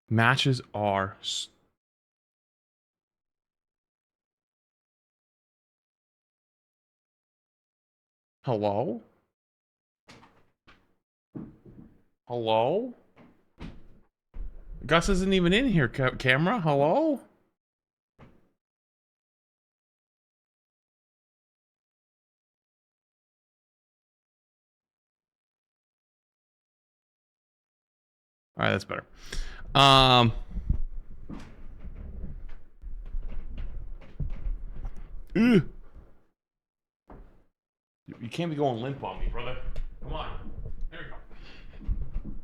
Matches are... Hello? Hello? Gus isn't even in here, camera. Hello? All right, that's better. You can't be going limp on me, brother. Come on. There we go.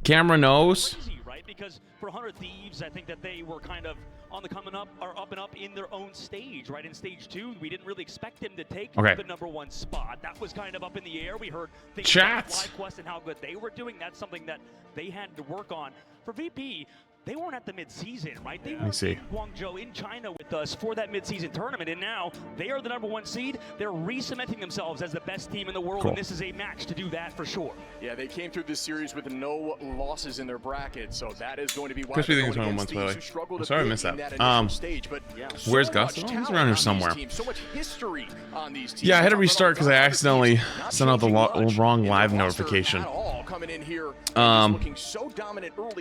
Camera knows. Crazy, right? Because for 100 Thieves, I think that they were kind of on the coming up, or up and up in their own stage, right? In stage 2, we didn't really expect them to take the #1 spot. That was kind of up in the air. We heard things about FlyQuest and how good they were doing. That's something that they had to work on. For VP, they weren't at the mid-season, right? They were in Guangzhou in China with us for that mid-season tournament, and now they are the #1 seed. They're re-cementing themselves as the best team in the world, and this is a match to do that for sure. Yeah, they came through this series with no losses in their bracket, so that is going to be why they're going against these who struggled. Sorry, I missed that. Stage, but where's Gus? Oh, he's around here somewhere. So much history on these teams. Yeah, I had to restart because I accidentally sent out the wrong live notification.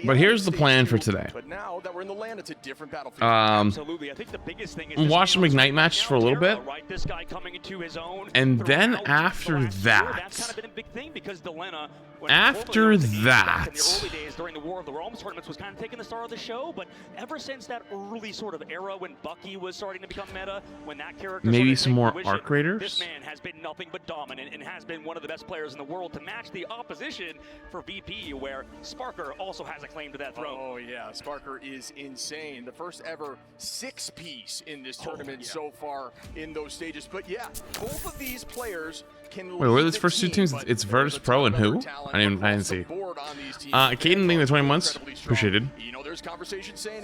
But here's the plan for today. But now that we're in the land, it's a different battlefield. Absolutely. I think the biggest thing is watch some Ignite matches for a little bit. Right, this guy coming into his own. And then after that, that's kind of been a big thing because Delena, after that, in the early days during the War of the Realms tournaments was kind of taking the star of the show, but ever since that early sort of era when Bucky was starting to become meta, when that character maybe some more Arc Raiders. This man has been nothing but dominant and has been one of the best players in the world to match the opposition for VP, where Sparker also has a claim to that throne. Oh yeah, Sparker is insane. The first ever 6-piece in this tournament so far in those stages. But yeah, both of these players can. Wait, what are these first 2 teams? It's VODS Pro and who? I didn't see. Caden being the 20 months. Appreciated.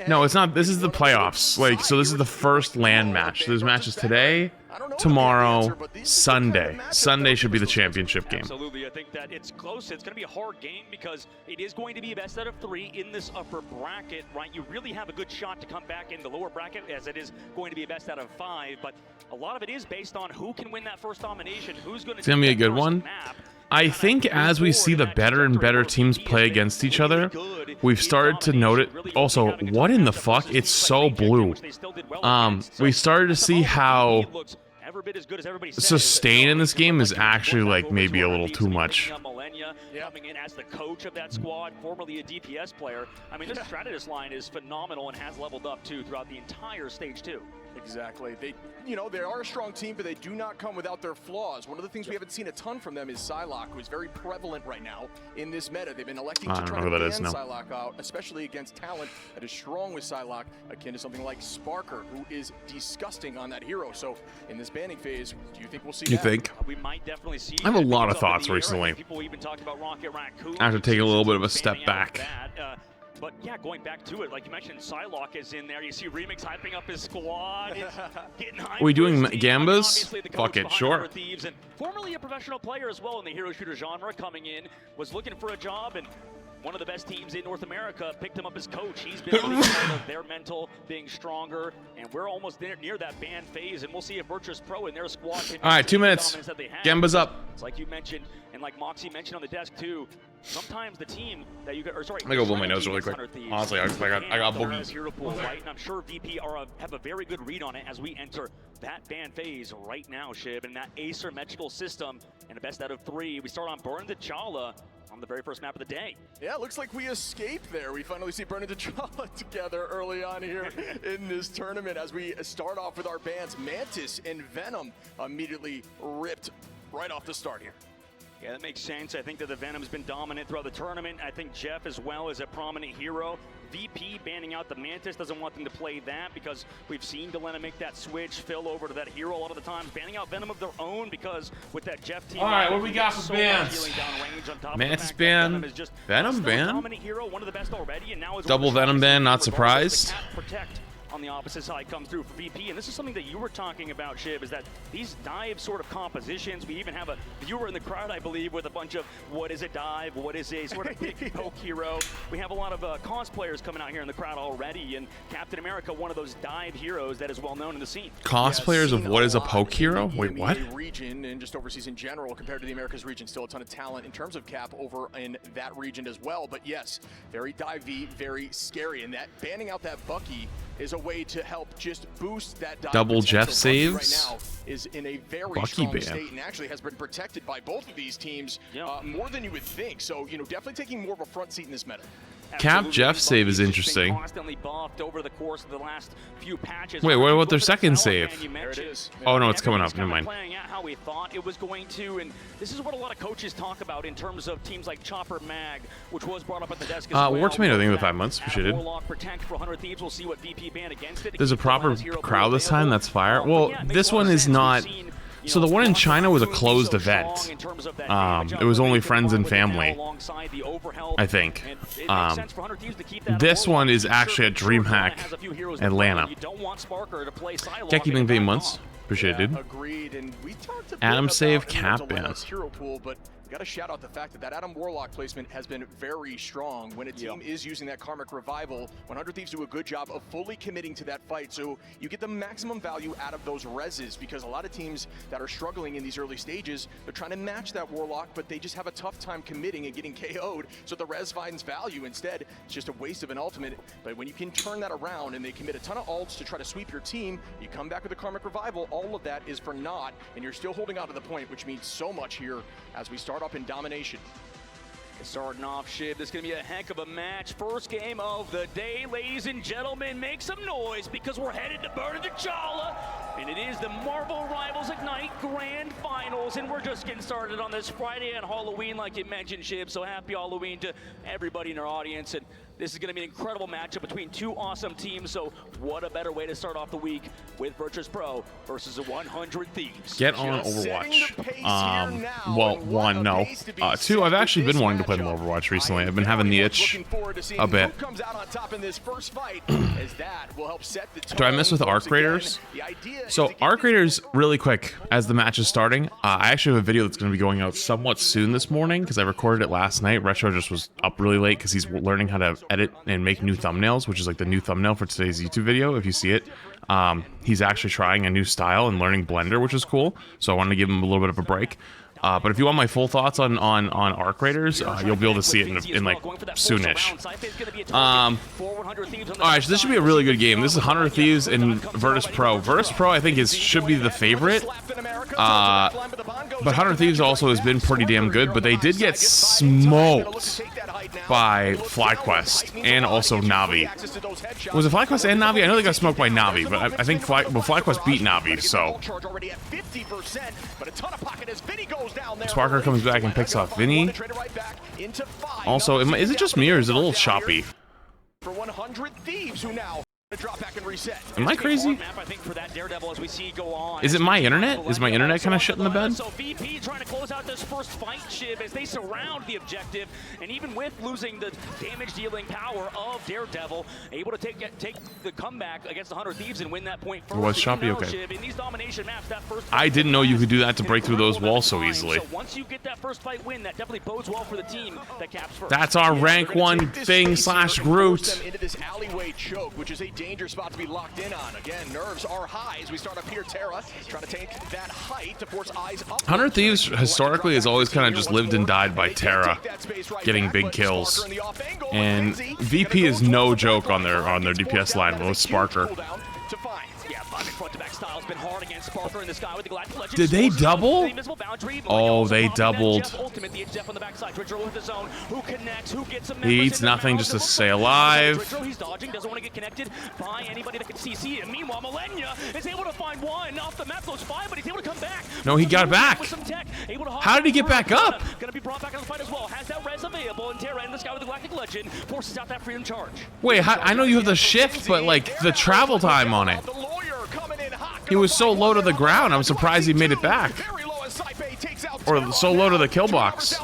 No, it's not. This is the playoffs. Like, so this is the first LAN match. There's matches today, tomorrow, Sunday. Sunday should be the championship game. Absolutely. I think that it's close. It's going to be a hard game because it is going to be a best out of 3 in this upper bracket, right? You really have a good shot to come back in the lower bracket as it is going to be a best out of 5, but a lot of it is based on who can win that first domination, who's going to. It's going to be a good one. I think as we see the better and better teams play against each other, we've started to note it. Also, what in the fuck? It's so blue. We started to see how sustain in this game is actually like maybe a little too much. Coming in as the coach of that squad, formerly a DPS player. I mean, this Strategist line is phenomenal and has leveled up too throughout the entire stage 2. Exactly. They, you know, they are a strong team, but they do not come without their flaws. One of the things we haven't seen a ton from them is Psylocke, who is very prevalent right now in this meta. They've been electing to try to ban Psylocke out, especially against talent that is strong with Psylocke, akin to something like Sparker, who is disgusting on that hero. So in this banning phase, do you think we'll see that? You think? We might definitely see. I have a lot of thoughts recently. People even talked about Rocket Raccoon. I have to take a little bit of a step back. But yeah, going back to it, like you mentioned, Psylocke is in there. You see Remix hyping up his squad. Getting hyped. Are we doing Gambas? Fuck it, sure. Thieves, and formerly a professional player as well in the hero shooter genre, coming in, was looking for a job, and one of the best teams in North America picked him up as coach. He's been really part of their mental being stronger, and we're almost near that ban phase, and we'll see if Virtus Pro and their squad can. All right, 2 minutes. Gambas up. It's like you mentioned, and like Moxie mentioned on the desk too. Sometimes the team that you got, or sorry, let me go blow my nose really quick. Honestly, I got boogie. Hero pool, right? And I'm sure VP have a very good read on it as we enter that ban phase right now, Shib, and that asymmetrical system and a best out of 3. We start on Burn to Jalla on the very first map of the day. Yeah, looks like we escaped there. We finally see Burn to Jalla together early on here in this tournament as we start off with our bans. Mantis and Venom immediately ripped right off the start here. Yeah, that makes sense. I think that the Venom's been dominant throughout the tournament. I think Jeff as well is a prominent hero. VP banning out the Mantis, doesn't want them to play that because we've seen Delena make that switch, Phil over to that hero a lot of the times, banning out Venom of their own because with that Jeff team. All right, what we got for bans? Mantis ban, Venom ban, hero, one of the best already, and now double Venom ban, not surprised. on the opposite side come through for VP. And this is something that you were talking about, Shib, is that these dive sort of compositions, we even have a viewer in the crowd, I believe, with a bunch of what is a dive, what is a sort of big poke hero. We have a lot of cosplayers coming out here in the crowd already, and Captain America, one of those dive heroes that is well known in the scene. Cosplayers of what is a poke hero? Wait, what? Region and just overseas in general compared to the Americas region, still a ton of talent in terms of Cap over in that region as well. But yes, very divey, very scary, and that banning out that Bucky is a way to help just boost that dive Double potential. Jeff Bucky saves. right now is in a very Bucky strong ban. state and actually has been protected by both of these teams more than you would think. So, you know, definitely taking more of a front seat in this meta. Cap Jeff save is interesting. Constantly buffed over the course of the last few patches. Wait, what about their second save? There it is. Oh no, it's coming up. Never mind. Playing out how we thought it was going to, and this is what a lot of coaches talk about in terms of teams like Chopper Mag, which was brought up at the desk as well. War Tomato, thank you for 5 months. Appreciate it. Protect for 100 Thieves. We'll see what VP ban against it. There's a proper crowd this time. That's fire. Well, this one is not. So the one in China was a closed event. It was only friends and family, I think. This one is actually at DreamHack Atlanta. Jackie being 8 months. Appreciate it, dude. Agreed. And we talked a bit Adam about save, the Cap Dilemma's ban. hero pool, but got to shout out the fact that that Adam Warlock placement has been very strong. When a team is using that Karmic Revival, 100 Thieves do a good job of fully committing to that fight, so you get the maximum value out of those reses, because a lot of teams that are struggling in these early stages, they're trying to match that Warlock, but they just have a tough time committing and getting KO'd, so the res finds value. Instead, it's just a waste of an ultimate. But when you can turn that around and they commit a ton of ults to try to sweep your team, you come back with a Karmic Revival, all of that is for naught, and you're still holding on to the point, which means so much here as we start up in Domination. Starting off, Shib, this is going to be a heck of a match. First game of the day, ladies and gentlemen. Make some noise because we're headed to Burn the Jalla, and it is the Marvel Rivals Ignite Grand Finals, and we're just getting started on this Friday and Halloween, like you mentioned, Shib. So happy Halloween to everybody in our audience, and this is going to be an incredible matchup between two awesome teams. So what a better way to start off the week with Virtus Pro versus the 100 Thieves. Get on Overwatch. Well, one, no. Two, I've actually been wanting to play more Overwatch recently. I've been having the itch a bit. Do I mess with Arc Raiders? So Arc Raiders, really quick, as the match is starting, I actually have a video that's going to be going out somewhat soon this morning because I recorded it last night. Retro just was up really late because he's learning how to edit and make new thumbnails, which is like the new thumbnail for today's YouTube video, if you see it. He's actually trying a new style and learning Blender, which is cool, so I wanted to give him a little bit of a break. But if you want my full thoughts on Arc Raiders, you'll be able to see it in like soonish. Alright, so this should be a really good game. This is 100 Thieves and Virtus Pro. Virtus Pro, I think, should be the favorite. But 100 Thieves also has been pretty damn good, but they did get smoked by FlyQuest and also Navi. Was it FlyQuest and Navi? I know they got smoked by Navi, but I think FlyQuest beat Navi, so. Sparker comes back and picks off Vinny. Also, is it just me or is it a little choppy? For 100 Thieves who now drop back and reset. Am I crazy? Is it my internet? Is my internet kind of shit in the bed? So VP trying to close out this first fight, Shib, as they surround the objective, and even with losing the damage-dealing power of Daredevil, able to take the comeback against the 100 Thieves and win that point first. Was choppy? Okay. Shib, in these domination maps, that first I didn't know you could do that to break through those walls so easily. So once you get that first fight win, that definitely bodes well for the team that caps first. That's our rank 1 thing / Groot. Into this alleyway choke, which is a danger spot to be locked in on. Again, nerves are high as we start up here. Terra trying to take that height to force eyes up. 100 Thieves historically has always kind of just lived and died by Terra getting big kills, and VP is no joke on their DPS line with Sparker. Did they double? Oh, they doubled. He eats nothing just to stay alive. He's dodging, doesn't want to get connected by anybody that can CC. And meanwhile, Millennia is able to find one off the map, goes 5, but he's able to come back. No, he got back. How did he get back up? Gonna be brought back on the fight as well. Has that res available, and Terra in the sky with the Galactic Legend forces out that freedom charge. Wait, I know you have the shift, but like the travel time on it. He was so low to the ground, I'm surprised he made it back. Or so low to the kill box.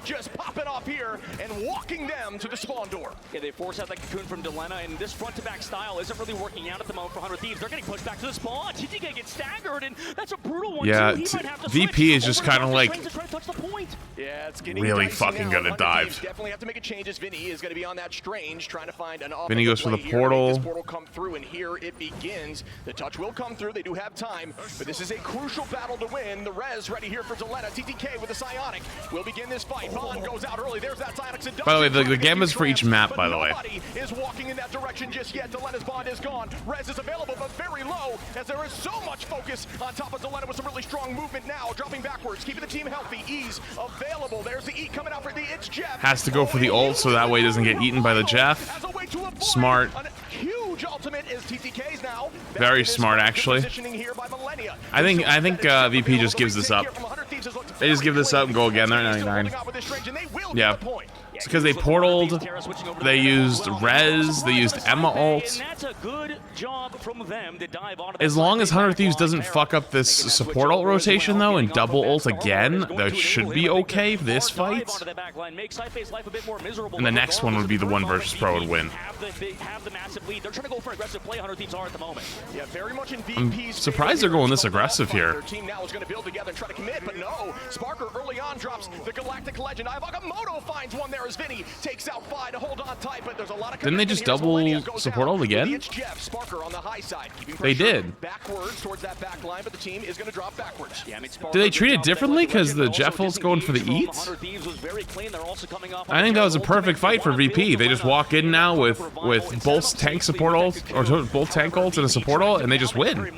Just popping off here, and and walking them to the spawn door. Yeah, they force out that cocoon from Delena, and this front-to-back style isn't really working out at the moment for 100 Thieves. They're getting pushed back to the spawn. TTK gets staggered, and that's a brutal one, yeah, too. He might have to VP is switch just over kind of to like trains to try to touch the point. Yeah, it's getting really dicey fucking now. good at 100 dive. Thieves definitely have to make a change as Vinny is going to be on that Strange, trying to find an Vinny goes for the play here to make portal. this portal come through, and here it begins. The touch will come through. They do have time, but this is a crucial battle to win. The res ready here for Delena. TTK with the Psionic will begin this fight. Bond goes out early. There's that Psionic seduction. By the way, the gambits for each map, by the way. Nobody is walking in that direction just yet. Delena's Bond is gone. Res is available, but very low, as there is so much focus on top of Delena with some really strong movement now. Dropping backwards, keeping the team healthy. Ease available. There's the E coming out for the It's Jeff. Has to go for the ult so that way he doesn't get eaten by the Jeff. Smart. Huge ultimate is TTK's now. Very smart, actually. I think VP just gives this up. They just give this up and go again. They're at 99. Yeah. It's because they portaled, they used res, they used Emma ult. As long as 100 Thieves doesn't fuck up this support ult rotation though and double ult again, that should be okay for this fight. And the next one would be the 1 versus pro would win. I'm surprised they're going this aggressive here. Their team now is going to build together and try to commit, but no. Sparker early on drops the Galactic Legend. Iwagamoto finds one there as Vinny takes out Fi to hold on tight, but there's a lot of Didn't they just double support ult again? It's Jeff. Sparker on the high side. They did. Backwards towards that back line, but the team is going to drop backwards. Do they treat it differently because the Jeff ult's going for the eats? I think that was a perfect fight for VP. They just walk in now with both tank support ult, or both tank ults and a support ult, and they just win.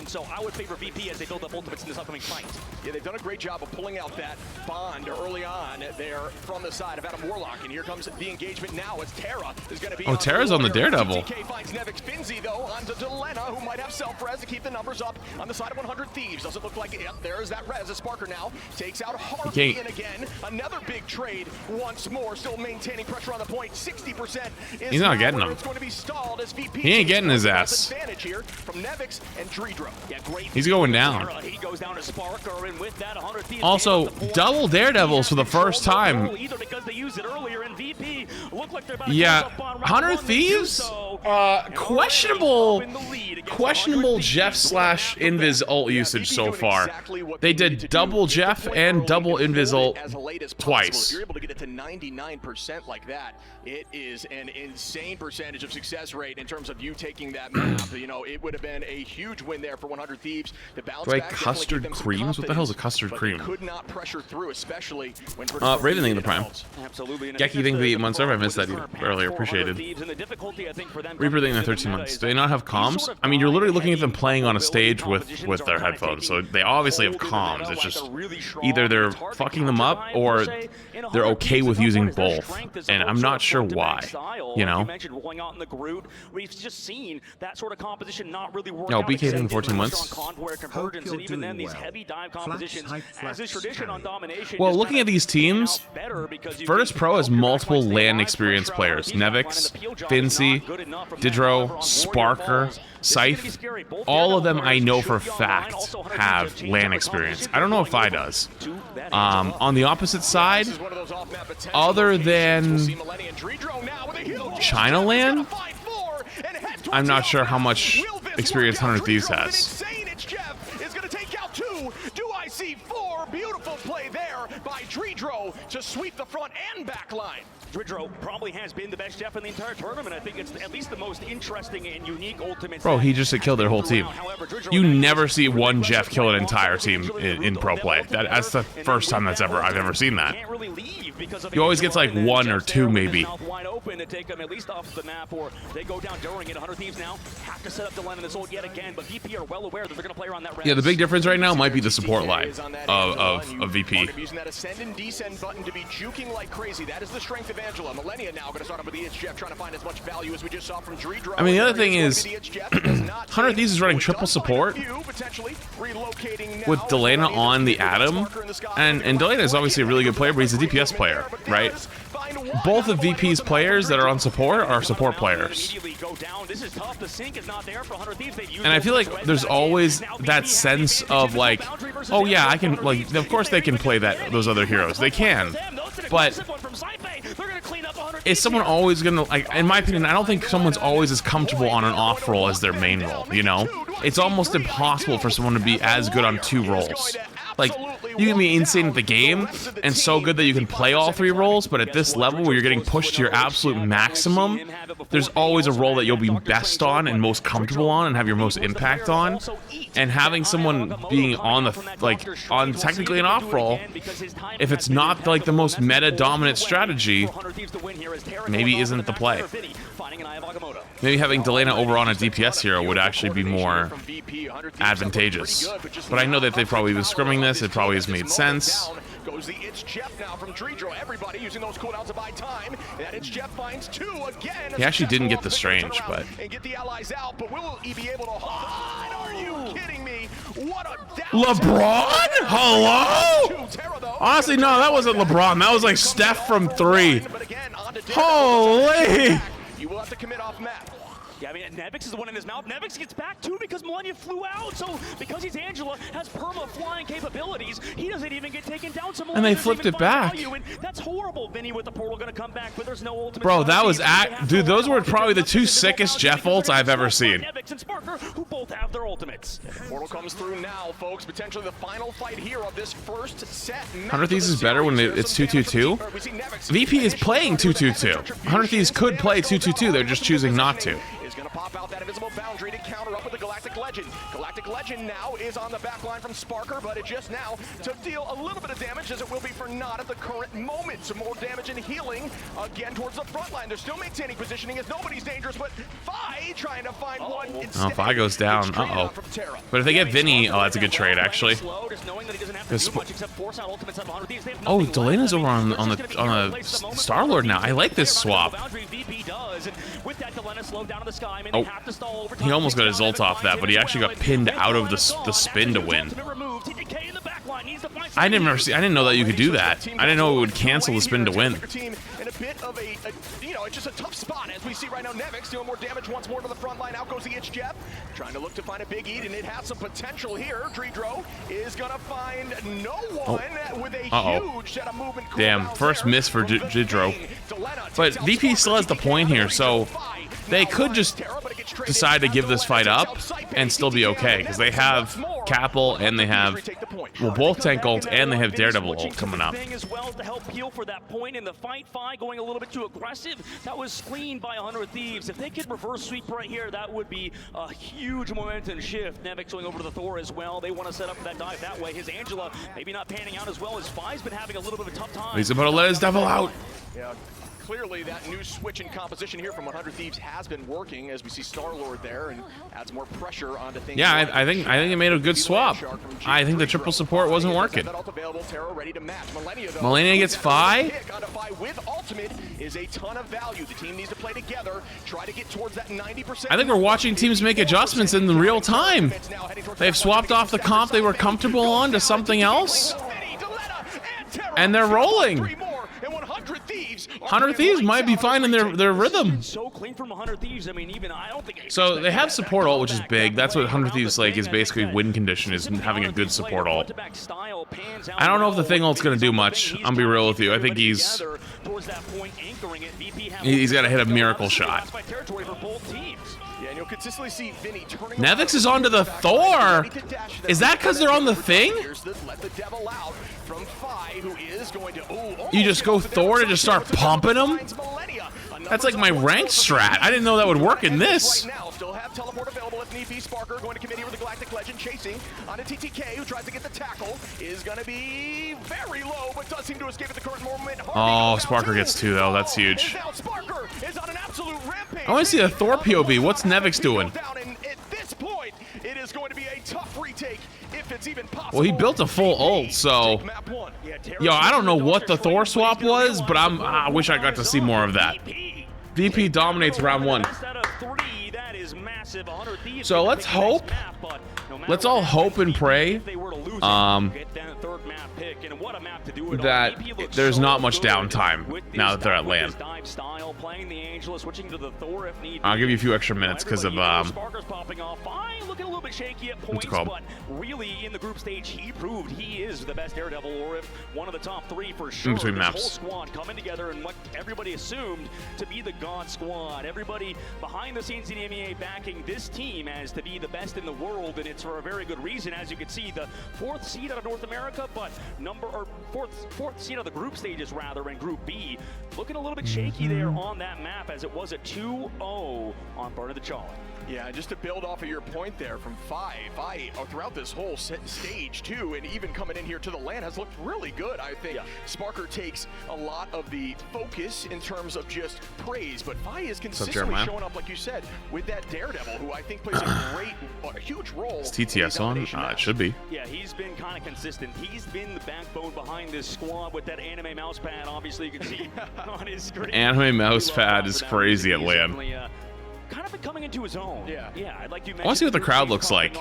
So I would favor VP as they build up ultimates in this upcoming fight. Yeah, they've done a great job of pulling out that Bond early on there from the side of Adam Warlock, and here comes the engagement now as Terra is going to be. Oh, Terra's on the Daredevil. TK finds Nevix Finzi though onto Delena, who might have self-res to keep the numbers up on the side of 100 Thieves. Doesn't look like it. Yep, there's that res. As Sparker now takes out Harvey, and again another big trade once more. Still maintaining pressure on the point. 60% is he's not getting him. It's going to be stalled as VP he ain't getting his ass. Advantage here from Nevix and Dredro. Yeah, great. He's going down. He goes down to Sparker, and with that, 100 Thieves Also, double Daredevils for the first time. Either because they used it earlier and VP look like they're about to Yeah, close up on round 100 one. Thieves? Questionable Jeff slash Invis ult usage so far. They did double Jeff and double Invis ult twice. If you're able to get it to 99% like that, it is an insane percentage of success rate in terms of you taking that map. You know, it would have been a huge win there for 100 Thieves. The bounce Do I back custard creams? What the hell is a custard cream? Could not pressure through, especially when Raven thing in the prime. Absolutely. Geki thing the 8 months over. I missed that earlier. Appreciated. Reaper thing in the 13 months. Do they not have comms? I mean, you're literally looking at them playing on a stage with their headphones, so they obviously have comms. It's just either they're fucking them up or they're okay with using both, and I'm not sure why. You know? We've just seen that sort of composition not really work No, out. BK thing 14 months. And even then, these heavy dive compositions, as is tradition on Domination. Well, looking at these teams, Virtus Pro has multiple LAN experience players. Nevix, Finzi, Didro, Sparker, Scythe. All of them I know for a fact have LAN experience. I don't know if I does. On the opposite side, other than China LAN, I'm not sure how much experience 100 Thieves has. Beautiful play there by Dredro to sweep the front and back line. Dredro probably has been the best Jeff in the entire tournament. I think it's at least the most interesting and unique ultimate. Bro, he just killed their whole team. You never see one Jeff kill an entire team in pro play. That's the first time I've ever seen that. He always gets like 1 or 2 maybe. To take them at least off the map, or they go down during it. 100 Thieves now have to set up the line in this ult yet again, but VP are well aware that they're going to play around that. Yeah, the big difference right now might be the support line of VP. Using that ascend and descend button to be juking like crazy. That is the strength of Angela. Millennia now going to start up with the It's Jeff, trying to find as much value as we just saw from Dredro. I mean, the other thing is, 100 Thieves is running triple support with Delena on the Atom, and Delena is obviously a really good player, but he's a DPS player, right? Both of VP's players that are on support are support players. And I feel like there's always that sense of like, oh yeah, I can, like, of course they can play those other heroes. They can. But is someone always gonna, like, in my opinion, I don't think someone's always as comfortable on an off roll as their main roll, you know? It's almost impossible for someone to be as good on 2 rolls. Like, you can be insane at the game and so good that you can play all 3 rolls, but at this level where you're getting pushed to your absolute maximum, there's always a role that you'll be best on and most comfortable on and have your most impact on. And having someone being on the, like, on technically an off roll, if it's not like the most meta dominant strategy, maybe isn't the play. Maybe having Delana over on a DPS hero would actually be more advantageous. But I know that they've probably been scrimming this, it probably has made sense. Goes the It's Jeff now from Dreedro. Everybody using those cooldowns to buy time. That It's Jeff finds 2 again. He actually didn't get the strange, but and get the allies out, but will he be able to hold on? Are you kidding me? What a LeBron? Hello? Honestly, no, that wasn't LeBron. That was like Steph from 3. Holy! You will have to commit off map. Yeah, I mean, Nevix is the one in his mouth. Nevix gets back too because Millennia flew out. So because he's Angela, has perma flying capabilities, he doesn't even get taken down. So and they flipped it back. And that's horrible. Vinny with the portal gonna come back, but there's no ultimate. Bro, that was dude. Those were probably the 2 sickest Jeff ults I've ever seen. Nevix and Sparker, who both have their ultimates. Portal comes through now, folks. Potentially the final fight here of this first set. 100 Thieves is better when it's 2-2-2. VP is playing 2-2-2. 100 Thieves could play 2-2-2. They're just choosing not to. Gonna pop out that invisible boundary to counter up with the Galactic Legend. Galactic Legend now is on the back line from Sparker, but it just now to deal a little bit of damage as it will be for not at the current moment. Some more damage and healing again towards the front line. They're still maintaining positioning as nobody's dangerous, but Fi trying to find one. Oh, Fi goes down. Uh-oh. But if they get Vinny, oh, that's a good trade, actually. Oh, Delana's over on the Star-Lord now. I like this swap. Oh, he almost got his ult off that, but he actually got pinned out of the spin to win. I didn't know that you could do that. I didn't know it would cancel the spin to win. In a bit of a it's just a tough spot as we see right now. Nevix doing more damage once more to the front line. Out goes the It's Jeff, trying to look to find a big eat, and it has some potential here. Dreedro is gonna find no one with a huge set of movement. Damn, first miss for Dreedro. But VP still has the point here, so they could just decide to give this fight up and still be okay, because they have Capel and they have, well, both tank ult and they have Daredevil ult coming up. As well to help heal for that point in the fight. Fi going a little bit too aggressive. That was screened by 100 Thieves. If they could reverse sweep right here, that would be a huge momentum shift. Nevix going over to the Thor as well. They want to set up for that dive that way. His Angela maybe not panning out as well as Fi's been having a little bit of a tough time. He's about to let his devil out. Yeah. Clearly, that new switch in composition here from 100 Thieves has been working as we see Star-Lord there and adds more pressure onto things. Yeah, I think it made a good swap. I think the triple support wasn't working. Millennia gets Fi. With ultimate is a ton of value. The team needs to play together, try to get towards that 90%. I think we're watching teams make adjustments in real time. They've swapped off the comp they were comfortable on to something else, and they're rolling. 100 Thieves might be finding their rhythm. So clean from 100 Thieves. I mean, even I don't think. So they have support ult, which is big. That's what 100 Thieves like is basically win condition, is having a good support ult. I don't know if the thing ult's gonna do much. I'm gonna be real with you. I think he's got to hit a miracle shot. Nevix is onto the Thor. Is that because they're on the thing? You just go Thor to just start pumping them? That's like my rank strat. I didn't know that would work in this. Still have teleport available if need be. Sparker going to commit here with the Galactic Legend, chasing on a TTK who tries to get the tackle. Is going to be very low, but does seem to escape at the current moment. Oh, Sparker gets 2 though. That's huge. Sparker is on an absolute rampage. I want to see a Thor POV. What's Nevix doing? At this point, it is going to be a tough retake if it's even possible. Well, he built a full ult, so yo, I don't know what the Thor swap was, but I wish I got to see more of that. VP dominates round 1. So let's hope. Let's all hope and pray that there's not much downtime now that they're at LAN. Miguel playing the Angela, switching to the Thor if need. I'll give you a few extra minutes because of Sparker's popping off. Fine, looking a little bit shaky at points, but really in the group stage, he proved he is the best Daredevil, or if one of the top 3 for sure. In between this maps. whole squad coming together and what everybody assumed to be the God Squad. Everybody behind the scenes in the MEA backing this team as to be the best in the world, and it's for a very good reason. As you can see, the 4th seed out of North America, but fourth seed out of the group stages rather in Group B, looking a little bit shaky there on that map as it was a 2-0 on Burn of the Jalla. Yeah, just to build off of your point there from Fi throughout this whole stage too, and even coming in here to the LAN has looked really good. I think Sparker takes a lot of the focus in terms of just praise, but Fi is consistently showing up, like you said, with that Daredevil, who I think plays a huge role. Is TTS on? It should be. Yeah, he's been kind of consistent. He's been the backbone behind this squad with that anime mouse pad. Obviously, you can see on his screen. Anime mouse pad is crazy at LAN. Kind of been coming into his own. Yeah. I'd like to. I want to see what the crowd looks like.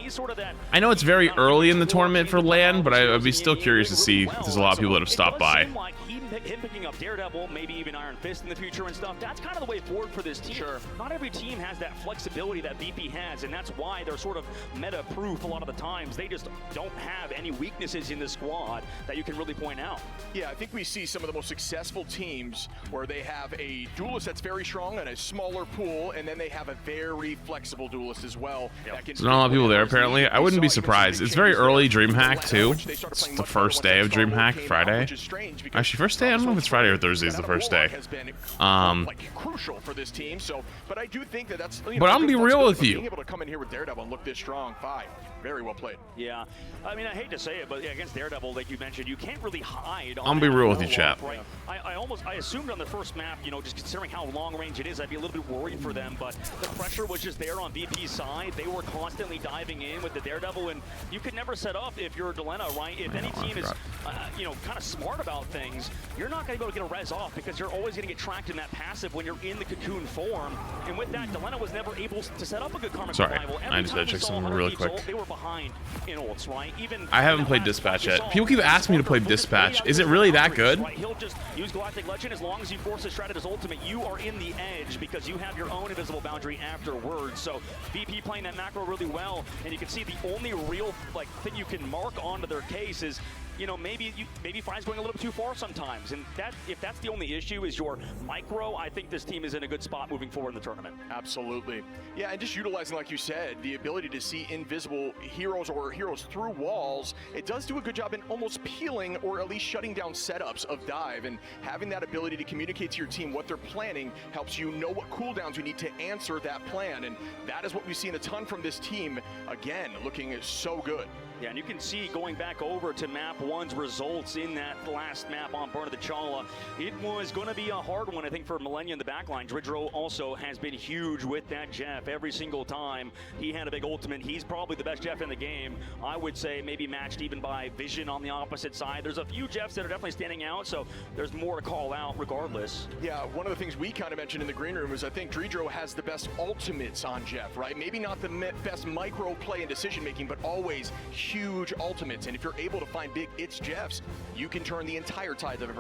Sort of that, I know it's very early in the tournament for LAN, but I'd be still curious to see if there's a lot of people that have stopped by. Like him picking up Daredevil, maybe even Iron Fist in the future and stuff. That's kind of the way forward for this team. Sure. Not every team has that flexibility that VP has, and that's why they're sort of meta-proof a lot of the times. They just don't have any weaknesses in the squad that you can really point out. Yeah, I think we see some of the most successful teams where they have a duelist that's very strong and a smaller pool, and then they have a very flexible duelist as well. There's not a lot of people there, apparently. I wouldn't be surprised. It's very early DreamHack, too. It's the first day of DreamHack, Friday. Actually, first day? I don't know if it's Friday or Thursday is the first day. Crucial for this team, so, but I do think that's. But I'm gonna be real with you. Being able to come in here with Daredevil and look this strong, very well played. Yeah, I mean, I hate to say it, but against Daredevil, like you mentioned, you can't really hide. I'm gonna be real with you, chap. Right? I assumed on the first map, you know, just considering how long range it is, I'd be a little bit worried for them, but the pressure was just there on VP's side. They were constantly diving in with the Daredevil, and you could never set up if you're Delena, right? If any team is, you know, kind of smart about things, you're not going to be able to get a res off because you're always going to get tracked in that passive when you're in the cocoon form. And with that, Delena was never able to set up a good karmic revival. I just had to check something really quick. They were behind in ults, right? Even I haven't played Dispatch yet. People keep asking me to play Dispatch. Is it really that good? Right? He'll just use Galactic Legend as long as you force his strat at his ultimate. You are in the edge because you have your own invisible boundary afterwards. So VP playing that macro really well, and you can see the only real thing you can mark onto their case is, you know, maybe Fi's going a little bit too far sometimes, and if that's the only issue is your micro, I think this team is in a good spot moving forward in the tournament. Absolutely. Yeah, and just utilizing, like you said, the ability to see invisible heroes or heroes through walls, it does do a good job in almost peeling or at least shutting down setups of dive, and having that ability to communicate to your team what they're planning helps you know what cooldowns you need to answer that plan, and that is what we've seen a ton from this team. Again, looking so good. Yeah, and you can see going back over to map 1's results in that last map on Burn of the Jalla, it was going to be a hard one, I think, for Millennia in the backline. Dridro also has been huge with that Jeff every single time. He had a big ultimate. He's probably the best Jeff in the game. I would say maybe matched even by Vision on the opposite side. There's a few Jeffs that are definitely standing out, so there's more to call out regardless. Yeah, one of the things we kind of mentioned in the green room is I think Dridro has the best ultimates on Jeff, right? Maybe not the best micro play and decision making, but always huge ultimates, and if you're able to find big Jeffs, you can turn the entire tide of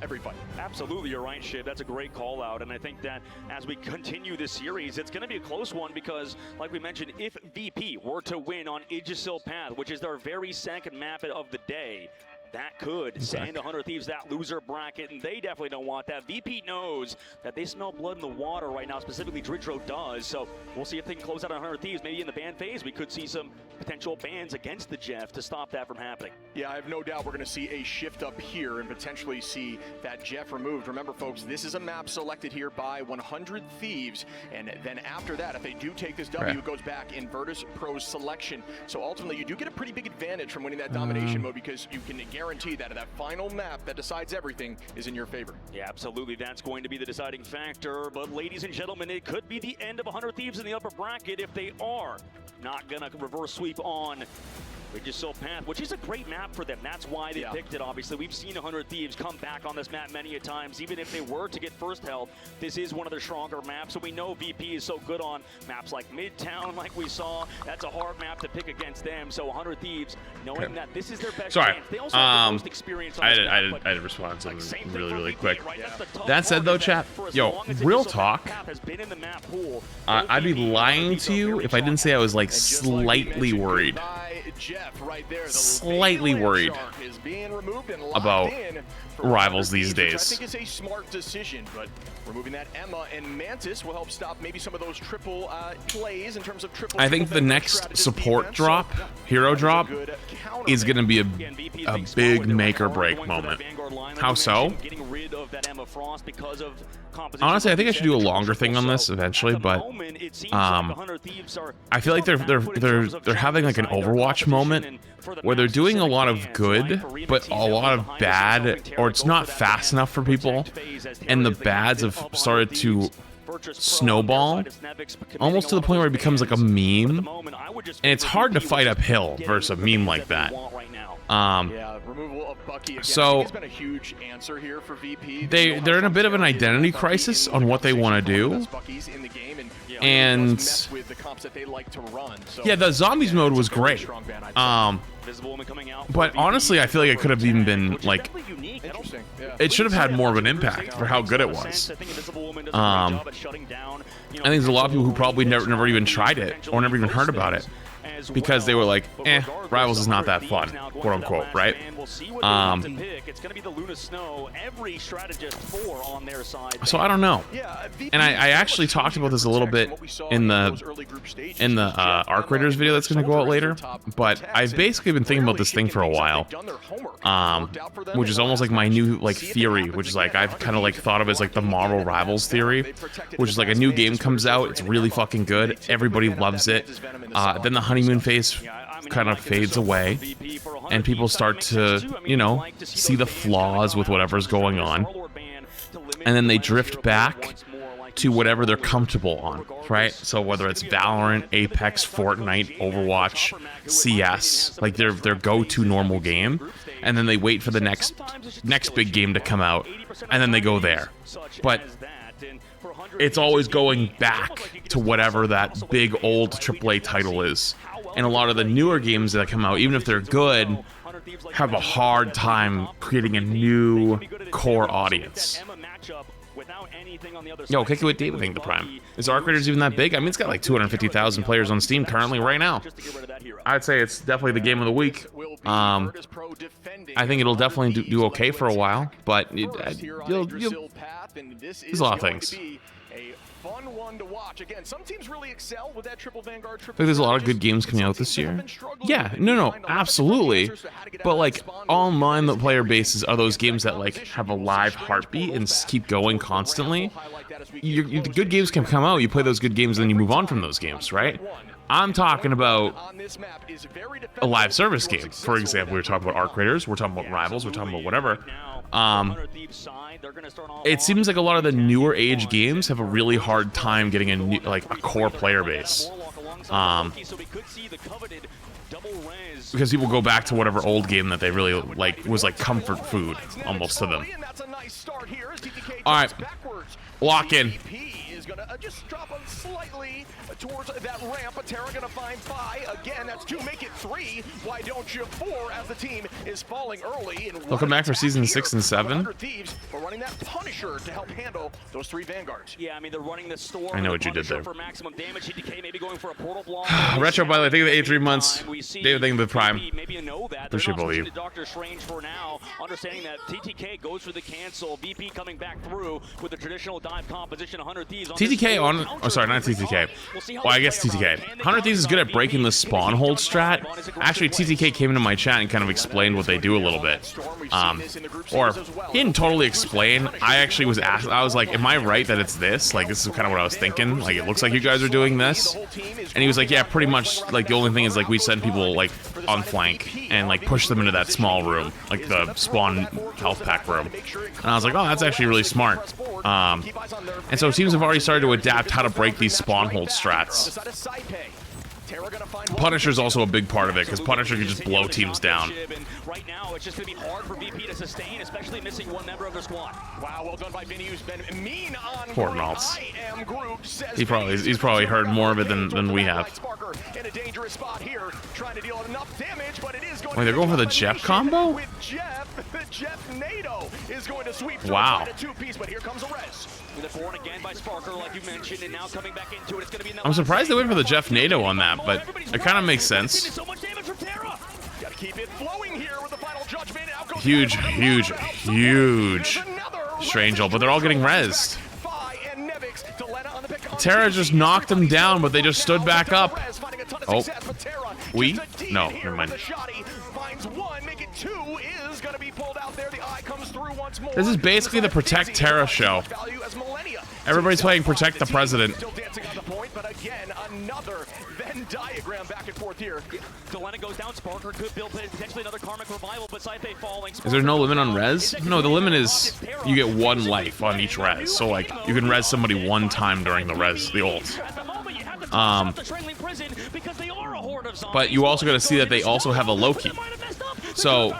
every fight. Absolutely, you're right, Shiv. That's a great call out, and I think that as we continue this series, it's going to be a close one because, like we mentioned, if VP were to win on Yggdrasil Path, which is their very second map of the day, that could send 100 Thieves that loser bracket, and they definitely don't want that. VP knows that they smell blood in the water right now, specifically Dridro does, so we'll see if they can close out on 100 Thieves. Maybe in the ban phase, we could see some potential bans against the Jeff to stop that from happening. Yeah, I have no doubt we're going to see a shift up here and potentially see that Jeff removed. Remember, folks, this is a map selected here by 100 Thieves, and then after that, if they do take this W, it goes back in VODS Pro's selection. So ultimately, you do get a pretty big advantage from winning that domination mode because you can guarantee that final map that decides everything is in your favor. Yeah, absolutely. That's going to be the deciding factor. But ladies and gentlemen, it could be the end of 100 Thieves in the upper bracket if they are not going to reverse sweep on We just saw Path, which is a great map for them. That's why they picked it, obviously. We've seen 100 Thieves come back on this map many a times. Even if they were to get first health, this is one of their stronger maps. So we know VP is so good on maps like Midtown, like we saw. That's a hard map to pick against them. So 100 Thieves, knowing that this is their best chance. They also have the most experience on I this map, had to respond to something really quick. right? That said, though, chat, yo, real talk, I'd be lying to you if I didn't say I was, like, slightly worried. Slightly worried about rivals these days. I think it's a smart decision, but removing that Emma and Mantis will help stop maybe some of those triple plays in terms of triple. I think the next support drop, hero drop, is going to be a big make or break moment. How so? Honestly, I think I should do a longer thing on this eventually, but I feel like they're having like an Overwatch moment where they're doing a lot of good, but a lot of bad, or it's not fast enough for people, and the bads have started to snowball almost to the point where it becomes like a meme, and it's hard to fight uphill versus a meme like that. So they're in a bit of an identity crisis on what they want to do, and yeah, the zombies mode was great. But honestly, I feel like it could have even been like, it should have had more of an impact for how good it was. I think there's a lot of people who probably never even tried it or never even heard about it, because they were like, Rivals is not that fun, quote unquote, right? So I don't know. And I actually talked about this a little bit in the Arc Raiders video that's going to go out later, but I've basically been thinking about this thing for a while, which is almost like my new like theory, which is like I've kind of like thought of as like the Marvel Rivals theory, which is like a new game comes out, it's really fucking good, everybody loves it, then the honeymoon phase kind of fades away, and people start to, you know, see the flaws with whatever's going on, and then they drift back to whatever they're comfortable on, right? So whether it's Valorant, Apex, Fortnite, Overwatch, CS, like their go-to normal game, and then they wait for the next big game to come out, and then they go there. But it's always going back to whatever that big old AAA title is. And a lot of the newer games that come out, even if they're good, have a hard time creating a new core audience. Yo, kick it with David, I think the Prime. Is Arc Raiders even that big? I mean, it's got like 250,000 players on Steam currently right now. I'd say it's definitely the game of the week. I think it'll definitely do okay for a while, but there's a lot of things. Fun one to watch. Again, some teams really excel with that triple Vanguard. I think there's a lot of good games coming out this year. Yeah, no, absolutely. But like online, the player bases are those games that like have a live heartbeat and keep going constantly. The good games can come out, you play those good games, and then you move on from those games, right? I'm talking about a live service game. For example, we were talking about Arc Raiders, we're talking about Rivals, we're talking about whatever. It seems like a lot of the newer age games have a really hard time getting a core player base. Because people go back to whatever old game that they really like was like comfort food almost to them. All right, lock in. Just drop them slightly towards that ramp. Terra gonna find 5 again. That's 2, make it 3. Why don't you 4 as the team is falling early? And they'll come back for season 6 and 7. Thieves are running that Punisher to help handle those 3 Vanguards. Yeah, I mean they're running the storm. I know what you did there. For maximum damage. TTK maybe going for a portal block. Retro, by the way, thank you for the 8 months. David, thank you for the Prime. Maybe you know that. Appreciate both of you. Doctor Strange for now, understanding that TTK goes for the cancel. VP coming back through with the traditional dive composition. 100 Thieves. TTK on, oh sorry, not TTK. Well, I guess TTK. 100 Thieves is good at breaking the spawn hold strat. Actually, TTK came into my chat and kind of explained what they do a little bit. Or he didn't totally explain. I actually was asked. I was like, "Am I right that it's this? Like, this is kind of what I was thinking. Like, it looks like you guys are doing this." And he was like, "Yeah, pretty much. Like, the only thing is like we send people like on flank and like push them into that small room, like the spawn health pack room." And I was like, "Oh, that's actually really smart." And so teams have already started to adapt how to break these spawn hold strats. Punisher's also a big part of it, because Punisher can just blow teams down. And right now, it's just going to be hard for VP to sustain, especially missing one member of their squad. Wow, well done by Vinny, who's been mean on Poor Groot. Maltz. I am Groot, says He's probably heard more of it than we have. Sparker in a dangerous spot here, trying to deal enough damage, but it is going Wait, they're going for the Jeff combo? With Jeff NATO is going to sweep. Wow. A two-piece, but here comes a res. They're born again by Sparker, like you mentioned, and now coming back into it. It's going to be. I'm surprised they went for the Jeff NATO on that, but it kind of makes sense. So much damage from Terra. Got to keep it flowing here with the final judgment. Huge strange ult, but they're all getting rezzed. Terra just knocked them down, but they just stood back up. Oh, no, never mind. This is basically the Protect Terra show. Everybody's playing Protect the President. But again, another Venn diagram back and forth here. Delena goes down, Sparker could build potentially another karmic revival, but Saife falling. Is there no limit on res? No, the limit is you get 1 life on each res. So like you can res somebody 1 time during the ult. But you also got to see that they also have a Loki. So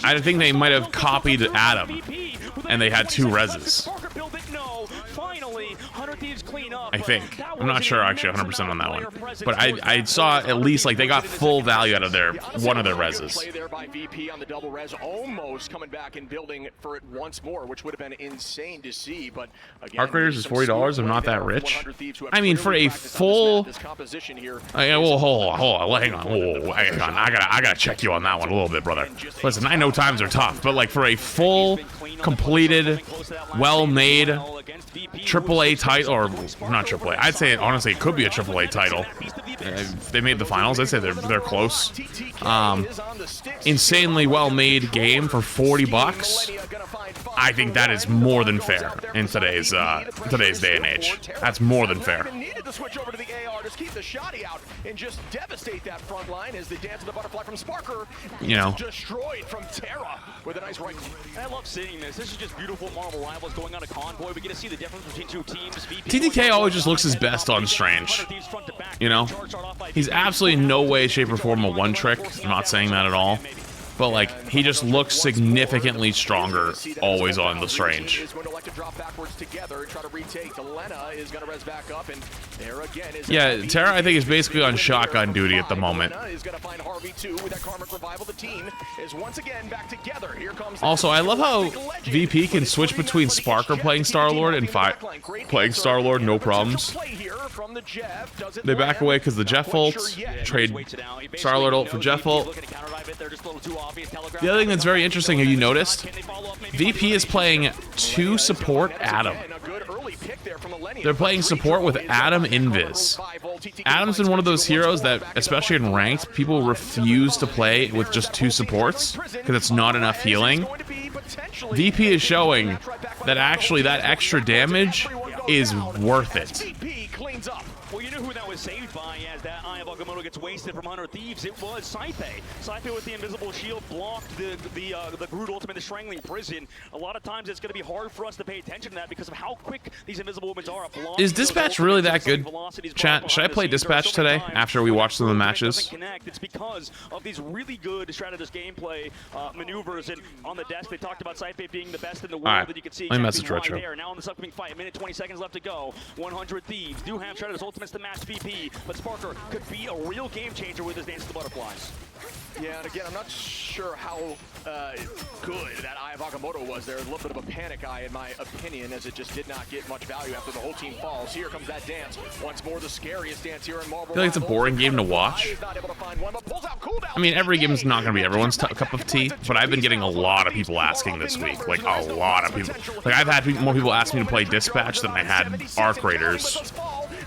I think they might have copied Adam, and they had 2 reses. I think. I'm not sure actually 100% on that one. But I saw at least like they got full value out of one of their reses. Play there by VP on the double res, almost coming back and building for it once more, which would have been insane to see. But again, Arc Raiders is $40. I'm not that rich. I mean, for a full. Well, hold on, hang on. Whoa, hang on. I gotta check you on that one a little bit, brother. Listen, I know times are tough, but like for a full, completed, well-made AAA title, or not AAA. I'd say honestly it could be a AAA title. If they made the finals, I'd say they're close. Insanely well-made game for $40. I think that is more than fair in today's day and age. That's more than fair. You know. I love seeing this. This is just beautiful Marvel Rivals going on a convoy. We get to see the difference between 2 teams. TTK always just looks his best on Strange. You know, he's absolutely no way, shape, or form a one-trick. I'm not saying that at all. But like he just looks significantly stronger always on the Strange. Yeah, Terra I think is basically on shotgun duty at the moment. Also, I love how VP can switch between Sparker playing Star-Lord and playing Star-Lord no problems. They back away because the Jeff ults, trade Star-Lord ult for Jeff ult. The other thing that's very interesting, have you noticed? VP is playing 2 support Adam. They're playing support with Adam Invis. Adam's been one of those heroes that, especially in ranked, people refuse to play with just 2 supports because it's not enough healing. VP is showing that actually that extra damage is worth it. Well, you know who that was saved by as that Eye of Agamotto gets wasted from 100 Thieves? It was Saife. Saife with the invisible shield blocked the Groot ultimate, the Strangling Prison. A lot of times it's going to be hard for us to pay attention to that because of how quick these invisible weapons are. Is Dispatch really that good? Chat, should I play Dispatch today after we watch some of the matches? It's because of these really good strategist gameplay maneuvers. And on the desk, they talked about Saife being the best in the world that you could see. Let me message Retro. Now on this upcoming fight, a minute 20 seconds left to go. 100 Thieves do have strategist ultimates to match VP, but Sparker could be a real game changer with his Dance of the Butterflies. Yeah, and again, I'm not sure how good that Eye of Agamotto was there. A little bit of a panic eye, in my opinion, as it just did not get much value after the whole team falls. Here comes that dance. Once more, the scariest dance here in Marvel. I feel like it's a boring game to watch. I mean, every game is not going to be everyone's cup of tea, but I've been getting a lot of people asking this week. Like, a lot of people. Like, I've had more people ask me to play Dispatch than I had Arc Raiders.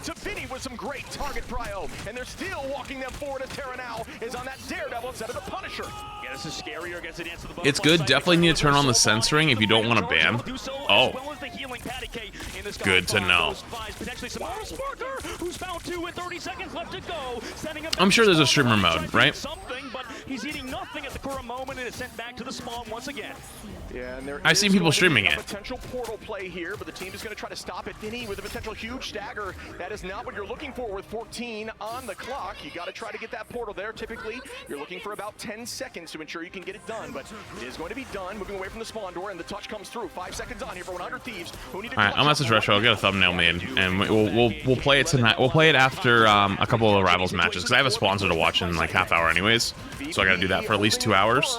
To Vinny with some great target prio, and they're still walking them forward as Terra now is on that Daredevil instead of the Punisher. Yeah, this is scarier against the Dance of the It's good. Definitely need to turn on the censoring if you don't want to ban. Oh, good to know. I'm sure there's a streamer mode, right? He's eating nothing at the current moment and is sent back to the spawn once again. Yeah, and I've seen people streaming it. Potential portal play here, but the team is going to try to stop it. Vinny with a potential huge stagger. That is not what you're looking for with 14 on the clock. You got to try to get that portal there. Typically, you're looking for about 10 seconds to ensure you can get it done, but it is going to be done. Moving away from the spawn door, and the touch comes through. 5 seconds on here for 100 Thieves. Who need to All right, I'll message Retro. I'll get a thumbnail made, and we'll play it tonight. We'll play it after a couple of the Rivals matches because I have a sponsor to watch in like half hour anyways, so I got to do that for at least 2 hours.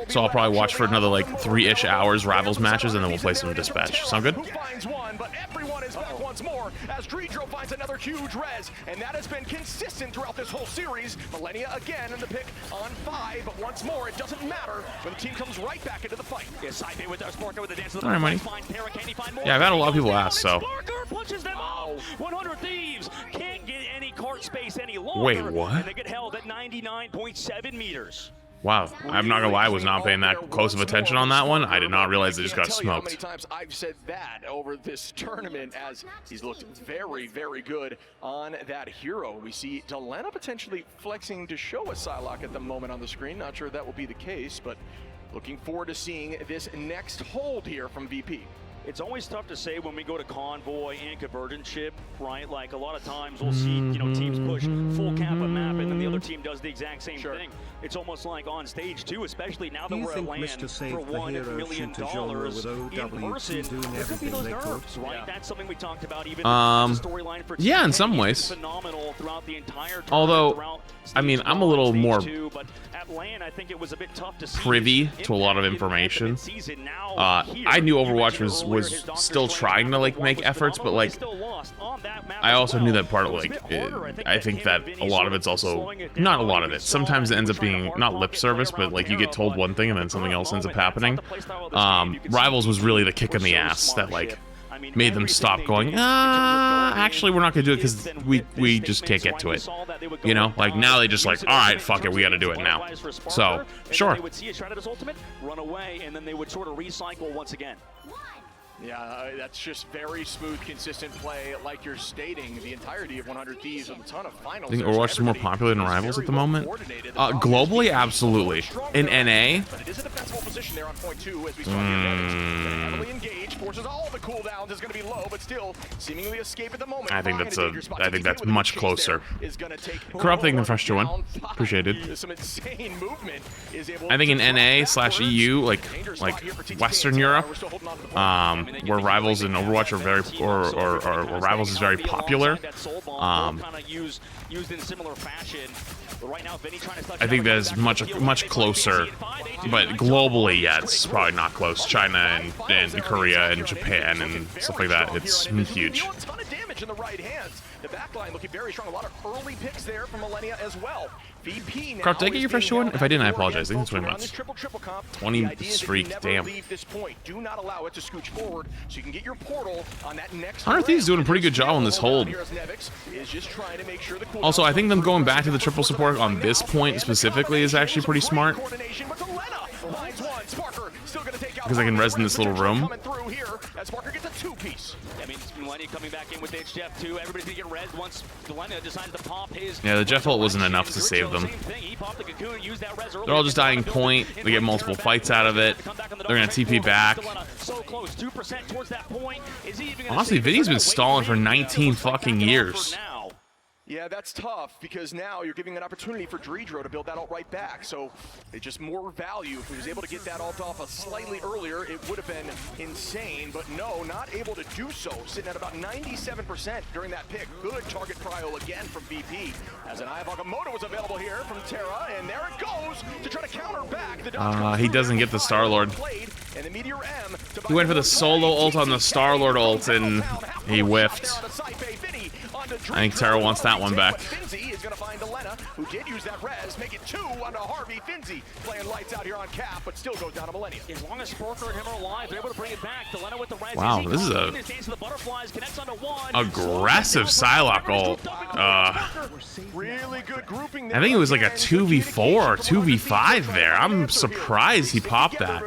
So I'll probably watch for another like 3-ish hours Rivals matches, and then we'll play some Dispatch. Sound good? But everyone is back once more as Dredro finds another huge res, and that has been consistent throughout this whole series. Millennia again in the pick on 5, but once more it doesn't matter when the team comes right back into the fight. All right, money. Yeah, I've had a lot of people ask, so. Punches them out. 100 Thieves can't get any cart space any longer. Wait, what? And they get held at 99.7 meters. Wow, I'm not gonna lie, I was not paying that close of attention on that one. I did not realize they just got smoked. How many times I've said that over this tournament as he's looked very, very good on that hero. We see Jalla potentially flexing to show a Psylocke at the moment on the screen. Not sure that will be the case, but looking forward to seeing this next hold here from VP. It's always tough to say when we go to Convoy and Convergence Ship, right? Like a lot of times we'll see, you know, teams push full cap a map and then the other team does the exact same thing. It's almost like on stage too, especially now that we're at land for $1 million in person. There could be those nerves, right? Yeah. That's something we talked about even storyline for yeah, in some ways. Phenomenal throughout the entire although, I mean, I'm a little more but at LAN, I think it was a bit tough to see privy to a lot of information. I knew Overwatch was still trying to like make efforts, but like I also knew that part of like I think that a lot of it's also not a lot of it. Sometimes it ends up being not lip service, but like you get told one thing and then something else ends up happening. Rivals was really the kick in the ass that like made them stop going, actually we're not gonna do it because we just can't get to it, you know. Like now they just like, all right, fuck it, we gotta do it now. So sure. They would see a Shredder's ultimate, run away, and then they would sort of recycle once again. Yeah, that's just very smooth, consistent play, like you're stating. The entirety of 100 Thieves with a ton of finals. I think Overwatch is more popular than Rivals at the moment. Globally, absolutely. In NA, but it is a defensible position there on point 2 as we saw heavily engaged. Forces all the cooldowns is going to be low, but still seemingly escape at the moment. I think that's much closer. Corrupting the first 2-1. Appreciated. Some insane movement is able I think in NA/EU, like Western Europe, where Rivals and Overwatch are very, or Rivals is very popular. I think that is much closer, but globally, yeah, it's probably not close. China and Korea and Japan and stuff like that, it's huge. In the right hands. The backline looking very strong. A lot of early picks there from Millennia as well. VP now. Carp, did I get your first 2-1? If I didn't, I apologize. I think it's 20 months. 20 streak, damn. This point. Do not allow it to scooch forward so you can get your portal on that next. 100 Thieves doing a pretty good job on this hold. Also, I think them going back to the triple support on this point specifically is actually pretty smart. Because I can res in this little room. Coming back in with the HF too. Everybody's gonna get res once Millennia decides to pop his. Yeah, the Jeff ult wasn't enough to save them. They're all just dying point. They get multiple fights out of it. They're gonna TP back. Honestly, Vinny's been stalling for 19 fucking years. Yeah, that's tough because now you're giving an opportunity for Dredro to build that ult right back. So it's just more value. If he was able to get that ult off slightly earlier, it would have been insane. But no, not able to do so. Sitting at about 97% during that pick. Good target prio again from VP. As an Eye of Agamotto was available here from Terra, and there it goes to try to counter back. He doesn't get the Star-Lord. He went for the solo ult on the Star-Lord ult, and he whiffed. I think Terra wants that one back. Finzi is going to find Elena, who did use that res, make it 2 onto Harvey. Finzi playing lights out here on cap, but still goes down to Millennia. As long as Sporker and him are alive, they're able to bring it back. Elena with the res. Wow, this is a aggressive Psylocke ult. Really good grouping. I think it was like a 2v4 or 2v5 there. I'm surprised he popped that.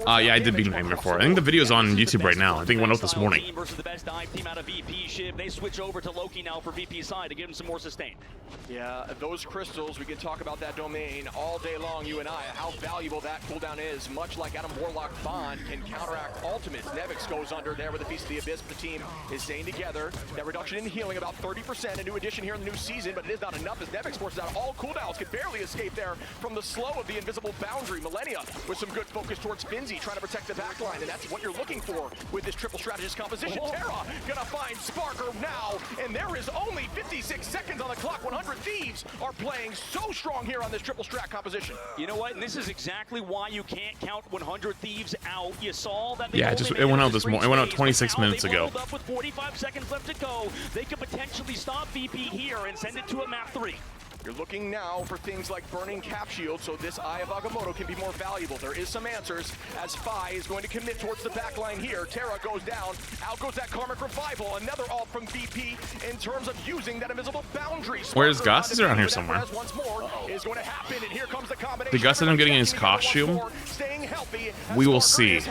Yeah, I did beat him before. I think the video's on YouTube right now. I think it went out this morning. Versus the best dive team out of VP ship. They switch over to Loki now for VP side to give him some more sustain. Yeah, those crystals, we can talk about that domain all day long, you and I, how valuable that cooldown is. Much like Adam Warlock Bond can counteract ultimates. Nevix goes under there with a Feast of the Abyss. The team is staying together. That reduction in healing, about 30%, a new addition here in the new season, but it is not enough as Nevix forces out all cooldowns, can barely escape there from the slow of the invisible boundary. Millennia with some good focus towards Finzi, trying to protect the backline, and that's what you're looking for with this triple strategist composition. Terra gonna find Sparker now, and there is only 56 seconds on the clock. 100 Thieves are playing so strong here on this triple strat composition. You know what? And this is exactly why you can't count 100 Thieves out. You saw that. Yeah, it went out this morning. It went out 26 minutes ago. Up with 45 seconds left to go. They could potentially stop VP here and send it to a map 3. You're looking now for things like burning cap shield, so this Eye of Agamotto can be more valuable. There is some answers as Fi is going to commit towards the back line here. Terra goes down. Out goes that Karmic Revival. Another ult from VP in terms of using that invisible boundary. Where's Gus? Is around here somewhere. Once more is going to happen, and here comes the combination. Did Gus end up getting his costume? We will see.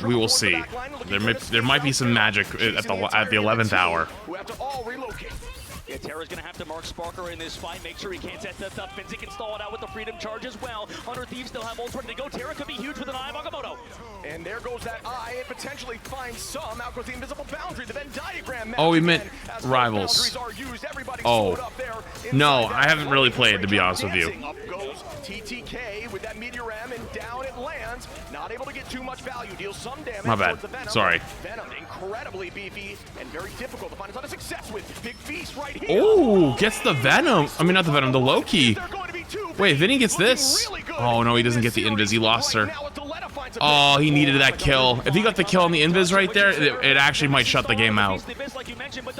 We will see. There might be some magic at the 11th hour. We have to all relocate. Yeah, Terra's gonna have to mark Sparker in this fight, make sure he can't set that up. Finzi can stall it out with the Freedom Charge as well. 100 Thieves still have ults ready to go. Terra could be huge with an Eye of Agamotto. And there goes that eye. It potentially finds some. Out goes the invisible boundary. The Venn diagram. Oh, we meant rivals. Oh. No, I haven't really played, to be honest with you. Up goes TTK with that Meteor M, and down it lands. Not able to get too much value. Deals some damage. My bad. Sorry. Venom, incredibly beefy and very difficult to find a ton of success with. Big Feast right here. Oh, gets the Venom. I mean, not the Venom, the Loki. Wait, Vinny gets this? Oh, no, he doesn't get the Invis. He lost her. Oh, he needed that kill. If he got the kill on the Invis right there, it actually might shut the game out. Like you mentioned, but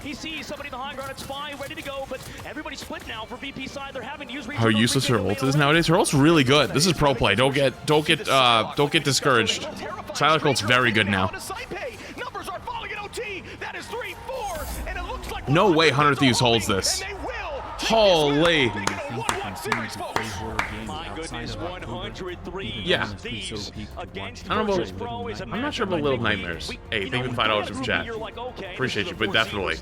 he sees somebody in the high ground. It's fine, ready to go, but everybody's split now for VP side. They're having to use how useless her ult is nowadays. Her ult's really good. This is pro play. Don't get discouraged. Silent ult's very good now. No way 100 Thieves holds this. Holy. My goodness, 103. Yeah. I don't know about, I'm not sure about Little Nightmares. Hey, thank you for the $5 in chat. Appreciate you, but definitely.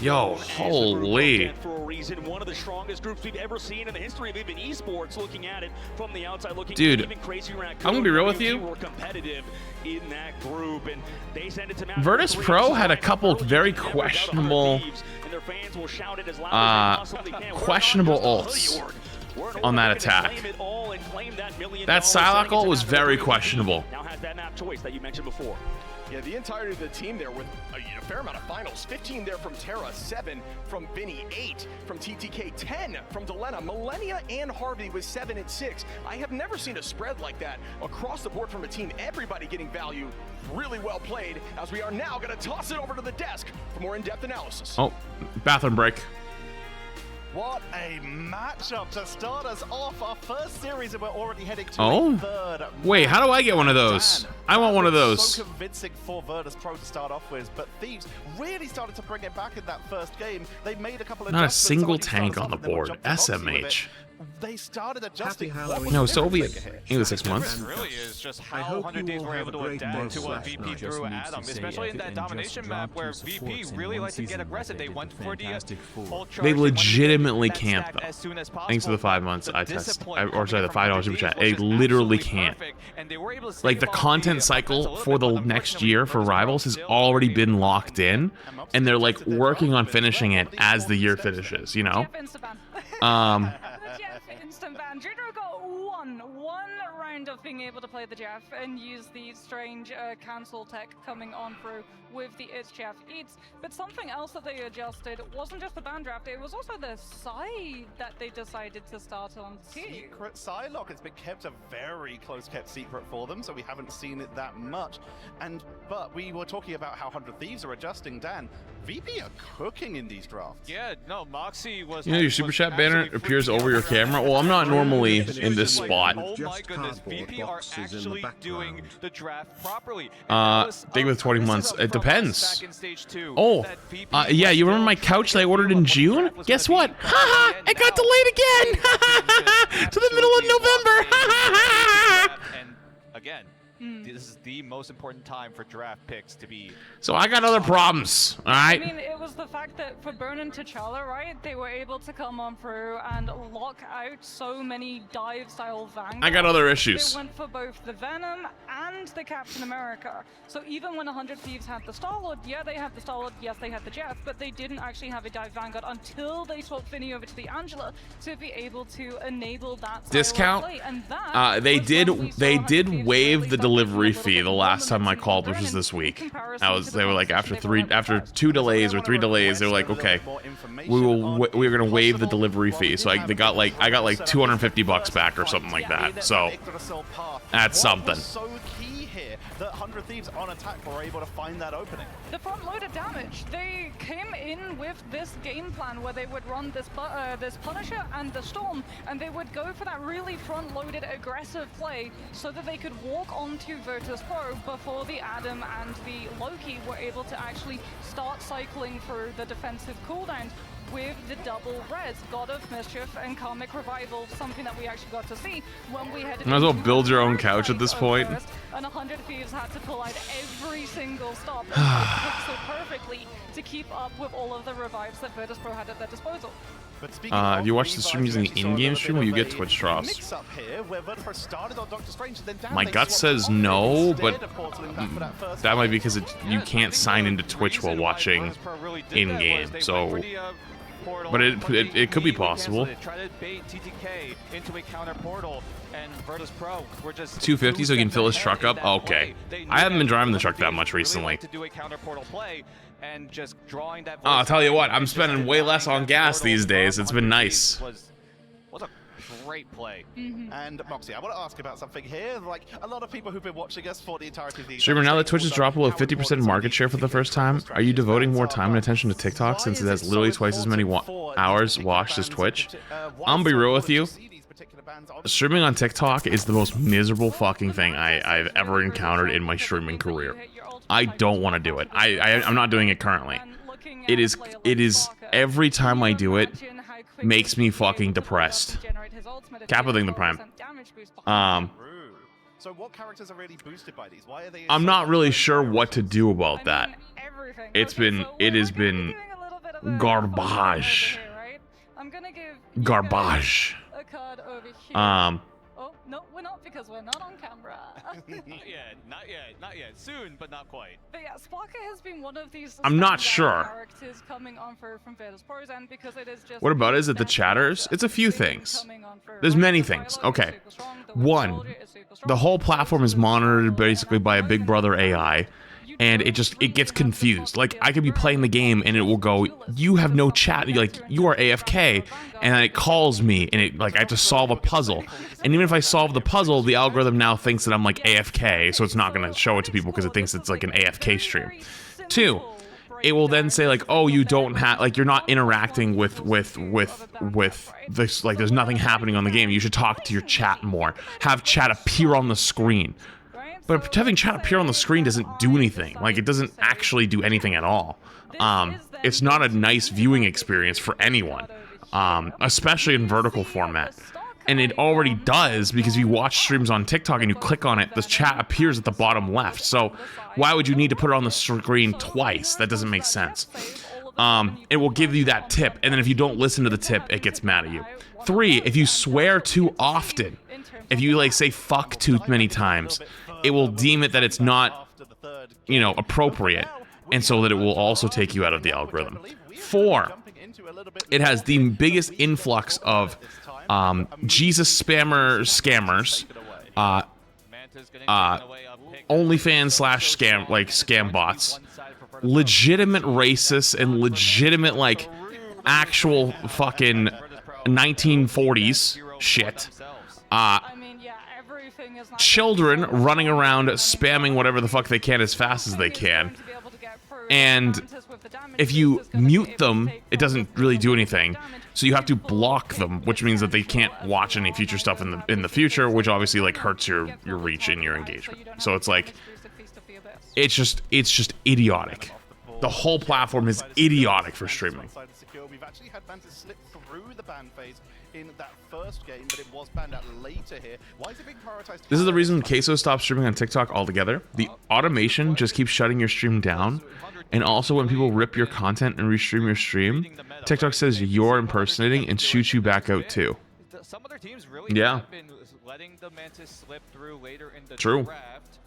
Yo, holy. For a reason, one of the strongest groups we've ever seen in the history of even esports. Looking at it from the outside, looking dude, even crazy. I'm gonna be real with you. Were competitive in that group, and they sent it to VODS Pro had a couple very questionable questionable ults on that attack. That Psylocke ult was very questionable. Now has that map choice that you mentioned before. Yeah, the entirety of the team there with a fair amount of finals. 15 there from Terra, 7 from Vinny, 8 from TTK, 10 from Delena, Millennia and Harvey with 7 and 6. I have never seen a spread like that across the board from a team. Everybody getting value. Really well played, as we are now going to toss it over to the desk for more in-depth analysis. Oh, bathroom break. What a matchup to start us off our first series, and we're already heading to a third. Wait, how do I get one of those? I want one of those. So convincing for VODS Pro to start off with, but Thieves really started to bring it back in that first game. They made a couple of not a single tank on the board. SMH. They started adjusting. No, so it'll be in 6 months. Really is just how 100 Days were able to adapt to what VP threw at them, especially in that Domination map where VP really likes to get aggressive. They went for the ultra. They legitimately can't though. Thanks to the 5 months I test, or sorry, the $5 super chat. They literally can't. Like the content cycle for the next year for Rivals has already been locked in, and they're like working on finishing it as the year finishes. You know. Instant ban. Judo got one round of being able to play the Jeff and use the strange cancel tech coming on through with the It's Jeff Eats. But something else that they adjusted wasn't just the ban draft, it was also the side that they decided to start on too. Secret Psylocke has been kept a very close kept secret for them, so we haven't seen it that much. But we were talking about how 100 Thieves are adjusting. Dan, VP are cooking in these drafts. Yeah, no, Moxie was. You know your super chat banner appears over your camera. Well, I'm not normally in this spot. Oh my goodness, VP are actually doing the draft properly. Big with 20 months. It depends. Oh, yeah. You remember my couch that I ordered in June? Guess what? Haha! It got delayed again. To the middle of November. And again, This is the most important time for draft picks to be. So I got other problems, all right? I mean, it was the fact that for Burn and T'Challa, right, they were able to come on through and lock out so many dive-style Vanguards. I got other issues. They went for both the Venom and the Captain America. So even when 100 Thieves had the Star-Lord, yeah, they had the Star-Lord, yes, they had the Jeff, but they didn't actually have a dive Vanguard until they swapped Finney over to the Angela to be able to enable that Discount. play. And that They did waive the delivery fee the last time I called, which was this week. They were like after 2 delays or 3 delays, they were like, okay, we're gonna waive the delivery fee. So I got like $250 back or something like that. So that's something. That 100 Thieves on attack were able to find that opening. The front-loaded damage. They came in with this game plan where they would run this Punisher and the Storm, and they would go for that really front-loaded aggressive play so that they could walk onto Virtus Pro before the Adam and the Loki were able to actually start cycling through the defensive cooldowns with the double res, God of Mischief and Karmic Revival, something that we actually got to see when we had. Might as well build your own couch at this point. And 100 Thieves had to pull out every single stop and pixel perfectly to keep up with all of the revives that Virtus Pro had at their disposal. If you watch the stream using the in-game stream, will you get Twitch drops? My gut says no, but that might be because you can't sign into Twitch while watching in-game. So, but it could be possible. 250 so he can fill his truck up? Okay. I haven't been driving the truck that much recently. I'll tell you what, I'm spending way less on gas these days. It's been nice. What a great play. And Moxie, I want to ask about something here. Like, a lot of people who've been watching us for the entirety of these... Streamer, now that Twitch has dropped below 50% market share for the first time, are you devoting more time and attention to TikTok since it has literally twice as many hours watched as Twitch? I'm be real with you. Streaming on TikTok is the most miserable fucking thing I've ever encountered in my streaming career. I don't want to do it. I'm not doing it currently. It is every time I do it makes me fucking depressed. Capping the Prime. So what characters are really boosted by these? Why are they? I'm not really sure what to do about that. It has been garbage. Garbage. Oh, no, we're not because we're not on camera. Not yet. Soon, but not quite. But yeah, Sparker has been one of these I'm not sure. characters coming on through from Virtus Pros, and because it is just what about is it the chatters? It's a few things. There's many things. Okay. One, the whole platform is monitored basically by a big brother AI. And it gets confused. Like, I could be playing the game and it will go, you have no chat, like, you are AFK, and then it calls me, and it, like, I have to solve a puzzle. And even if I solve the puzzle, the algorithm now thinks that I'm, like, AFK, so it's not gonna show it to people because it thinks it's, like, an AFK stream. 2, it will then say, like, oh, you don't have, like, you're not interacting with this, like, there's nothing happening on the game. You should talk to your chat more. Have chat appear on the screen. But having chat appear on the screen doesn't do anything. Like, it doesn't actually do anything at all. It's not a nice viewing experience for anyone, especially in vertical format. And it already does, because if you watch streams on TikTok and you click on it, the chat appears at the bottom left. So why would you need to put it on the screen twice? That doesn't make sense. It will give you that tip, and then if you don't listen to the tip, it gets mad at you. 3, if you swear too often, if you, like, say fuck too many times, it will deem it that it's not, you know, appropriate, and so that it will also take you out of the algorithm. 4, it has the biggest influx of Jesus scammers, OnlyFans / scam bots, legitimate racists, and legitimate, like, actual fucking 1940s shit. Children running around spamming whatever the fuck they can as fast as they can. And if you mute them, it doesn't really do anything. So you have to block them, which means that they can't watch any future stuff in the future, which obviously, like, hurts your reach and your engagement. So it's like, it's just idiotic. The whole platform is idiotic for streaming. ago, we've actually had Mantis slip through the ban phase in that first game, but it was banned out later here. Why is it being prioritized? This is the reason Queso stopped streaming on TikTok altogether. The automation just keeps shutting your stream down. And also when people rip your content and restream your stream, TikTok says you're impersonating and shoots you back out too. Some other teams really have been letting the Mantis slip through later in the draft.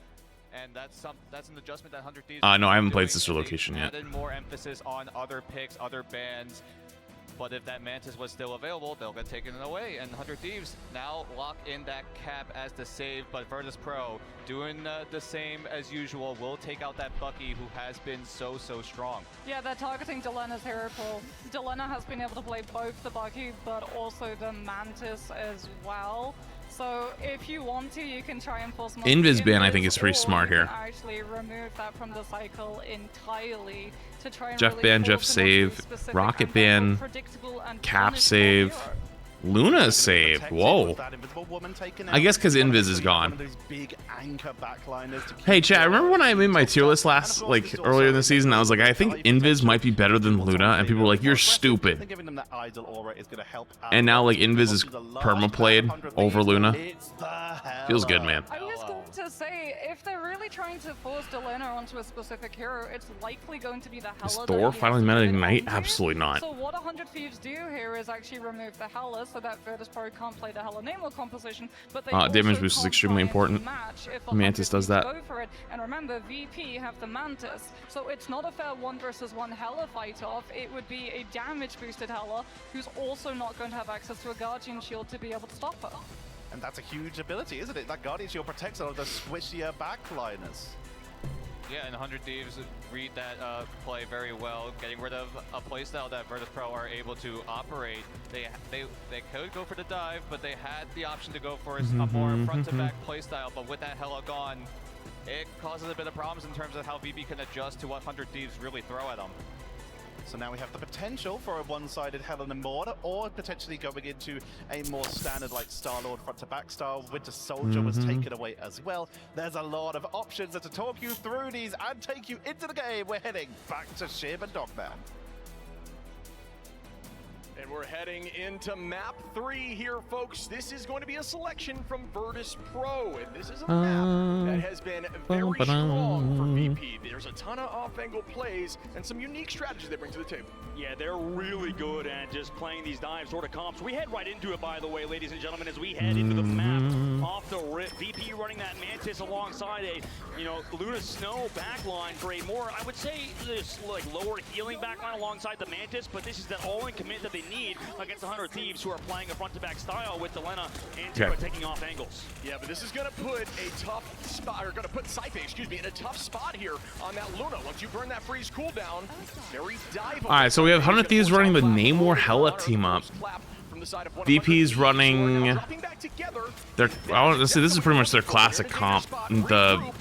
And that's an adjustment that 100 Thieves. No, I haven't played Sister Location yet. Added more emphasis on other picks, other bans. But if that Mantis was still available, they'll get taken away. And 100 Thieves now lock in that cap as the save. But VODS Pro doing the same as usual. Will take out that Bucky who has been so strong. Yeah, they're targeting Delena's hero pool. Delena has been able to play both the Bucky, but also the Mantis as well. So if you want to, you can try and force Invis ban, I think, is pretty smart here. Actually remove that from the cycle entirely to try and Jeff really ban, Jeff save, Rocket ban, Cap save, Luna save. Whoa. I guess because Invis is gone. Hey, chat, remember when I made my tier list earlier in the season? I was like, I think Invis might be better than Luna, and people were like, you're stupid. And now, like, Invis is perma-played over Luna. Feels good, man. I was going to say, if they're really trying to force Delena onto a specific hero, it's likely going to be the Hela. Is Thor finally meta Ignite? Absolutely not. So what 100 Thieves do here is actually remove the Hela so that VODS Pro can't play the Hela Namor composition, but they damage boost is extremely important. Mantis does that. Go for it. And remember, VP have the Mantis, so it's not a fair 1 versus 1 Hela fight off. It would be a damage boosted Hela who's also not going to have access to a Guardian Shield to be able to stop her. And that's a huge ability, isn't it? That Guardian Shield protects all of the squishier backliners. Yeah, and 100 Thieves read that play very well, getting rid of a playstyle that VODS Pro are able to operate. They could go for the dive, but they had the option to go for a more front-to-back playstyle, but with that Hela gone, it causes a bit of problems in terms of how VP can adjust to what 100 Thieves really throw at them. So now we have the potential for a one-sided Hela Namor, or potentially going into a more standard like Star-Lord front-to-back style. Winter Soldier was taken away as well. There's a lot of options to talk you through these and take you into the game. We're heading back to Shib and Dogman. And we're heading into map 3 here, folks. This is going to be a selection from VODS Pro, and this is a map that has been very strong for VP. There's a ton of off-angle plays and some unique strategies they bring to the table. Yeah, they're really good at just playing these dive sort of comps. We head right into it, by the way, ladies and gentlemen, as we head into the map off the rip. VP running that Mantis alongside a, Luna Snow backline for a more, I would say, this like lower healing backline alongside the Mantis, but this is that all-in commit that they need against the 100 Thieves who are playing a front-to-back style with Delena and Tara taking off angles. Yeah, but this is going to put a tough spot, or going to put Saife, in a tough spot here on that Luna. Once you burn that freeze cooldown, very dive. All right, so we have 100 Thieves running the Namor Hela team up. VP's running this is pretty much their classic comp. The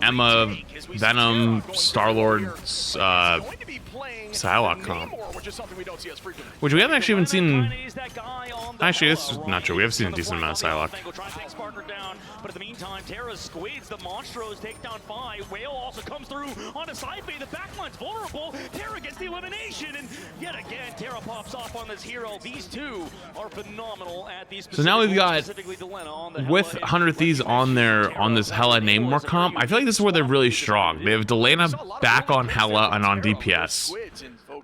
Emma, Venom, Star-Lord, Psylocke comp. Which we haven't actually even seen. Actually, this is not true. We have seen a decent amount of Psylocke. But in the meantime, Terra squids the Monstros, take down 5. Whale also comes through on a side bay. The backline's vulnerable. Terra gets the elimination, and yet again, Terra pops off on this hero. These two are phenomenal at these. So now we've got with 100 Thieves on this Hela Namor comp. I feel like this is where they're really strong. They have Delena back on Hela and on DPS.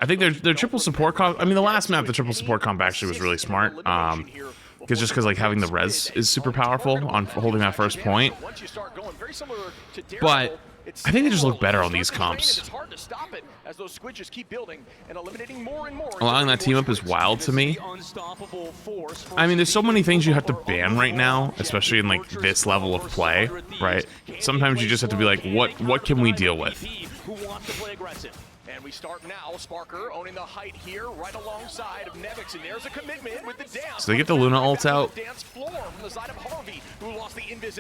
I think their triple support comp. I mean, the last map, the triple support comp actually was really smart. Because like having the res is super powerful on holding that first point. But I think they just look better on these comps. Allowing that team up is wild to me. I mean, there's so many things you have to ban right now, especially in like this level of play, right? Sometimes you just have to be like, what can we deal with? And we start now. Sparker owning the height here, right alongside of Nevix, and there's a commitment with the dance. So they get the Luna ult out. The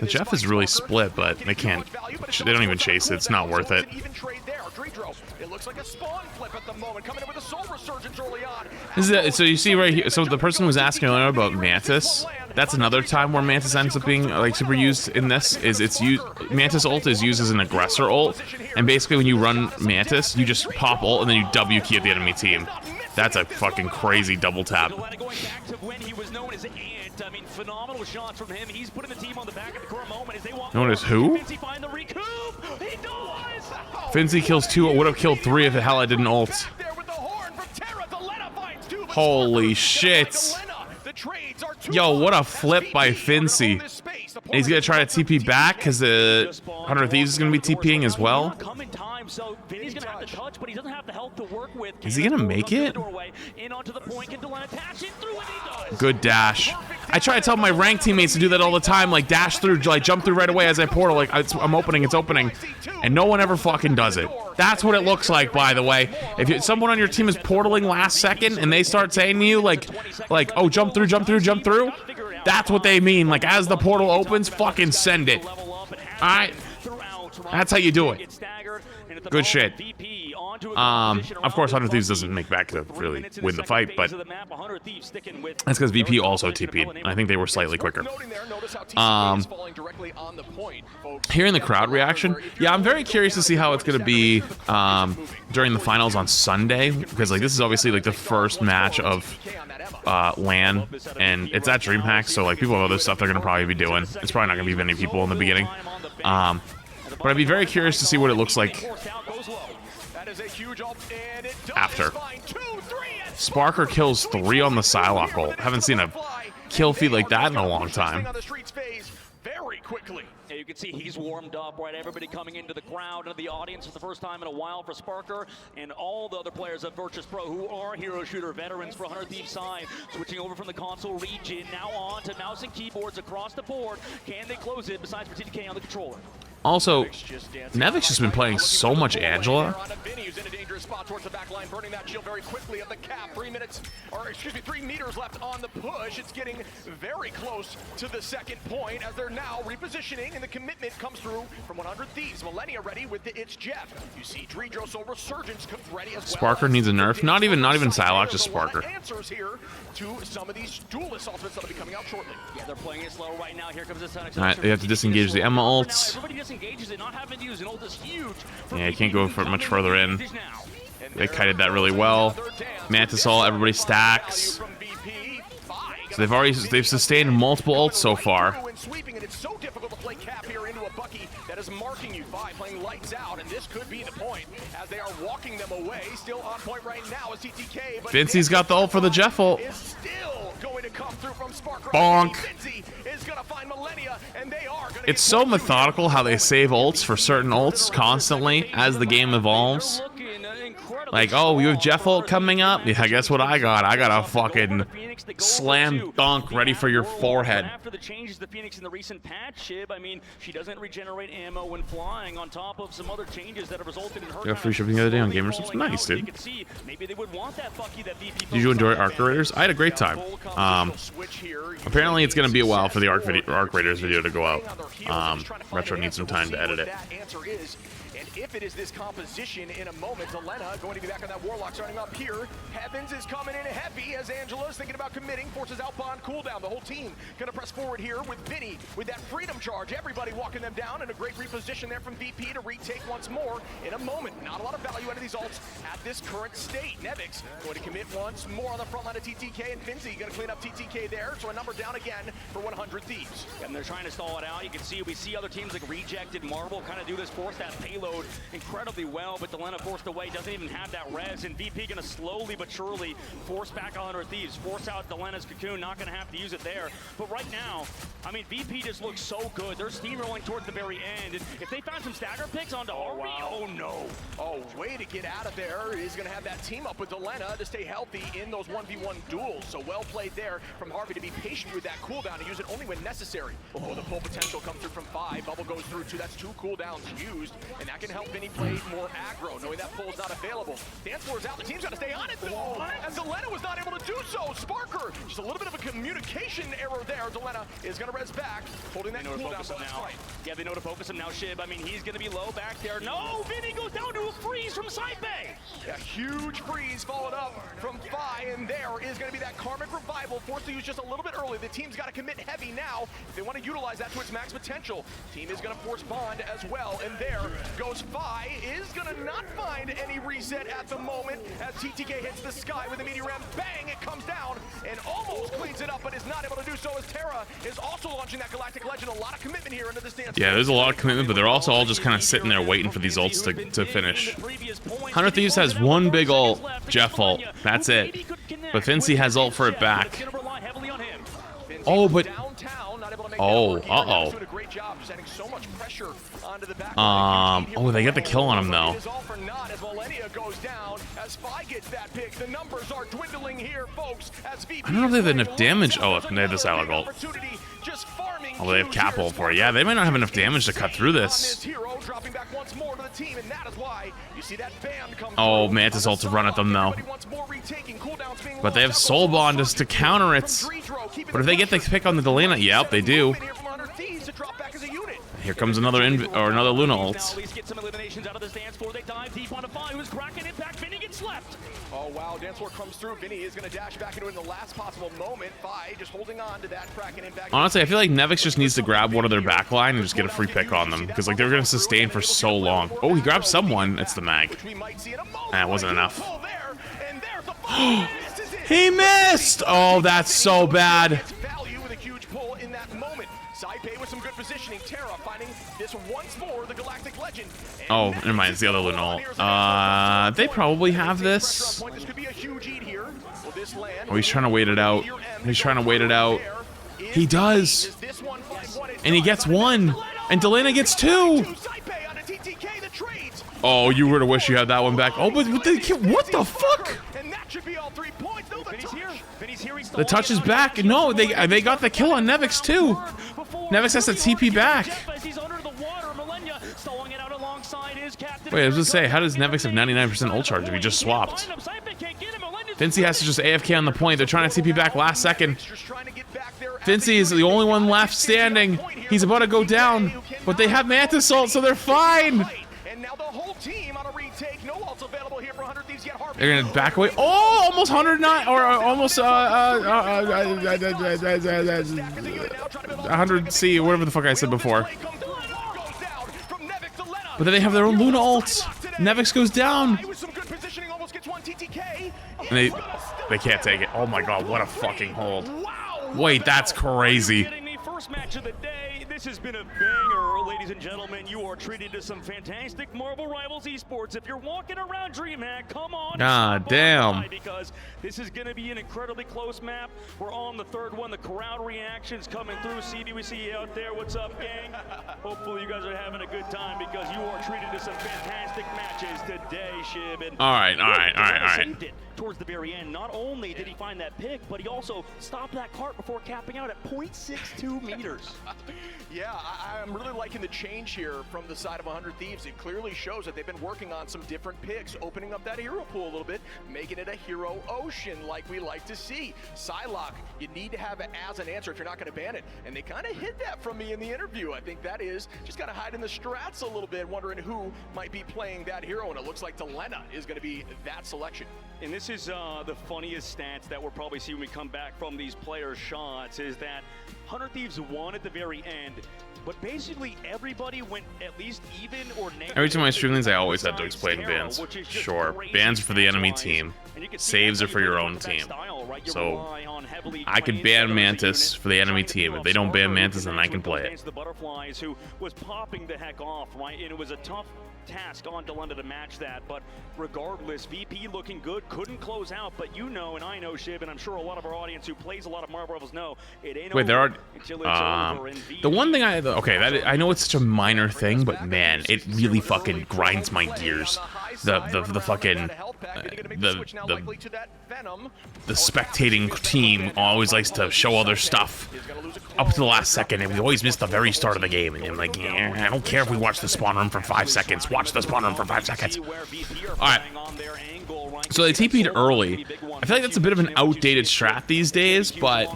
Jeff is really split, but they can't. They don't even chase it. It's not worth it. It looks like a spawn flip at the moment, coming in with a soul resurgence early on. So you see right here. So the person was asking earlier about Mantis. That's another time where Mantis ends up being like super used in this. Mantis ult is used as an aggressor ult, and basically when you run Mantis, you just pop ult and then you W key at the enemy team. That's a fucking crazy double tap. Jalla going back to when he was known as Ant. I mean, phenomenal shots from him. He's putting the team on the back at the current moment as they want Known as who? Fincy find the recoup. He does. Fincy kills 2. Would have killed 3 if Hella didn't ult. Holy shit. Yo, what a flip by Fincy. And he's gonna try to TP back because the 100 Thieves is gonna be TPing as well. Is he gonna make it? Good dash. I try to tell my rank teammates to do that all the time, like dash through, like jump through right away as I portal, like I'm opening, it's opening, and no one ever fucking does it. That's what it looks like, by the way. If someone on your team is portaling last second and they start saying to you like, oh, jump through, jump through, jump through, that's what they mean. Like, as the portal opens, fucking send it. Alright? That's how you do it. Good shit. Of course, 100 Thieves doesn't make back to really win the fight, but that's because VP also TP'd. I think they were slightly quicker. Hearing the crowd reaction, yeah, I'm very curious to see how it's going to be during the finals on Sunday, because like this is obviously like the first match of LAN, and it's at DreamHack, so like people have other stuff they're going to probably be doing. It's probably not going to be many people in the beginning. But I'd be very curious to see what it looks like after. Sparker kills 3 on the Psylocke ult. Haven't seen a kill feed like that in a long time. Yeah, you can see he's warmed up, right? Everybody coming into the crowd, into the audience for the first time in a while for Sparker, and all the other players of Virtus Pro who are hero shooter veterans for 100 Thieves side, switching over from the console region, now on to mouse and keyboards across the board. Can they close it besides for TDK on the controller? Also, Nevic's just been playing so much Angela. 3 meters left on the push. It's getting very close to the second point as they're now repositioning, and the commitment comes through from 100 Thieves. Millennia ready with the It's Jeff. You see Dredroso Resurgence comes ready as well. Sparker needs a nerf. Not even Psylocke, just Sparker. Answers here to some of these duelist ultimates that'll be coming out shortly. Yeah, they're playing it slow right now. Here comes this. Alright, they have to disengage the Emma ults. Engages it, not having to use an ult is huge. Yeah, you can't go for much further in. They kited that really well. Mantis ult, everybody stacks. So they've sustained multiple ults so far. It's so difficult to play cap here into a Bucky that is marking you by playing lights out, and this could be the point as they are walking them away. Still on point right now is TTK, but Vincey's got the ult for the Jeff ult. Still going to come through from Sparker. Bonk. Is gonna find Millennia, and they are gonna It's so methodical how they save ults for certain ults constantly as the game evolves. Like, oh, you have Jeff ult coming up? Yeah, guess what I got? I got a fucking slam dunk ready for your forehead. After the changes to Phoenix in the recent patch, Shib, I mean, she doesn't regenerate ammo when flying on top of some other changes that have resulted in her. Got free shipping the other day on Gamersubs. Nice, dude. Did you enjoy Arc Raiders? I had a great time. Apparently it's going to be a while for the Arc Raiders video to go out. Retro needs some time to edit it. If it is this composition in a moment, Zelena going to be back on that Warlock starting up here. Heavens is coming in heavy as Angela's thinking about committing, forces outbound cooldown. The whole team gonna press forward here with Vinny with that freedom charge. Everybody walking them down, and a great reposition there from VP to retake once more in a moment. Not a lot of value out of these ults at this current state. Nevix going to commit once more on the front line of TTK, and Finzy gonna clean up TTK there. So a number down again for 100 Thieves. And they're trying to stall it out. You can see, we see other teams like Rejected, Marvel kind of do this, force that payload incredibly well, but Delena forced away, doesn't even have that res, and VP gonna slowly but surely force back 100 Thieves, force out Delena's cocoon, not gonna have to use it there. But right now, I mean, VP just looks so good. They're steamrolling towards the very end, and if they found some stagger picks onto Harvey, oh no. Oh, way to get out of there. He's gonna have that team up with Delena to stay healthy in those 1v1 duels. So well played there from Harvey to be patient with that cooldown and use it only when necessary. Oh, the pull potential comes through from 5. Bubble goes through 2. That's 2 cooldowns used, and that can help Vinny play more aggro, knowing that pull is not available. Dance floor is out. The team's got to stay on it, though. And Delena was not able to do so. Sparker, just a little bit of a communication error there. Delena is going to res back, holding that cooldown. Yeah, they know to focus him now, Shib. I mean, he's going to be low back there. No, Vinny goes down to a freeze from Side Bay. A huge freeze followed up from Fi, and there is going to be that Karmic Revival, forced to use just a little bit early. The team's got to commit heavy now if they want to utilize that to its max potential. Team is going to force Bond as well, and there goes Fi. Is going to not find any reset at the moment as TTK hits the sky with a meteor ram. Bang, it comes down and almost cleans it up, but is not able to do so as Terra is also launching that Galactic Legend. A lot of commitment here into this dance. Yeah, there's a lot of commitment, but they're also all just kind of sitting there waiting for these ults to finish. 100 Thieves has one big ult, Jeff ult. That's it. But Fincy has ult for it back. Oh, but... Oh, uh-oh. Oh, they get the kill on him, though. I don't know if they have enough damage. Oh, they have this Alec ult. Oh, they have cap ult for it. Yeah, they might not have enough damage to cut through this. Oh, Mantis ult to run at them, though. But they have Soul Bond just to counter it. But if they get the pick on the Delana, yep, they do. Here comes another another Luna ult. Oh wow, Dance Floor comes through. Vinny is going to dash back into it in the last possible moment. Fi just holding on to that Kraken impact. Honestly, I feel like Nevix just needs to grab one of their backline and just get a free pick on them, because like they're going to sustain for so long. Oh, he grabbed someone. It's the mag. That wasn't enough. He missed! Oh, that's so bad. Oh, never mind, it's the other Luna ult. They probably have this. Oh, he's trying to wait it out. He's trying to wait it out. He does. And he gets one. And Delana gets two. Oh, you were to wish you had that one back. Oh, but what the fuck? The touch is back. No, they got the kill on Nevix too. Nevix has to TP back. Wait, I was gonna say, how does Nevix have 99% ult charge if he just swapped? Fincy has to just AFK on the point. They're trying to TP back last second. Fincy is the only one left standing. He's about to go down, but they have Mantis ult, so they're fine. They're gonna back away. Oh, almost 109, or almost 100C, whatever the fuck I said before. But then they have their own Luna ult. Nevix goes down. And they can't take it. Oh my god, what a fucking hold. Wait, that's crazy. First match of the day. This has been a banger, ladies and gentlemen. You are treated to some fantastic Marvel Rivals esports. If you're walking around DreamHack, come on. God damn. Because this is going to be an incredibly close map. We're on the third one. The crowd reactions coming through. CDWC out there. What's up, gang? Hopefully you guys are having a good time because you are treated to some fantastic matches today, Shib. And all right. Saved it towards the very end. Not only did he find that pick, but he also stopped that cart before capping out at 0.62 meters. Yeah, I'm really liking the change here from the side of 100 Thieves. It clearly shows that they've been working on some different picks, opening up that hero pool a little bit, making it a hero ocean like we like to see. Psylocke, you need to have it as an answer if you're not going to ban it. And they kind of hid that from me in the interview. I think that is just got to hide in the strats a little bit, wondering who might be playing that hero. And it looks like Delana is going to be that selection. And this is the funniest stats that we'll probably see when we come back from these players' shots is that 100 Thieves won at the very end, but basically everybody went at least even or negative. Every time I stream these, I always have to explain bans. Sure, bans are for the enemy team, saves are for your own team. So I could ban Mantis for the enemy team. If they don't ban Mantis, then I can play it. The Butterflies, who was popping the heck off, right? And it was a tough task on Delana to match that, but regardless, VP looking good, couldn't close out, but you know, and I know, Shib, and I'm sure a lot of our audience who plays a lot of Marvel Rivals know, it ain't Wait, there are until it's over. The one thing I know it's such a minor thing, but man, it really fucking grinds my gears. The spectating team always likes to show all their stuff up to the last second, and we always miss the very start of the game. And I'm like, I don't care if we watch the spawn room for 5 seconds. Watch the spawn room for 5 seconds. All right. So they TP'd early. I feel like that's a bit of an outdated strat these days, but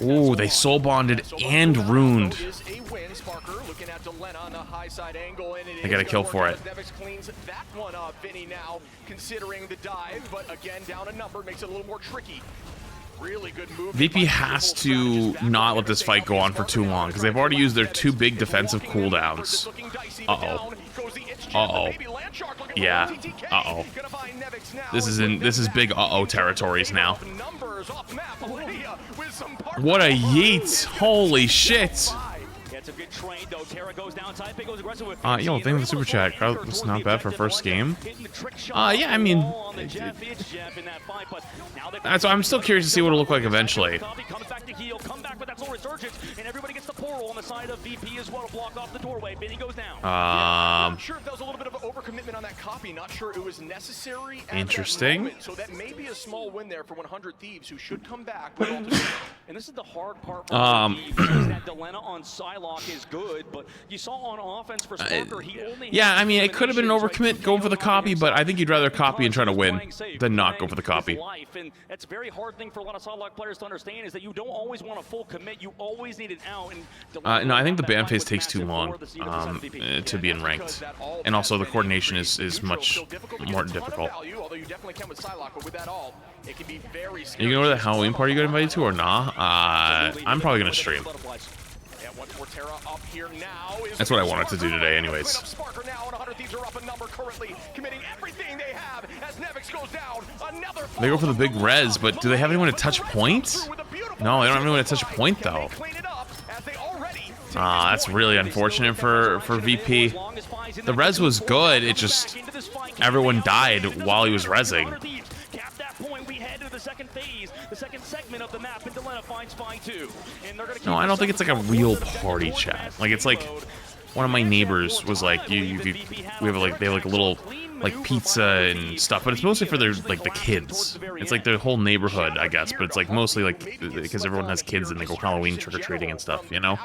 ooh, they soul bonded and ruined. that Jalla on the high side angle, and I got a kill for it. Nevix cleans that one up. Vinny now considering the dive, but again down a number makes it a little more tricky. Really good move. VP has to not let this fight go on for too long because they've already used their 2 big defensive cooldowns. Uh-oh. Uh-oh. Yeah. Uh-oh. This is big uh-oh territories now. What a yeet. Holy shit. Yo, thank you for the super chat. It's not bad for first game. Yeah, I mean, I'm still curious to see what it'll look like eventually. Not sure if that was a little bit of overcommitment on that copy. Not sure it was necessary. Interesting. So that may be a small win there for 100 Thieves, who should come back. And this is the hard part for Thieves, is that Delena on Psylocke is good, but you saw on offense for Sparker, he only yeah, I mean, it could have been an overcommit going for the copy, but I think you'd rather copy and try to win than not go for the copy. And that's a very hard thing for a lot of Psylocke players to understand, is that you don't always want a full commit. You always need an out. And no, I think the ban phase takes too long to be in ranked, and also the coordination is much more difficult. Are you gonna go to the Halloween party you got invited to or nah? I'm probably gonna stream. That's what I wanted to do today, anyways. They go for the big res, but do they have anyone to touch point? No, they don't have anyone to touch point though. That's really unfortunate for VP. The res was good, it just everyone died while he was rezzing. No, I don't think it's like a real party chat. Like, it's like one of my neighbors was like, we have like, they have like a little like pizza and stuff, but it's mostly for their like the kids. It's like their whole neighborhood, I guess, but it's like mostly like because everyone has kids and they go Halloween trick-or-treating and stuff, you know.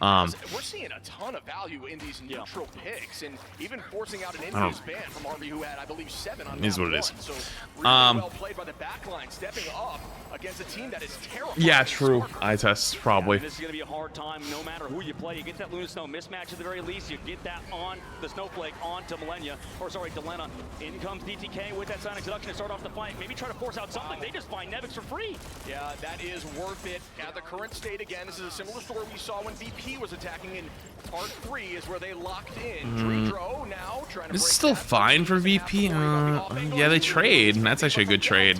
We're seeing a ton of value in these neutral picks, and even forcing out an Indies ban from Army, who had, I believe, 7 on is what it is. So really well played by the backline, stepping up against a team that is terrible. Yeah, true. I test probably. This is gonna be a hard time, no matter who you play. You get that Luna Snow mismatch at the very least. You get that on the Snowflake onto Millennia, or sorry, Delena. In comes DTK with that Sonic Seduction to start off the fight. Maybe try to force out something. They just find Nevix for free. Yeah, that is worth it. At the current state, again, this is a similar story we saw when VP was attacking in part 3, is where they locked in. Dredro now trying to. This is still fine for VP. Yeah, they trade, and that's actually a good trade.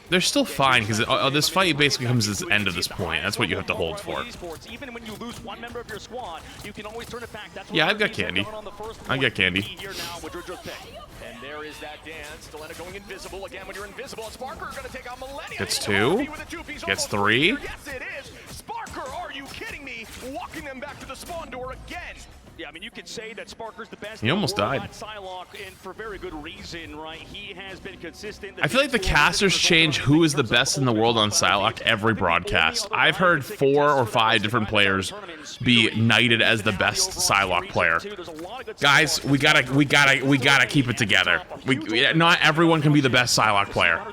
They're still fine because this fight basically comes to the end of this point. That's what you have to hold for. Yeah, I've got candy. I got candy. And there is that dance. Delena going invisible again. When you're invisible, Sparker going to take out Millennia. Gets 2. Gets 3. Yes, it is. Sparker, are you kidding me? Walking them back to the spawn door again. Yeah, I mean, you could say that Sparker's the best. He almost died. Psylocke, and for very good reason, right? He has been consistent. I feel like the casters change who is the best in the world on Psylocke every broadcast. I've heard 4 or 5 different players be knighted as the best Psylocke player. Guys, we gotta keep it together. Not everyone can be the best Psylocke player.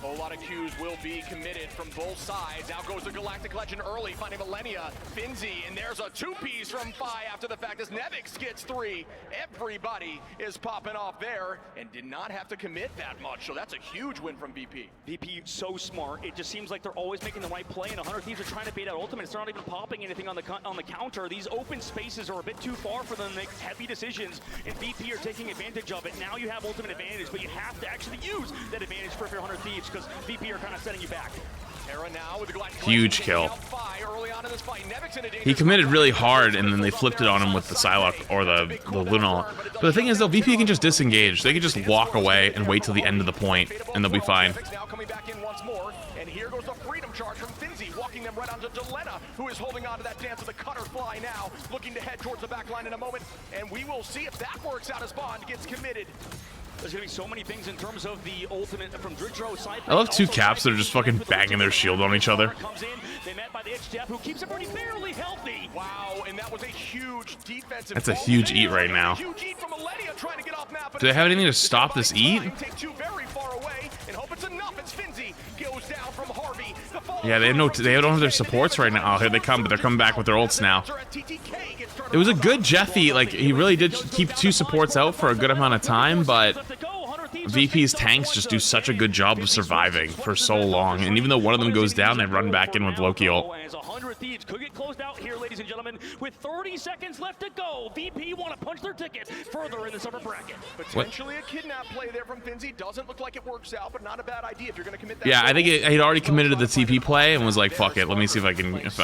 A lot of Qs will be committed from both sides. Now goes the Galactic Legend early, finding Millennia, Finzi, and there's a 2-piece from Phi after the fact as Nevix gets 3. Everybody is popping off there and did not have to commit that much, so that's a huge win from VP. VP so smart. It just seems like they're always making the right play, and 100 Thieves are trying to bait out ultimates. They're not even popping anything on the counter. These open spaces are a bit too far for them to make heavy decisions, and VP are taking advantage of it. Now you have ultimate advantage, but you have to actually use that advantage for your 100 Thieves, because VP are kind of setting you back. Huge kill. He committed really hard, and then they flipped it on him with the Psylocke or the Luna. But the thing is, though, VP can just disengage. They can just walk away and wait till the end of the point, and they'll be fine. And here goes the freedom charge from Finzi, walking them right onto Delena, who is holding on to that dance of the cutter fly now, looking to head towards the back line in a moment. And we will see if that works out as Bond gets committed. There's going to be so many things in terms of the ultimate from Dredro side. I love 2 caps that are just fucking banging their shield on each other. Comes in, they met by the HDF, who keeps everybody fairly healthy. Wow, and that was a huge defensive. That's a huge eat right now. Huge eat from Millennia trying to get off map. Do they have anything to stop this eat? Take 2 very far away and hope it's enough. It's Finzi goes down from Harvey. The Yeah, they don't have their supports right now. Oh, here they come, but they're coming back with their ults now. It was a good Jeffy. Like, he really did keep 2 supports out for a good amount of time, but VP's tanks just do such a good job of surviving for so long. And even though one of them goes down, they run back in with Loki ult. 100 Thieves could get closed out here, ladies and gentlemen, with 30 seconds left to go. VP want to punch their ticket further in this upper bracket. Potentially a kidnap play there from Finzi. Doesn't look like it works out, but not a bad idea if you're going to commit that. Yeah, I think he'd already committed to the TP play and was like, "Fuck it, let me see if I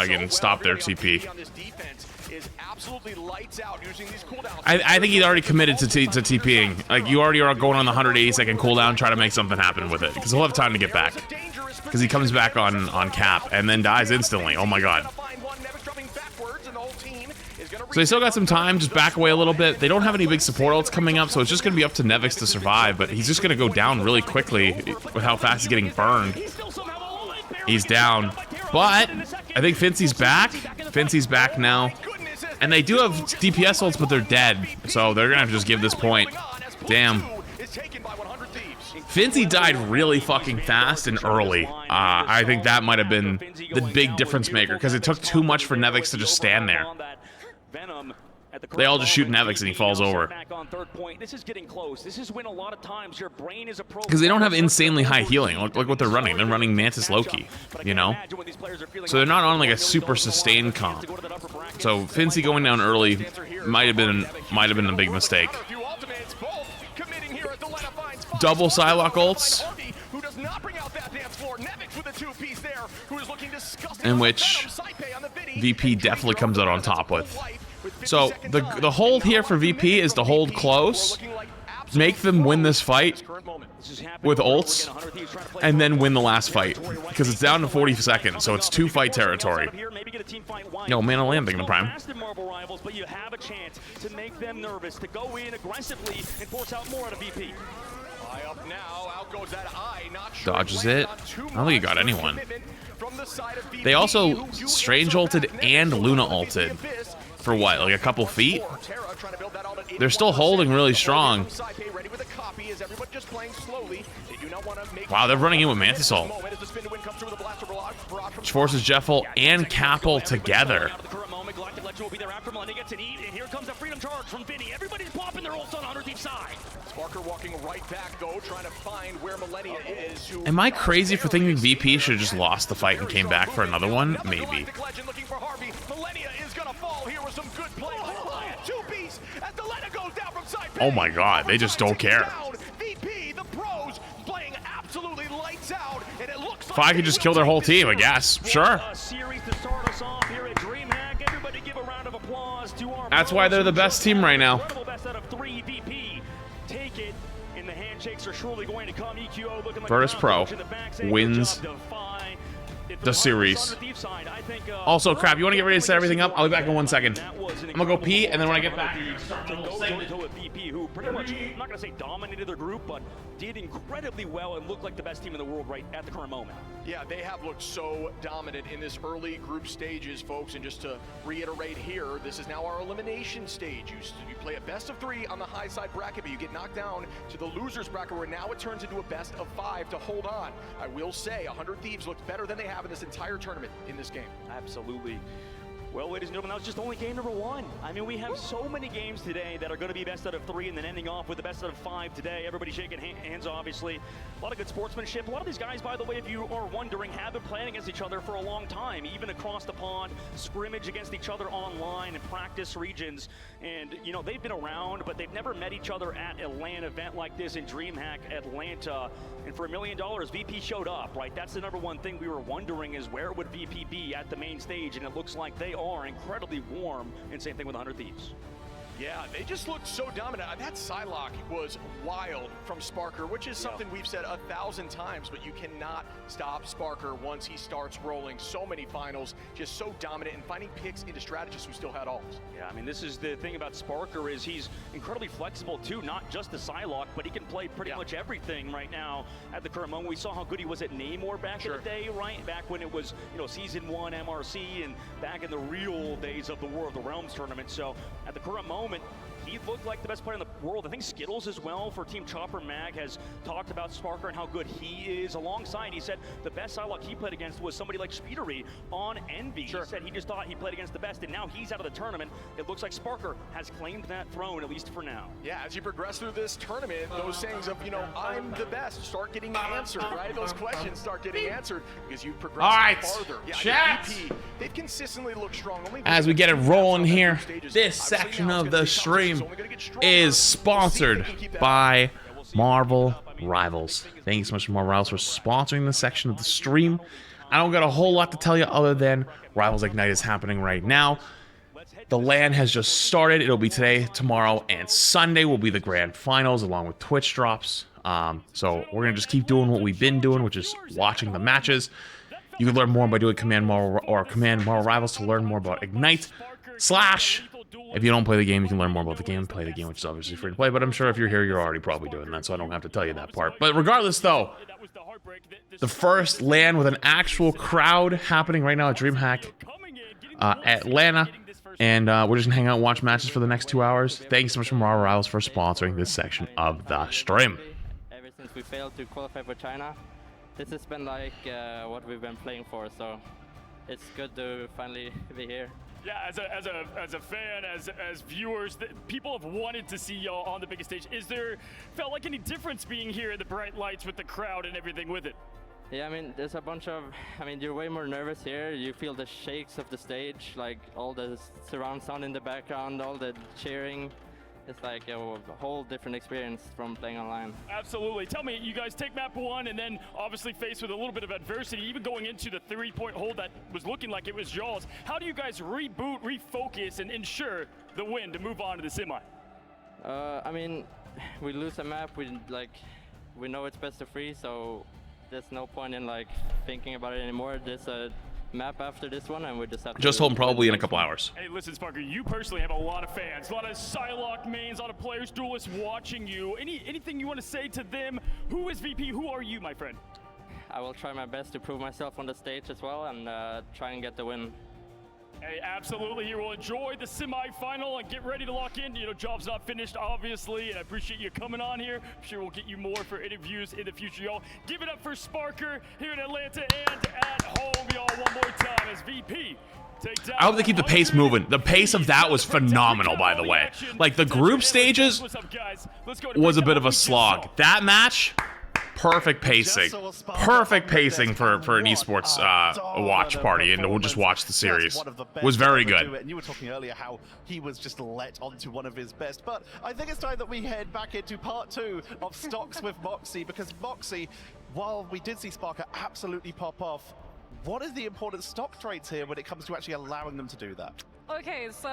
can stop their TP." I think he'd already committed to TPing. Like, you already are going on the 180-second cooldown, try to make something happen with it, because he'll have time to get back. Because he comes back on cap and then dies instantly. Oh my god. So they still got some time, just back away a little bit. They don't have any big support ults coming up, so it's just going to be up to Nevix to survive, but he's just going to go down really quickly with how fast he's getting burned. He's down. But I think Fincy's back. Fincy's back now. And they do have DPS ults, but they're dead. So they're going to have to just give this point. Damn. Finzy died really fucking fast and early. I think that might have been the big difference maker, because it took too much for Nevix to just stand there. They all just shoot Nevix and he falls over. Because they don't have insanely high healing. Look what they're running. They're running Mantis Loki, you know? So they're not on like a super sustained comp. So Fincy going down early might have been a big mistake. Double Psylocke ults, in which VP definitely comes out on top with. So the hold here for VP is to hold close, make them win this fight with ults, and then win the last fight, because it's down to 40 seconds, so it's 2-fight territory. Yo, man, landing the prime. But you have a chance to make them nervous, to go in aggressively and force out more out of VP. Dodges it. I don't think he got anyone. They also Strange ulted and Luna ulted. For what, like a couple feet? They're still holding really strong. Wow, they're running in with Mantis ult. Which forces Jeffel and Capel together. Here comes a freedom charge from Vinny. Everybody's popping their ults on 100 Thieves side. Sparker walking right back though, trying to find where Millennia is. Am I crazy for thinking VP should have just lost the fight and came back for another one? Maybe. Oh my god, they just don't care. If I could just kill their whole team, I guess. Sure. That's why they're the best team right now. Virtus Pro wins the series. Also, crap, you want to get ready to set everything up? I'll be back in 1 second. I'm gonna go pee, and then when I get back, who pretty much, I'm not gonna say dominated their group, but did incredibly well and looked like the best team in the world right at the current moment. Yeah, they have looked so dominant in this early group stages, folks. And just to reiterate here, this is now our elimination stage. You play a best of 3 on the high side bracket, but you get knocked down to the losers bracket, where now it turns into a best of 5 to hold on. I will say, 100 Thieves looked better than they have in this entire tournament in this game. Absolutely. Well, ladies and gentlemen, that was just only game number 1. I mean, we have so many games today that are going to be best out of 3 and then ending off with the best out of 5 today. Everybody shaking hands, obviously. A lot of good sportsmanship. A lot of these guys, by the way, if you are wondering, have been playing against each other for a long time, even across the pond, scrimmage against each other online and practice regions. And, you know, they've been around, but they've never met each other at a LAN event like this in DreamHack Atlanta. And for $1 million, VP showed up, right? That's the #1 thing we were wondering, is where would VP be at the main stage? And it looks like they are incredibly warm, and same thing with 100 Thieves. Yeah, they just looked so dominant. That Psylocke was wild from Sparker, which is something we've said 1,000 times, but you cannot stop Sparker once he starts rolling. So many finals, just so dominant, and finding picks into strategists who still had ults. Yeah, I mean, this is the thing about Sparker, is he's incredibly flexible too, not just the Psylocke, but he can play pretty much everything right now at the current moment. We saw how good he was at Namor back in the day, right? Back when it was, you know, Season 1 MRC, and back in the real days of the War of the Realms tournament. So at the current moment, he looked like the best player in the world. I think Skittles as well for Team Chopper Mag has talked about Sparker and how good he is. Alongside, he said the best Psylocke he played against was somebody like Speedery on Envy. Sure. He said he just thought he played against the best, and now he's out of the tournament. It looks like Sparker has claimed that throne, at least for now. Yeah, as you progress through this tournament, those sayings of, you know, I'm the best start getting answered, right? Those questions start getting answered because you progress farther. Yeah, chat. VP, they've consistently looked strong. Only As we get it rolling here, this section of the stream is sponsored by Marvel Rivals. Thank you so much to Marvel Rivals for sponsoring this section of the stream. I don't got a whole lot to tell you other than Rivals Ignite is happening right now. The LAN has just started. It'll be today, tomorrow, and Sunday will be the grand finals along with Twitch drops. So we're going to just keep doing what we've been doing, which is watching the matches. You can learn more by doing Command Marvel Rivals to learn more about Ignite. / if you don't play the game, you can learn more about the game. Play the game, which is obviously free to play. But I'm sure if you're here, you're already probably doing that, so I don't have to tell you that part. But regardless, though, the first LAN with an actual crowd happening right now at DreamHack Atlanta. And we're just going to hang out and watch matches for the next 2 hours. Thank you so much to Marvel Rivals for sponsoring this section of the stream. Ever since we failed to qualify for China, this has been like what we've been playing for, so it's good to finally be here. Yeah, as a fan, as viewers, people have wanted to see y'all on the biggest stage. Is there felt like any difference being here in the bright lights with the crowd and everything with it? Yeah, I mean, there's a bunch of, you're way more nervous here. You feel the shakes of the stage, like all the surround sound in the background, all the cheering. It's like a whole different experience from playing online. Absolutely. Tell me, you guys take map 1 and then obviously faced with a little bit of adversity, even going into the 3-point hold that was looking like it was y'all's. How do you guys reboot, refocus, and ensure the win to move on to the semi? We lose a map, we know it's best of 3, so there's no point in thinking about it anymore. There's a map after this one, and we just have to just hold them probably in a couple hours. Hey, listen, Sparker, you personally have a lot of fans, a lot of Psylocke mains, a lot of players, duelists watching you. Anything you want to say to them? Who is VP? Who are you, my friend? I will try my best to prove myself on the stage as well, and try and get the win. Hey, absolutely. Here, we'll enjoy the semi-final and get ready to lock in. You know, job's not finished, obviously, and I appreciate you coming on here. I'm sure we'll get you more for interviews in the future, y'all. Give it up for Sparker here in Atlanta and at home, y'all, one more time as VP. I hope they keep the pace moving. The pace of that was phenomenal, by the way. Like, the group stages was a bit of a slog. That match, perfect pacing. Perfect pacing for an esports watch party, and we'll just watch the series. Was very good. And you were talking earlier how he was just let onto one of his best. But I think it's time that we head back into part 2 of Stocks with Moxie, because Moxie, while we did see Sparker absolutely pop off, what is the important stock traits here when it comes to actually allowing them to do that? Okay, so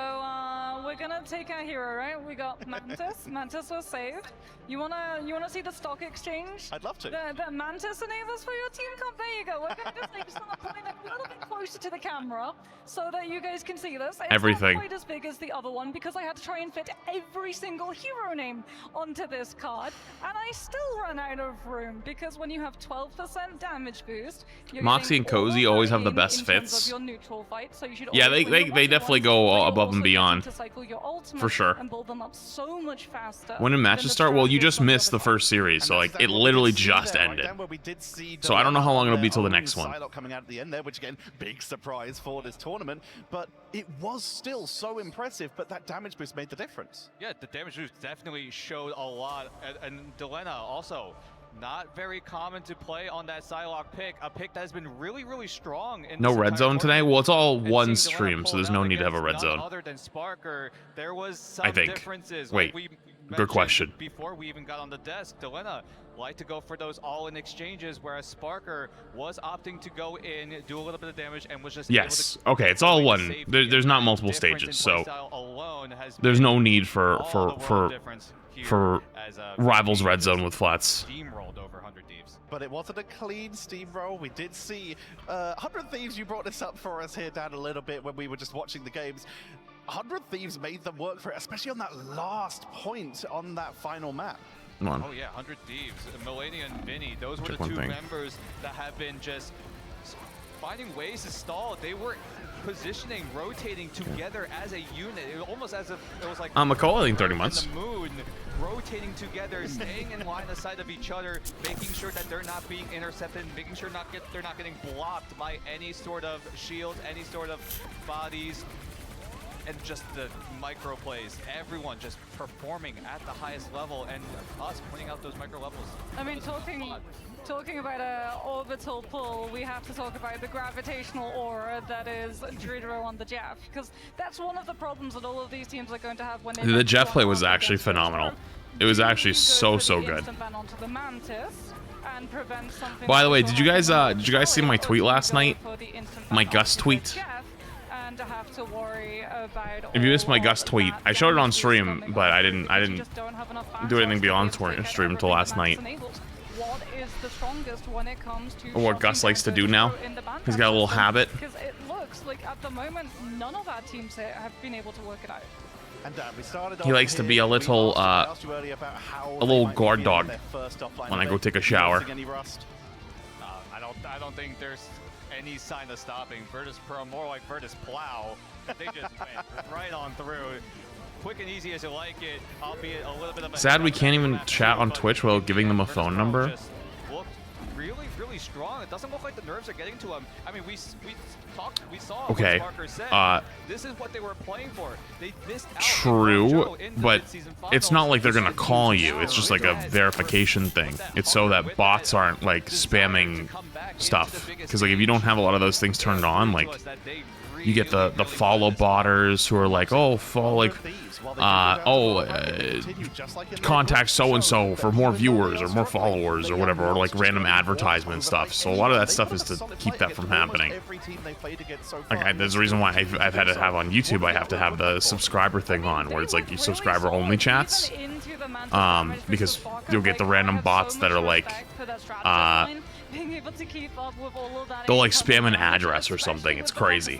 we're gonna take our hero, right? We got Mantis. Mantis was saved. You wanna see the stock exchange? I'd love to. The Mantis enables for your team comp. There you go. We're gonna just wanna point it a little bit closer to the camera so that you guys can see this. It's Everything. not quite as big as the other one because I had to try and fit every single hero name onto this card, and I still run out of room because when you have 12% damage boost, you're Moxie and Cozy always have the best fits. Your neutral fight, so you should Yeah, they definitely go above and beyond. For sure. And build them up so much faster. When did matches start? Well, you just missed the first series, so like it literally just ended. So I don't know how long it'll be till the next one. Coming out at the end there, which again, big surprise for this tournament, but it was still so impressive. But that damage boost made the difference. Yeah, the damage boost definitely showed a lot, and Delena also. Not very common to play on that Psylocke pick, a pick that has been really, really strong. In no red zone today? Well, it's all one stream, so there's no need to have a red zone. Other than Sparker, there was some I think. differences. Wait, good question. Before we even got on the desk, Delena liked to go for those all-in exchanges, whereas Sparker was opting to go in, do a little bit of damage, and was just able to okay, it's all one. There's not multiple stages, so there's no need for Rivals red zone with flats. Steamrolled over 100 Thieves. But it wasn't a clean steamroll. We did see 100 Thieves, you brought this up for us here, Dan, a little bit when we were just watching the games. 100 Thieves made them work for it, especially on that last point on that final map. Come on. Oh yeah, 100 Thieves, Melania and Vinny, those were the two members that have been just finding ways to stall. They were positioning, rotating together as a unit. Almost as if it was like McCall, I think 30 months. The moon, rotating together, staying in line of sight of each other, making sure that they're not being intercepted, making sure they're not getting blocked by any sort of shields, any sort of bodies, and just the micro plays. Everyone just performing at the highest level, and us pointing out those micro levels. I mean, talking about a orbital pull, we have to talk about the gravitational aura that is Druidero on the Jeff, because that's one of the problems that all of these teams are going to have when they. The Jeff play was actually phenomenal. It was actually so good. By the way, did you guys see my tweet last night? My Gus tweet. If you missed my Gus tweet, I showed it on stream, but I didn't do anything beyond stream until last night. Or what Gus likes to do now. He's got a little habit. Because it looks like at the moment none of our teams have been able to work it out. He likes to be a little guard dog when I go take a shower. I don't think there's any sign of stopping. Virtus Pro, more like Virtus Plow. They just went right on through. Quick and easy as you like it, albeit a little bit of a... Sad we can't even chat on Twitch without giving them a phone number. Looked really strong. It doesn't look like the nerves are getting to him. I mean, we saw okay. what Sparker said. This is what they were playing for. They missed out. True, but it's not like they're gonna call you. It's just like a verification thing. It's so that bots aren't like spamming stuff. Because like if you don't have a lot of those things turned on, like you get the follow botters who are like, oh, follow like, contact so-and-so for more viewers or more followers or whatever, or like random advertisement stuff. So a lot of that stuff is to keep that from happening. Like there's a reason why I've had to have on YouTube, I have to have the subscriber thing on, where it's like subscriber only chats, because you'll get the random bots that are like, being able to keep up with all of that. They'll like spam an address or something. It's crazy.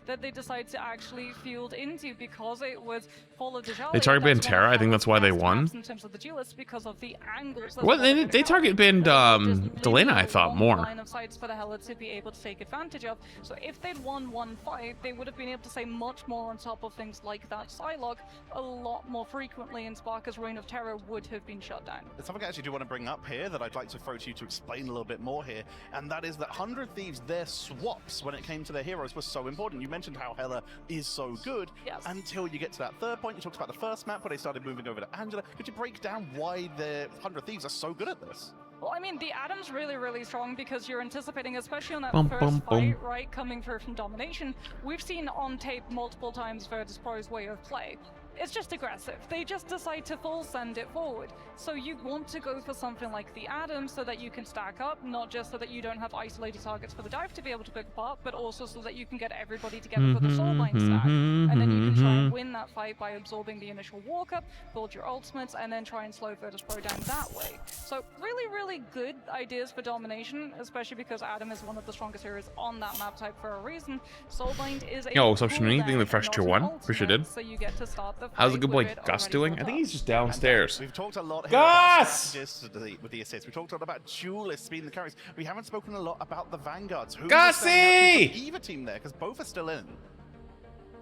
That they decide to actually field into because it was follow the Jalla. They target banned Terra. I think that's why they won. In terms of the duelists, because of the angles. Well, they target banned Delena, I thought, more. Line of sights for the Hella to be able to take advantage of. So if they'd won one fight, they would have been able to say much more on top of things like that Psylocke a lot more frequently, and Sparker's Reign of Terror would have been shut down. There's something I actually do want to bring up here that I'd like to throw to you to explain a little bit more here, and that is that 100 Thieves, their swaps when it came to their heroes was so important. You mentioned how Hella is so good, yes, until you get to that third point. You talked about the first map where they started moving over to Angela. Could you break down why the 100 Thieves are so good at this? Well, I mean, the Adam's really strong because you're anticipating, especially on that first fight, right, coming through from Domination. We've seen on tape multiple times Virtus Pro's way of play. It's just aggressive. They just decide to full send it forward. So you want to go for something like the Adam so that you can stack up, not just so that you don't have isolated targets for the dive to be able to pick apart, but also so that you can get everybody together for the soulbind stack. And then you can try and win that fight by absorbing the initial walk-up, build your ultimates, and then try and slow Virtus Pro down that way. So really good ideas for Domination, especially because Adam is one of the strongest heroes on that map type for a reason. Soulbind is a Yo, what's up, Shani? Being the fresh tier 1. Appreciate it. So you get to start the how's the good boy Gus doing? I think he's just downstairs. We've talked a lot here Gus! with the assists. We talked a lot about duelists being the carries. We haven't spoken a lot about the Vanguards. Who's Gussie! the Eva team there? Because both are still in.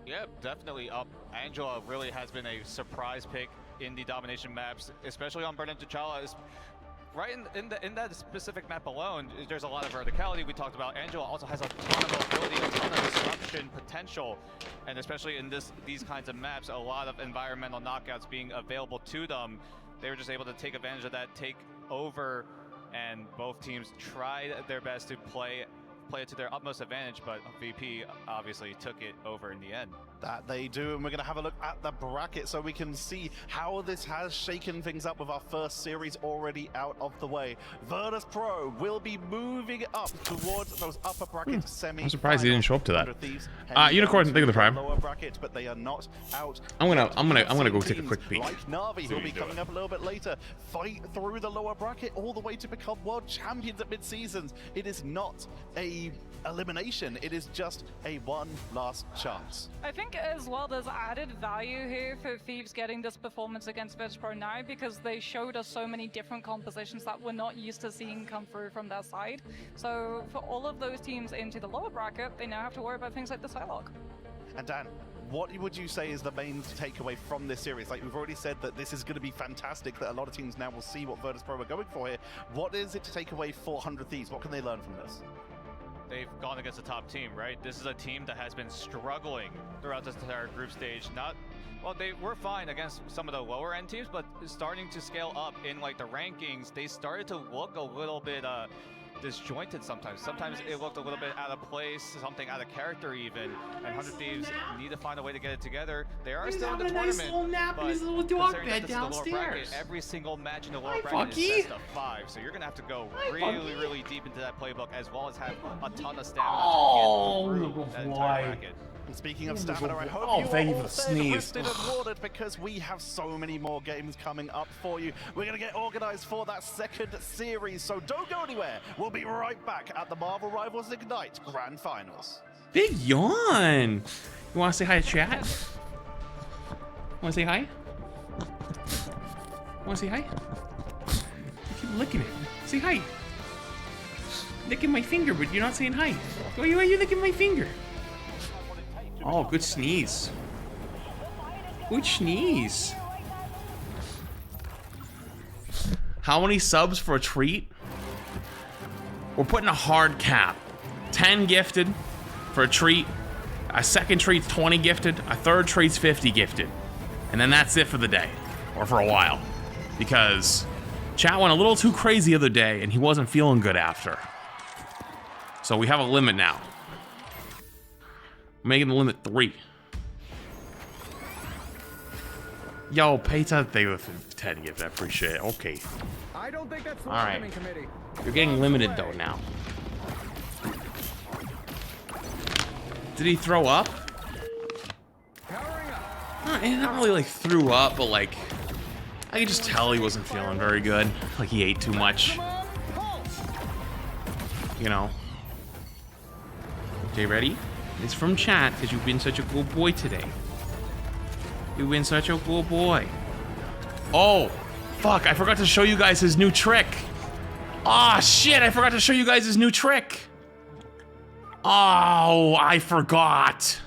Yeah, definitely up. Angela really has been a surprise pick in the Domination maps, especially on Burn into Jalla. Right in that specific map alone, there's a lot of verticality. We talked about Angela also has a ton of mobility, a ton of disruption potential, and especially in these kinds of maps, a lot of environmental knockouts being available to them. They were just able to take advantage of that, take over, and both teams tried their best to play it to their utmost advantage, but VP obviously took it over in the end. That they do, and we're going to have a look at the bracket so we can see how this has shaken things up with our first series already out of the way. Virtus Pro will be moving up towards those upper bracket semi. I'm surprised he didn't show up to that. Unicorn, think of the prime. Lower bracket, but they are not out. I'm gonna go take a quick peek. Like Na'Vi, who'll be coming up a little bit later, fight through the lower bracket all the way to become world champions at mid-seasons. It is not a a elimination. It is just a one last chance. I think as well there's added value here for Thieves getting this performance against VODS Pro now because they showed us so many different compositions that we're not used to seeing come through from their side. So for all of those teams into the lower bracket, they now have to worry about things like the Psylocke. And Dan, what would you say is the main takeaway from this series? Like, we've already said that this is going to be fantastic, that a lot of teams now will see what VODS Pro are going for here. What is it to take away for 100 Thieves? What can they learn from this? They've gone against a top team, right? This is a team that has been struggling throughout this entire group stage. Well, they were fine against some of the lower end teams, but starting to scale up in like the rankings, they started to look a little bit disjointed sometimes. Sometimes it looked a little bit out of place, something out of character even. And 100 Thieves need to find a way to get it together. They are still in the tournament, but considering that this is the lower bracket, every single match in the lower bracket is best of 5. So you're gonna have to go really deep into that playbook, as well as have a ton of stamina to get through that entire bracket. And speaking of stamina, I hope you thank you all for the stay sneeze. rested and watered, because we have so many more games coming up for you. We're going to get organized for that second series, so don't go anywhere. We'll be right back at the Marvel Rivals Ignite Grand Finals. Big yawn. You want to say hi to chat? Want to say hi? Want to say hi? You keep licking it. Say hi. Licking my finger, but you're not saying hi. Why are you licking my finger? Oh, good sneeze. Good sneeze. How many subs for a treat? We're putting a hard cap. 10 gifted for a treat. A second treat's 20 gifted. A third treat's 50 gifted. And then that's it for the day. Or for a while. Because chat went a little too crazy the other day and he wasn't feeling good after. So we have a limit now. Making the limit 3. Yo, Peter, thank you for 10 gifts. I appreciate it. Okay. I don't think that's the Alright. committee. You're getting limited though now. Did he throw up? Powering up. Not really like threw up, but like I could just tell he wasn't feeling very good. Like he ate too much. Come on, pulse. You know. Okay, ready? It's from chat, because you've been such a good boy today. You've been such a good boy. Oh, fuck, I forgot to show you guys his new trick. Ah, shit, I forgot to show you guys his new trick. Oh, I forgot.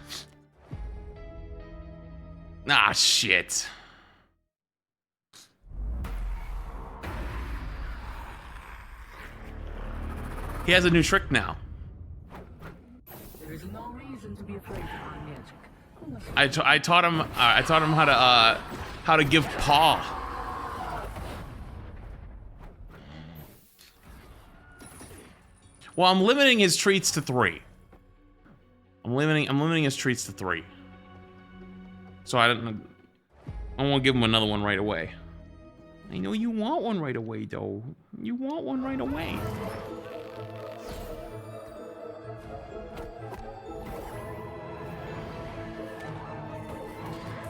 Ah, shit. He has a new trick now. There's no reason to be afraid of our magic. I taught him how to give paw. Well, I'm limiting his treats to 3. I'm limiting his treats to 3. So I won't give him another one right away. I know you want one right away, though. You want one right away.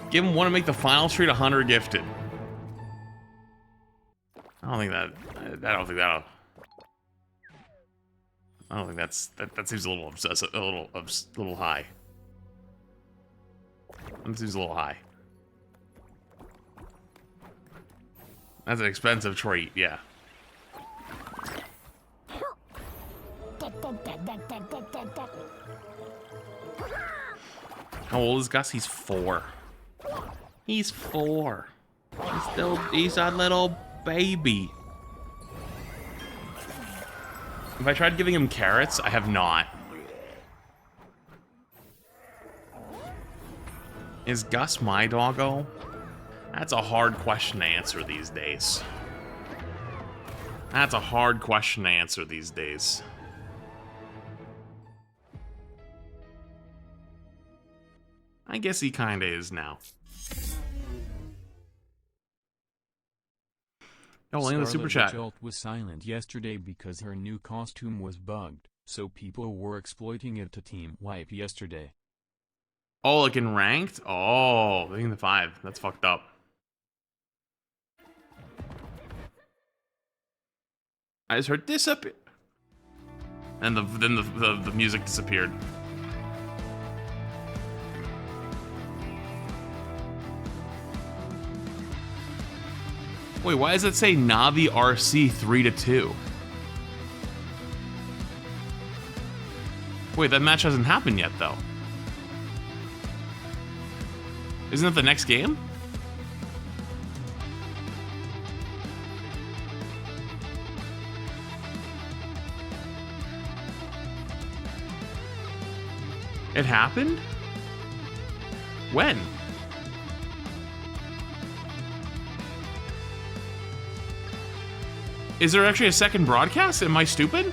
Give him one to make the final treat 100 gifted. I don't think that seems a little obsessive, a little high. That seems a little high. That's an expensive treat, yeah. How old is Gus? He's 4. He's 4. He's a little baby. Have I tried giving him carrots? I have not. Is Gus my doggo? That's a hard question to answer these days. That's a hard question to answer these days. I guess he kinda is now. Oh, in the super chat. Jolt was silent yesterday because her new costume was bugged, so people were exploiting it to team wipe yesterday. Oh, like in ranked? Oh, in the 5. That's fucked up. I just heard this up. And then the music disappeared. Wait, why does it say Navi RC 3-2? Wait, that match hasn't happened yet, though. Isn't it the next game? It happened? When? Is there actually a second broadcast? Am I stupid?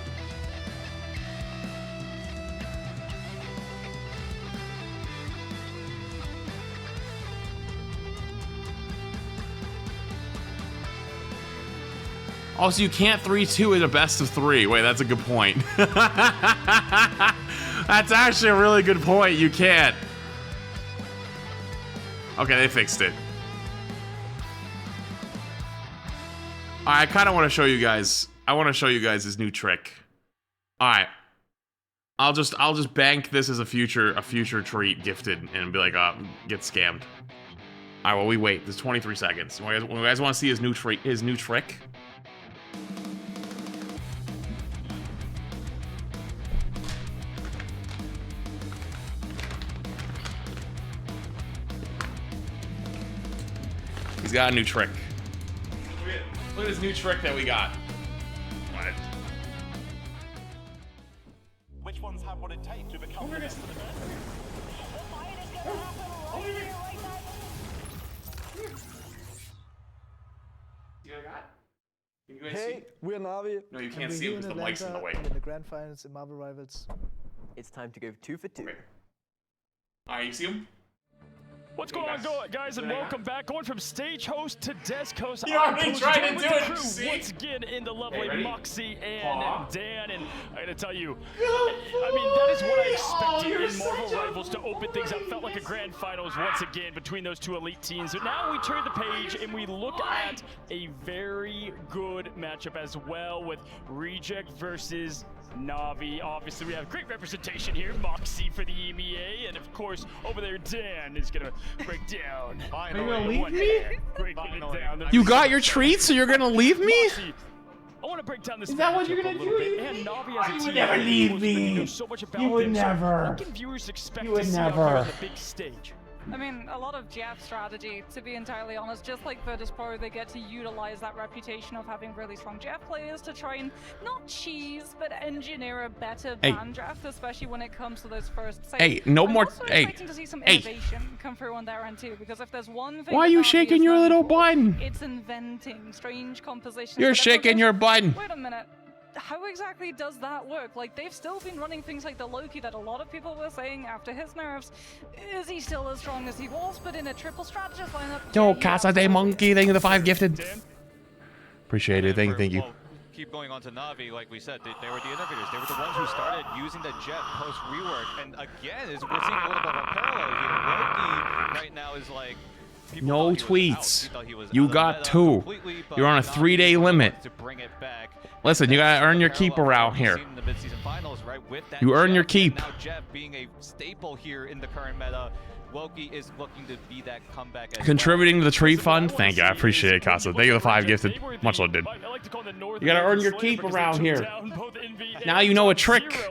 Also, you can't 3-2 in a best of 3. Wait, that's a good point. That's actually a really good point. You can't. Okay, they fixed it. I kind of want to show you guys. I want to show you guys this new trick. All right. I'll just bank this as a future treat gifted and be like, get scammed. All right, well, we wait. There's 23 seconds. You guys want to see his new trick? He's got a new trick. Look at this new trick that we got. What? Which ones have what it takes to become the best of the best? See what I got? Can you guys Hey, see? we're Navi. No, you can't see him because the mic's in the way. In the grand finals in Marvel Rivals. It's time to go 2 for 2. Okay. Alright, you see him? What's going on, guys, and welcome back. Going from stage host to desk host. You already tried to do it, crew once again in the lovely Moxie and Dan, and I gotta tell you, I mean, that is what I expected in Marvel Rivals to open things up. Felt like a grand finals once again between those two elite teams. So now we turn the page and we look at a very good matchup as well with Reject versus Navi. Obviously, we have great representation here. Moxie for the EMEA, and of course, over there, Dan is gonna break down. Are you gonna leave me? Breaking it down. You got your treat, so you're gonna leave me? Moxie, I want to break down this. Is that what you're gonna do? And Navi as a You team, would never leave me. So much about You would them. never. What can viewers expect You would to see out never. here on the big stage? I mean, a lot of Jeff strategy, to be entirely honest. Just like VODS Pro, they get to utilize that reputation of having really strong Jeff players to try and not cheese, but engineer a better ban draft, especially when it comes to those first saves. Hey, no I'm more. also Hey, expecting to see some innovation come through on their end too, because if there's one thing why are you that Navi shaking is your known little for, bun? It's inventing strange compositions. You're that everyone shaking goes, your bun. Wait a minute. How exactly does that work? Like, they've still been running things like the Loki that a lot of people were saying after his nerfs. Is he still as strong as he was, but in a triple strategist lineup? Yo, Yeah, Casa de Monkey, thank you for the 5 gifted. Dan? Appreciate it, thank you. Well, keep going on to Navi, like we said, they were the innovators. They were the ones who started using the jet post rework. And again, we're seeing a little bit of a parallel here. Loki right now is like. No tweets. You got 2. You're on a 3-day limit. To bring it back. Listen, you gotta earn your keep around here. You earn your keep. Now Jeff being a staple here in the current meta, Loki is looking to be that comeback as Contributing to the tree fund? Thank you, I appreciate it, Casa. Thank you for the 5 gifted. Much love, dude. You gotta earn your keep around here. Now you know a trick.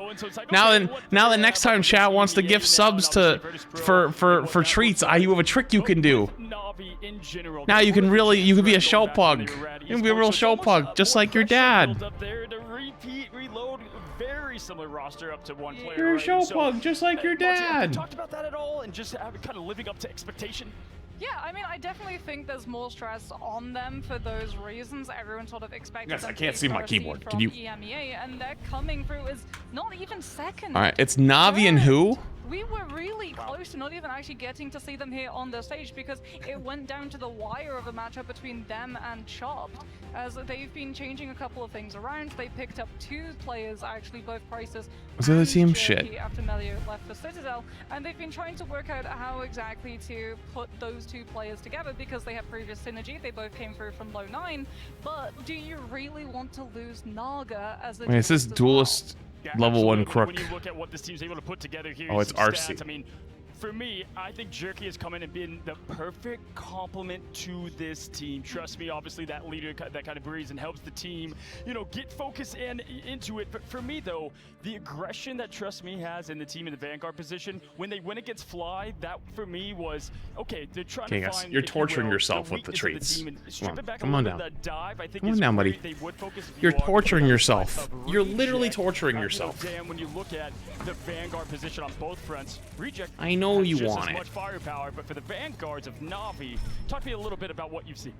Now the next time chat wants to gift subs to for treats, you have a trick you can do. Now you can be a show pug. You can be a real show pug, just like your dad. Very similar roster up to one player. You're a right? show So, pug, just like your Moxie, have you dad. talked about that at all, and just kind of living up to expectation? Yeah, I mean, I definitely think there's more stress on them for those reasons. Everyone sort of expected Yes, them I to can't be see my first seed keyboard. from Can you- EMEA, and they're coming through as not even second. All right, it's Navi and who? We were really close to not even actually getting to see them here on the stage because it went down to the wire of a matchup between them and Chopped, as they've been changing a couple of things around. They picked up 2 players, actually, both Prices Was the other and team? Jerky Shit. after Melio left for Citadel, and they've been trying to work out how exactly to put those 2 players together because they have previous synergy. They both came through from low 9, but do you really want to lose Naga as a Wait, it says duelist as well? duelist Level 1 absolutely. crook. When you look at what this team's able to put together here, Oh, it's some RC. stats, I mean, for me, I think Jerky has come in and been the perfect complement to this team. Trust me, obviously that leader that kind of breathes and helps the team, you know, get focused and into it. But for me, though, the aggression that Trust Me has in the team in the Vanguard position, when they win against Fly, that for me was, okay, they're trying to Gus, find, you're if you torturing will, yourself the with the weakness of treats. team and Come strip on, it back a come on little down. bit of that dive. I think Come on is down, where buddy. they would focus if You're you are torturing on the yourself. side of You're literally Reject. torturing You know, yourself. Dan, when you look at the Vanguard position on both fronts, Reject I know has you just want as it. much firepower, but for the Vanguards of Na'Vi, talk to me a little bit about what you've seen.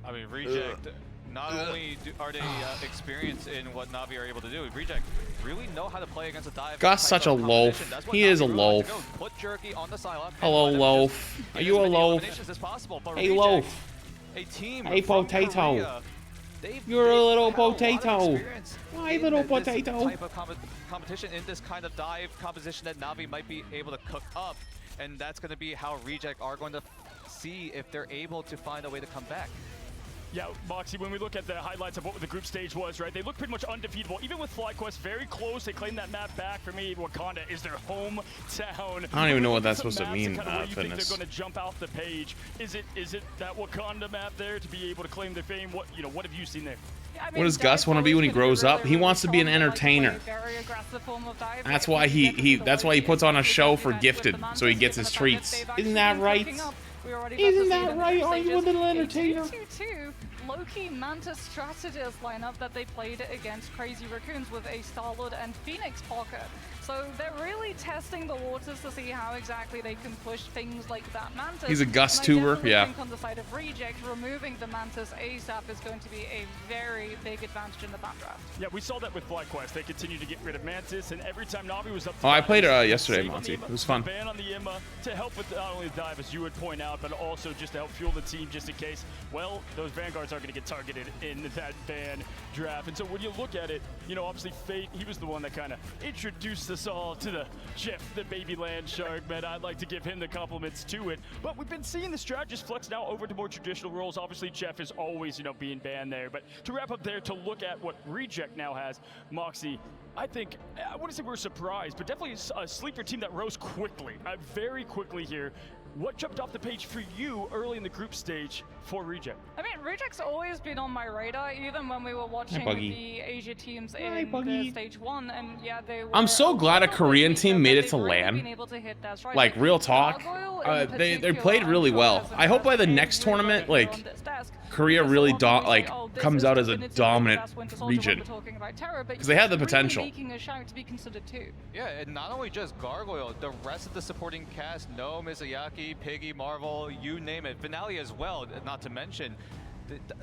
I mean, Reject, not only are they experienced in what Na'Vi are able to do, Reject really know how to play against a dive. Gus such a loaf. He is a loaf. Put Jerky on the sideline. Hello, loaf. Are you a loaf? Hey, loaf. A team Hey, from potato. Korea, You're a little had lot of potato. experience Hi, in little this potato. Type of competition in this kind of dive composition that Na'Vi might be able to cook up, and that's going to be how Reject are going to see if they're able to find a way to come back. Yeah, Moxie, when we look at the highlights of what the group stage was, right, they look pretty much undefeatable. Even with FlyQuest very close, they claim that map back. For me, Wakanda is their hometown. I don't even know what that's Some supposed to maps mean, and kind of where you think Fitness. they're going to jump off the page. Is it that Wakanda map there to be able to claim their fame? What have you seen there? What does Gus want to be when he grows up? He wants to be an entertainer. That's why that's why he puts on a show for Gifted, so he gets his treats. Isn't that right? Isn't that right? Are you a little entertainer? 2-2 low-key Mantis strategist lineup that they played against Crazy Raccoons with a Star-Lord and Phoenix pocket. So they're really testing the waters to see how exactly they can push things like that Mantis. He's a Gus And I tuber, definitely yeah. think on the side of Reject, removing the Mantis ASAP is going to be a very big advantage in the ban draft. Yeah, we saw that with FlyQuest. They continue to get rid of Mantis, and every time Na'Vi was up to Oh, I dive, played yesterday, save on Monty. the It was fun. Ban on the Imma to help with not only the dive, as you would point out, but also just to help fuel the team just in case, well, those Vanguards are going to get targeted in that ban draft. And so when you look at it, you know, obviously Fate, he was the one that kind of introduced us all to the Jeff, the baby land shark, man. I'd like to give him the compliments to it. But we've been seeing the strategist flex now over to more traditional roles. Obviously, Jeff is always, you know, being banned there. But to wrap up there, to look at what Reject now has, Moxie, I think, I wouldn't say we're surprised, but definitely a sleeper team that rose quickly, very quickly here. What jumped off the page for you early in the group stage for Reject? I mean, Reject's always been on my radar, even when we were watching Buggy. the Asia teams Hi, in Buggy. the stage 1, and yeah, they were I'm so glad a Korean team made it to they've really LAN. been able to hit their stride. Like, real talk. Gargoyle in They particular, played really I'm well. sure I hope by the has next a tournament, really like, on this desk. Korea Because really often this comes is out as a Divinity, dominant that's Winter Soldier when region. we're talking about Terror, but 'Cause they have the really potential. making a shout to be considered too. Yeah, and not only just Gargoyle, the rest of the supporting cast, No, Mizuyaki, Piggy, Marvel, you name it, Finale as well, not to mention.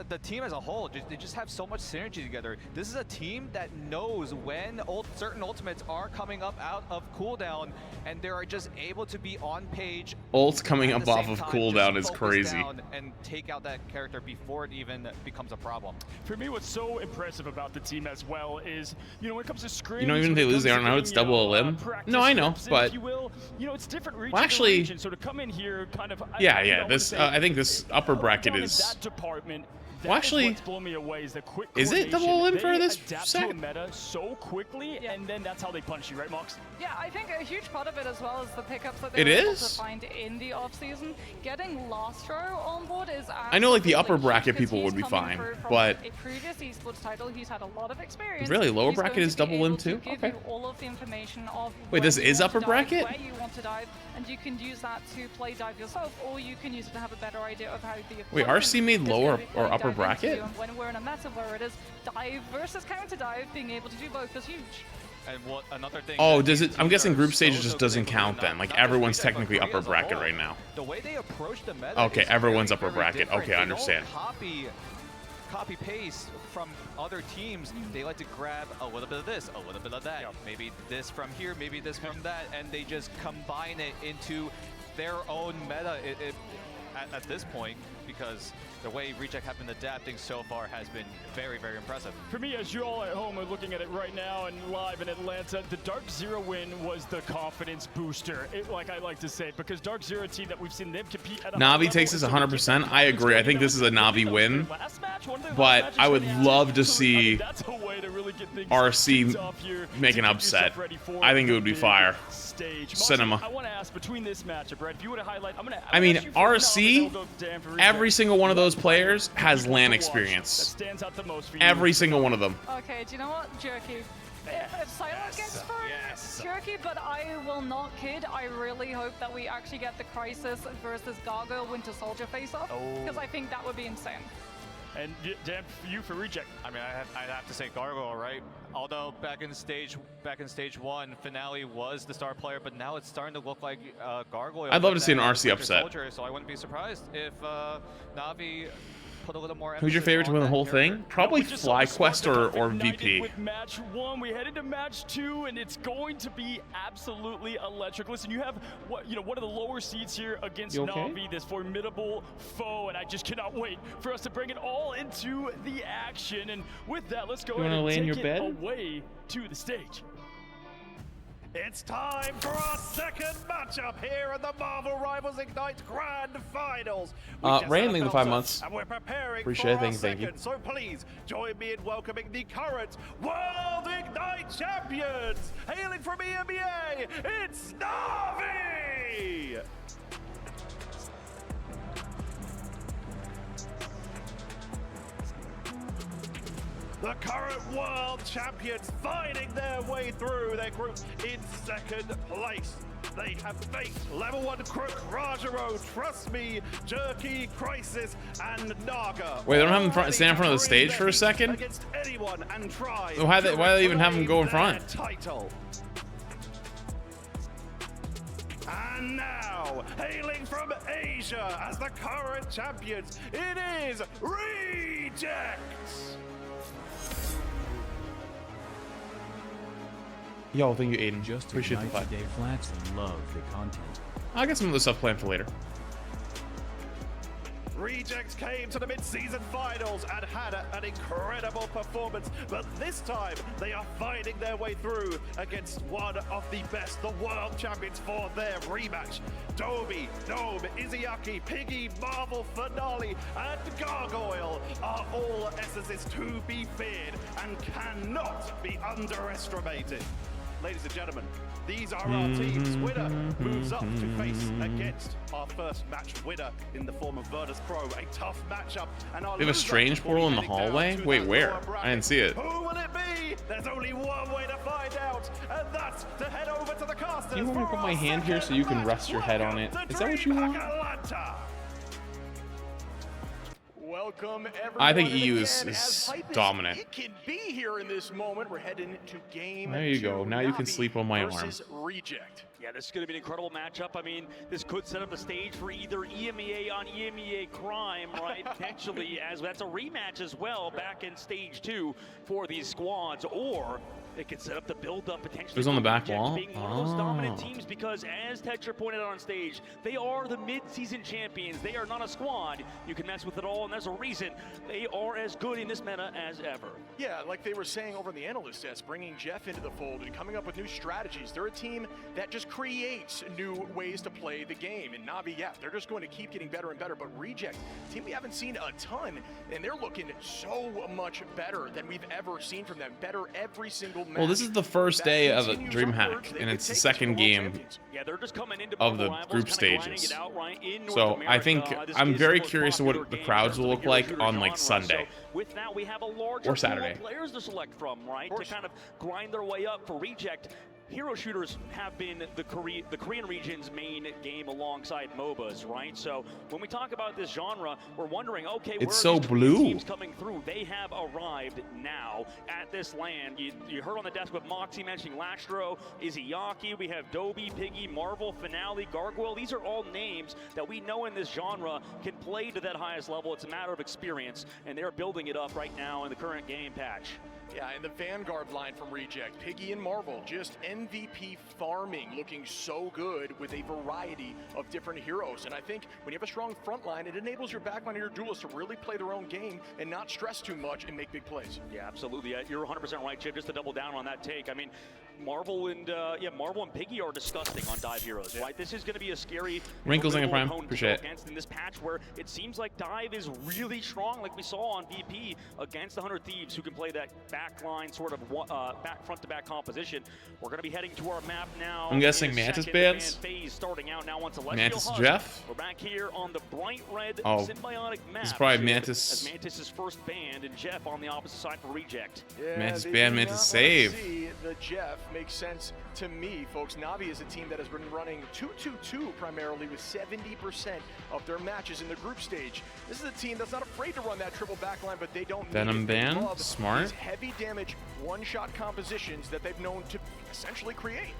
The team as a whole, they just have so much synergy together. This is a team that knows when certain ultimates are coming up out of cooldown, and they are just able to be on page. Ults coming at up the off same of time, cooldown just is focus crazy. down and take out that character before it even becomes a problem. For me, what's so impressive about the team as well is, you know, when it comes to scrims, You know, even if they lose, they don't know it's double a limb. No, I know, but if you will, you know, it's different region well, actually, to region, so to come in here, kind of, yeah. This I think this upper bracket down in is. that department. Well, actually, what's blown me away is the quick is it double coordination. limb for this They adapt set? to a meta so quickly, and then that's how they punch you, right, Mox? Yeah, I think a huge part of it as well is the pickups that they It were able to is? find in the off-season. Getting Lastro on board is I know, like, the upper absolutely huge bracket because people would he's be coming fine, through from but a previous esports title, he's had a lot of experience. Really, lower He's bracket going is to be double limb able to too? give Okay. you all of the information of Wait, when this you is want upper to dive, bracket? where you want to dive, and you can use that to play dive yourself, or you can use it to have a better idea of how the Wait, opponent RC made is lower gonna be or playing upper dive into bracket? you. And when we're in a meta where it is dive versus counter dive, being able to do both is huge. And what another thing? Oh, that does these it? I'm teams guessing are group so, stages just so doesn't good, count not- then. Like not just everyone's Reject, but technically Korea upper as a bracket whole. right now. The way they approach the meta. Okay, is everyone's very, upper very bracket. different. Okay, I They don't understand. Copy paste from other teams. They like to grab a little bit of this, a little bit of that, maybe this from here, maybe this from that, and they just combine it into their own meta at this point, because the way Reject have been adapting so far has been very, very impressive. For me, as you all at home are looking at it right now and live in Atlanta, the Dark Zero win was the confidence booster, like I like to say, because Dark Zero team that we've seen them compete at a high Navi level, takes this and so to get 100%. that I agree. I think confidence this is a going, Navi win, last match, one of their last but matches I would when they love to actually- I mean, see that's a way to really RC make an upset. I think it would be fire. Cinema. I want to ask between this matchup, Brad, if you were to highlight, I mean, RC, every single one of those players has LAN experience. Every single one of them. Okay, do you know what, Jerky? If Silent gets for Jerky, but I will not kid. I really hope that we actually get the Crisis versus Gargoyle Winter Soldier face-off, because I think that would be insane. And Dan, for you for Reject. I mean, I'd have to say Gargoyle, right? Although back in stage 1, Finale was the star player, but now it's starting to look like Gargoyle. I'd love to see an RC upset. Soldier, so I wouldn't be surprised if Navi put a little more. Who's your favorite to win the whole thing? Probably FlyQuest or VP. With match 1, we head into match 2, and it's going to be absolutely electric. Listen, you have one of the lower seeds here against Navi, this formidable foe, and I just cannot wait for us to bring it all into the action. And with that, let's go ahead and take it away to the stage. It's time for our second matchup here at the Marvel Rivals Ignite Grand Finals. Rain, thank you for 5 months. And we're preparing Appreciate it. for Thank you. So please join me in welcoming the current World Ignite champions. Hailing from EMEA, it's Navi! The current world champions fighting their way through their group in second place. They have faced level 1 Crook, Rajaro, Trust Me, Jerky, Crisis, and Naga. Wait, they don't have them stand in front of the stage for a second? Against anyone and try why do they even have them go in front? Title. And now, hailing from Asia as the current champions, it is Reject. Yo, thank you, Aiden. Just appreciate the fight. Dave Flats and love the content. I'll get some of this stuff planned for later. Rejects came to the mid-season finals and had an incredible performance, but this time they are fighting their way through against one of the best, the world champions for their rematch. Dobi, Gnome, Izayaki, Piggy, Marvel, Finale, and Gargoyle are all essences to be feared and cannot be underestimated. Ladies and gentlemen, these are our teams. Winner moves up to face against our first match winner in the form of VODS Pro. A tough matchup. And they have a strange portal in the hallway? Wait, where? I didn't see it. Who will it be? There's only one way to find out, and that's to head over to the casters. Do you want me to put my hand here so you can rest your head on it? Is that what you want? Welcome everyone. I think EU is dominant. It can be here in this moment. We're heading to game. There you go. Now you can sleep on my arm. Reject. Yeah, this is going to be an incredible matchup. I mean, this could set up the stage for either EMEA on EMEA crime, right? Potentially, as that's a rematch as well back in stage 2 for these squads, or it could set up the build-up potentially. Who's on the back wall? Being one of those dominant teams, because as Tetra pointed out on stage, they are the mid-season champions. They are not a squad. You can mess with it all, and there's a reason they are as good in this meta as ever. Yeah, like they were saying over in the analyst desk, bringing Jeff into the fold and coming up with new strategies. They're a team that just creates new ways to play the game. And Navi, yeah, they're just going to keep getting better and better. But Reject, a team we haven't seen a ton, and they're looking so much better than we've ever seen from them. Better every single match. Well, this is the first day of a DreamHack, and it's the second game of the group stages. So I think I'm very curious of what the crowds will look like on like Sunday with that, we have a larger or Saturday. Players to select from, right? To kind of grind their way up for Reject. Hero shooters have been the Korean region's main game alongside MOBAs, right? So when we talk about this genre, we're wondering, okay, it's where so are these blue teams coming through? They have arrived now at this land. You heard on the desk with Moxie mentioning Lastro, Izayaki, we have Dobi, Piggy, Marvel, Finale, Gargoyle. These are all names that we know in this genre can play to that highest level. It's a matter of experience, and they're building it up right now in the current game patch. Yeah, and the Vanguard line from Reject, Piggy and Marvel, just MVP farming, looking so good with a variety of different heroes. And I think when you have a strong front line, it enables your backline and your duelists to really play their own game and not stress too much and make big plays. Yeah, absolutely. You're 100% right, Chip. Just to double down on that take. I mean, Marvel and Piggy are disgusting on dive heroes, right? This is going to be a scary Wrinkles in Prime. Appreciate it. In this patch where it seems like dive is really strong, like we saw on VP against the 100 Thieves, who can play that backline sort of front to back composition. We're going to be heading to our map now. I'm guessing Mantis bands. Phase starting out now on Celestial Mantis Husk. Jeff. We're back here on the bright red symbiotic map. It's probably As Mantis. Mantis is first banned and Jeff on the opposite side for reject. Yeah, Mantis they ban, do Mantis not save. wanna see the Jeff makes sense to me, folks. Navi is a team that has been running 2-2-2 primarily with 70% of their matches in the group stage. This is a team that's not afraid to run that triple backline, but they don't Venom need it. They ban, love smart. these heavy damage one-shot compositions that they've known to essentially create.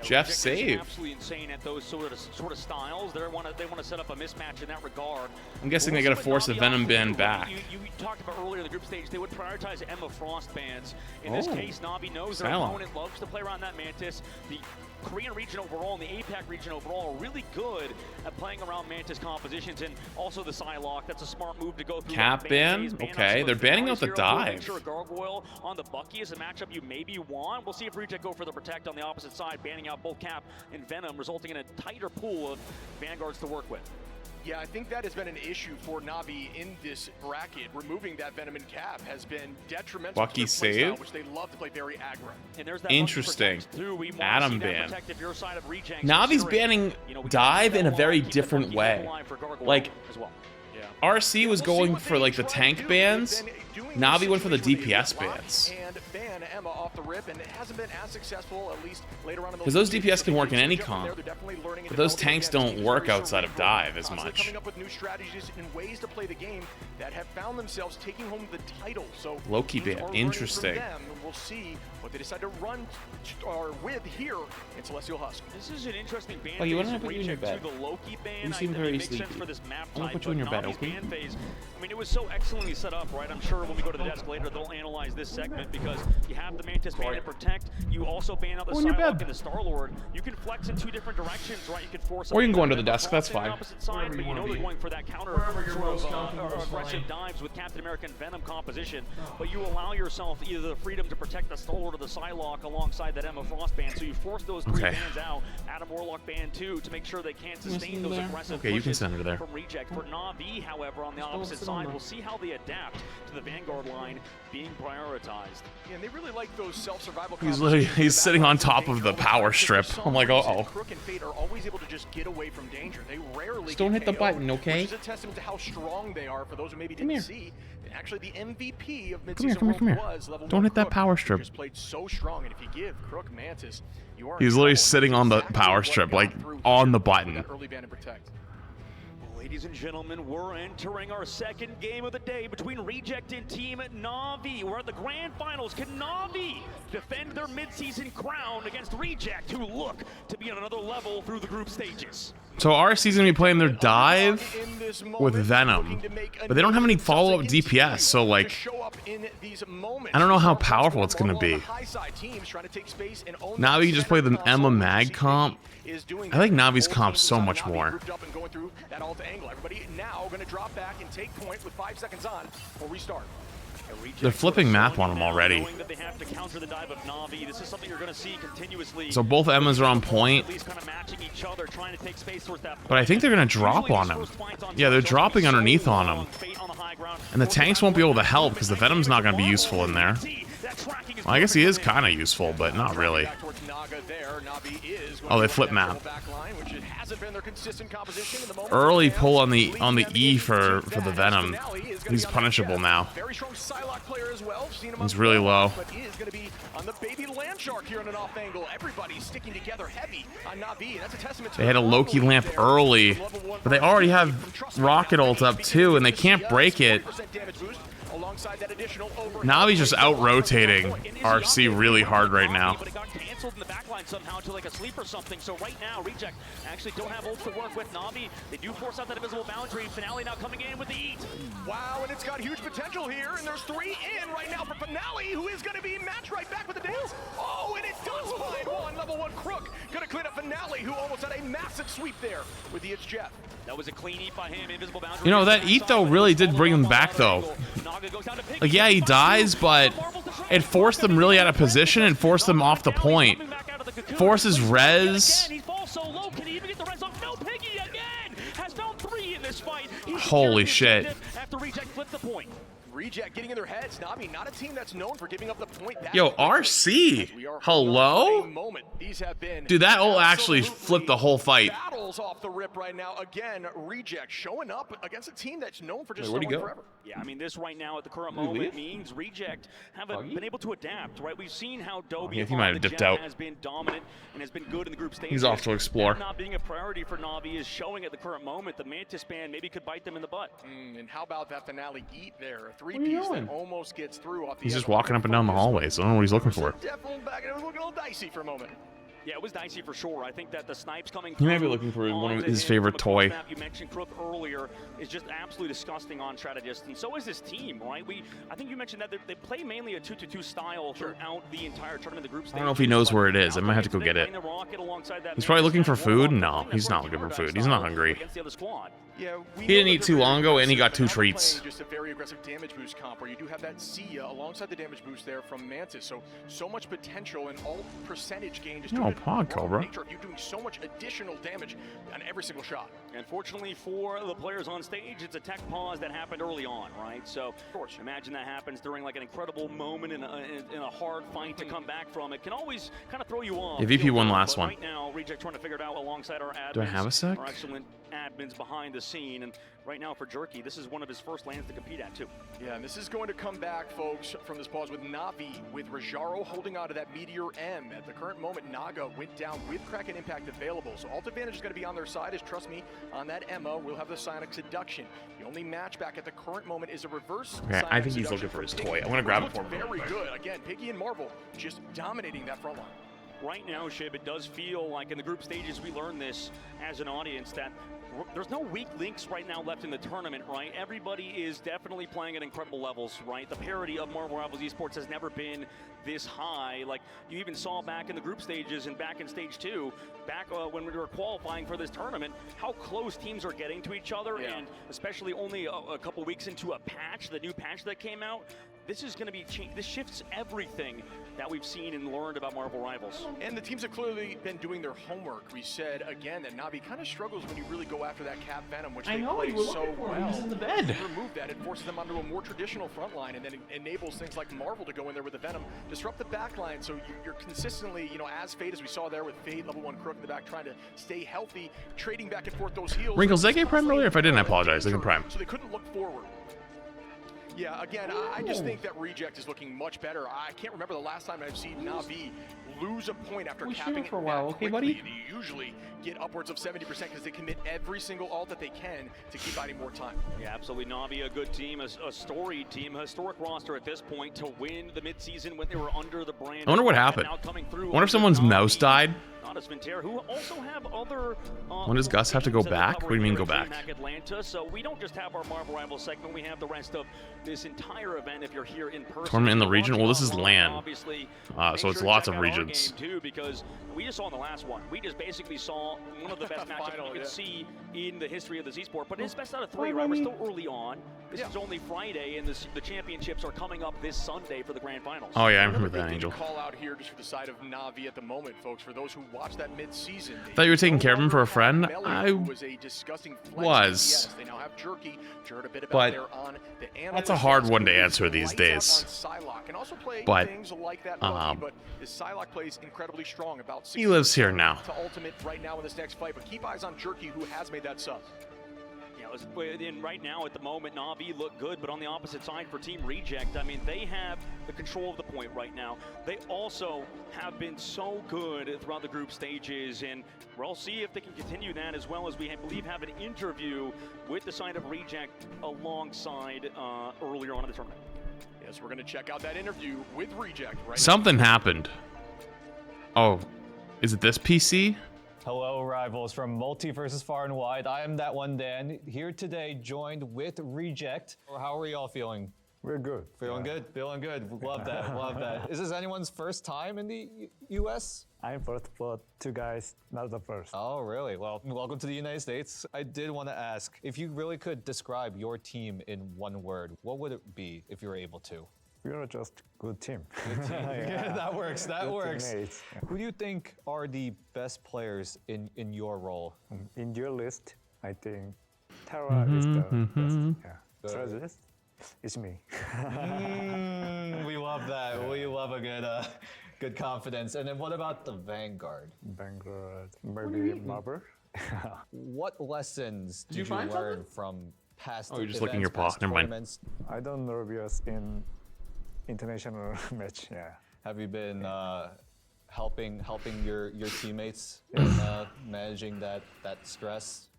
Jeff Reject is save. absolutely insane at those sort of styles. They want to set up a mismatch in that regard. I'm guessing they got to force the Venom ban back. You talked about earlier in the group stage, they would prioritize Emma Frost bans. In this case, Navi knows their opponent loves to play around that Mantis. The Korean region overall and the APAC region overall are really good at playing around Mantis compositions, and also the Psylocke. That's a smart move to go through. Cap ban? Okay, they're banning out the dive. Sure, Gargoyle on the Bucky is a matchup you maybe want. We'll see if Reject go for the Protect on the opposite side, banning out both Cap and Venom, resulting in a tighter pool of Vanguards to work with. Yeah, I think that has been an issue for Navi in this bracket. Removing that Venom and Cap has been detrimental Bucky to their save? playstyle, which they love to play very aggro. And there's that Interesting. Adam ban. Navi's Navi's banning dive in a very different way. Like, RC was going for like the tank bans. Navi went for the DPS bans. And ban Emma off the rip, and it hasn't been as successful, at least later on in Because those DPS can work in any comp, but those tanks don't work outside of dive as much. Coming up with new strategies and ways to play the game that have found themselves taking home the title. So Loki teams ban, are learning interesting. from them, and we'll see what they decide to run or with here in Celestial Husk. This is an interesting ban. Oh, you want phase to put you in your Reject bed? to the Loki ban. You seem I think very it makes sense sleepy. for this map I'm gonna type, put you in your bed, Navi's okay? ban phase, I mean, it was so excellently set up, right? I'm sure when we go to the desk later, they'll analyze this segment because you have the Mantis ban and Protect. You also ban out the Psylocke and the Star-Lord. You can flex in two different directions, right? You can force. Or you can go under the desk. That's fine. Opposite side, but you know they're going for that counter sort of aggressive dives with Captain America and Venom composition. But you allow yourself either the freedom to protect the Star-Lord or the Psylocke alongside that Emma Frost ban. So you force those three bans out. Adam Warlock ban too to make sure they can't sustain those aggressive Okay, you can send her there. from Reject. For Navi, however, on the opposite side, we'll see how they adapt to the Vanguard line being prioritized. Yeah, and they really like those self-survival. He's sitting on top of the power strip. I'm like, uh-oh. Crook and Fate are always able to just get away from danger. They rarely Just don't hit the button, okay? Which is a testament to how strong they are for those who maybe Come didn't here. see. And actually, the MVP of Come here, midseason come here, come here. was level Don't 1 hit that Crook, power who strip. just played so strong, and if you give Crook Mantis, you are He's literally sitting on the power strip, like on the button. early ban and protect. Ladies and gentlemen, we're entering our second game of the day between Reject and Team Navi. We're at the grand finals. Can Navi defend their midseason crown against Reject, who look to be on another level through the group stages? So RC's gonna be playing their dive with Venom, but they don't have any follow-up DPS, so like, I don't know how powerful it's gonna be. Navi can just play the Emma Mag comp. I like Navi's comp so much more. They're flipping map on them already. So both Emmas are on point. But I think they're going to drop on him. Yeah, they're dropping underneath on him. And the tanks won't be able to help because the Venom's not going to be useful in there. Well, I guess he is kind of useful, but not really. Oh, they flip map. Early pull on the E for the Venom. He's punishable now. He's really low. They had a Loki lamp early, but they already have rocket ult up too, and they can't break it. Navi's just out-rotating RC really hard right now. In the backline somehow to like a sleep or something. So right now, Reject actually don't have ults to work with. Navi, they do force out that invisible boundary. Finale now coming in with the eat. Wow, and it's got huge potential here, and there's 3 in right now for Finale, who is going to be matched right back with the dance. Oh, and it does find one. Level 1 Crook. Going to clean up Finale, who almost had a massive sweep there with the It's Jeff. That was a clean eat by him. Invisible boundary. You know, that eat though really did bring him back though. Like, yeah, he dies, but it forced them really out of position and forced them off the point. Forces res. Holy Holy shit. After Reject flipped the point. Reject getting in their heads. Navi, not a team that's known for giving up the point. Yo, RC. Hello? These have been Dude, that ult actually flipped the whole fight. battles off the rip right now. Again, Reject showing up against a team that's known for just Where'd he slowing go? forever. Yeah, I mean, this right now at the current Did he moment leave? means Reject haven't been able to adapt, right? We've seen how Dobie yeah, he might have dipped out. has been dominant and has been good in the group stage. He's off to explore. That not being a priority for Navi is showing at the current moment. The Mantis ban maybe could bite them in the butt. And how about that finale eat there? A three-piece that almost gets through off the He's edge just of walking up and down the hallway, so I don't know what he's looking for. Definitely back, and it was looking a little dicey for a moment. Yeah, it was dicey for sure. I think that the snipes coming He may be through looking for one of onto his him favorite from across toy. the map. You mentioned Crook earlier is just absolutely disgusting on strategist, and so is this team, right? I think you mentioned that they play mainly a 2-2-2 style throughout the entire tournament, the group stage. I don't know if he knows where it is. I might have to go get it. He's probably looking for food. No, he's not looking for food. He's not hungry. Yeah, He didn't eat too long ago, and he got 2 treats. Just a very aggressive damage boost comp where you do have that Sia alongside the damage boost there from Mantis. So much potential and all percentage gain. Just No, pod Cobra. You're doing so much additional damage on every single shot. Unfortunately for the players on stage, it's a tech pause that happened early on, right? So imagine that happens during like an incredible moment in a hard fight to come back from. It can always kind of throw you off. Yeah, VP won last one. Right now, Reject trying to figure it out alongside our admins. Do I have a sec? Our excellent admins behind the scene. And right now for Jerky, this is one of his first lands to compete at too. Yeah, and this is going to come back, folks, from this pause with Navi, with Rajaro holding on to that Meteor M. At the current moment, Naga went down with Kraken Impact available. So alt advantage is going to be on their side, as trust me, on that Emma, we'll have the Sonic Seduction. The only match back at the current moment is a reverse Okay, Sonic I think he's Seduction looking for his from toy. Piggy. I'm gonna grab it Looks for him real very quick. good. Again, Piggy and Marvel just dominating that front line. Right now, Shib, it does feel like in the group stages we learned this as an audience that there's no weak links right now left in the tournament, right? Everybody is definitely playing at incredible levels, right? The parity of Marvel Rivals Esports has never been this high. Like you even saw back in the group stages and back in stage 2, back when we were qualifying for this tournament, how close teams are getting to each other, and especially only a couple weeks into a patch, the new patch that came out. This is going to be this shifts everything that we've seen and learned about Marvel Rivals. And the teams have clearly been doing their homework. We said again that Navi kind of struggles when you really go after that Cap Venom, which they play so well. He's in the bed. To remove that, it forces them onto a more traditional front line, and then it enables things like Marvel to go in there with the Venom, disrupt the back line. So you're consistently, as Fade, as we saw there with Fade, level 1 Crook in the back, trying to stay healthy, trading back and forth those heals. Wrinkles, did I get Prime earlier? If I didn't, I apologize. I can Prime. So they couldn't look forward. Yeah, again, I just think that Reject is looking much better. I can't remember the last time I've seen Navi lose a point after capping it for a while, that okay, quickly. buddy? They usually get upwards of 70% because they commit every single ult that they can to keep buying more time. Yeah, absolutely. Navi, a good team, a storied team, a historic roster at this point to win the midseason when they were under the brand. I wonder what happened. Now coming through I wonder if someone's mouse died. Who also have other. When does Gus have to go back? What do you mean go back? Atlanta, so we don't just have our Marvel Rivals segment, we have the rest of this entire event if you're here in person. Tournament in the region? Well, this is LAN. Obviously, so it's lots of regions. Too, because we just saw in the last one, we just basically saw one of the best matchups you could see in the history of this esport. But it's best out of 3, right? We're still early on. This is only Friday, and the championships are coming up this Sunday for the grand finals. Oh yeah, I remember that, Angel. Call out here just for the side of Navi at the moment, folks. For those who watch that mid-season, Thought you were taking care of him for a friend. I was a disgusting was. Yes, they now have Jerky. Heard a bit about But their on the that's a hard one to answer these days. Psylocke, and also play But things like that lucky, but his Psylocke plays incredibly strong. About he lives here now. To ultimate right now in this next fight, but keep eyes on Jerky, who has made that sub. And right now at the moment, Navi look good, but on the opposite side for Team Reject, I mean, they have the control of the point right now. They also have been so good throughout the group stages, and we'll see if they can continue that, as well as we believe have an interview with the side of Reject alongside earlier on in the tournament. Yes, we're going to check out that interview with Reject right Something happened. Oh, is it this PC? Hello, rivals from Multi versus Far and Wide. I am that one, Dan, here today, joined with Reject. How are y'all feeling? We're good. Feeling good? Feeling good. Love that. Love that. Is this anyone's first time in the U.S.? I'm first, but 2 guys, not the first. Oh, really? Well, welcome to the United States. I did want to ask, if you really could describe your team in one word, what would it be if you were able to? We are just good team. Good team. Yeah, that works. That good works. Teammates. Who do you think are the best players in your role? In your list, I think Tara is the best. Yeah. Strategist. It's me. We love that. We love a good confidence. And then what about the Vanguard? Vanguard, maybe Marble. What lessons did you you find learn from past Oh, you're just events, licking your paw. past Never mind. tournaments? I don't nervous in international match. Yeah. Have you been helping your teammates in managing that stress?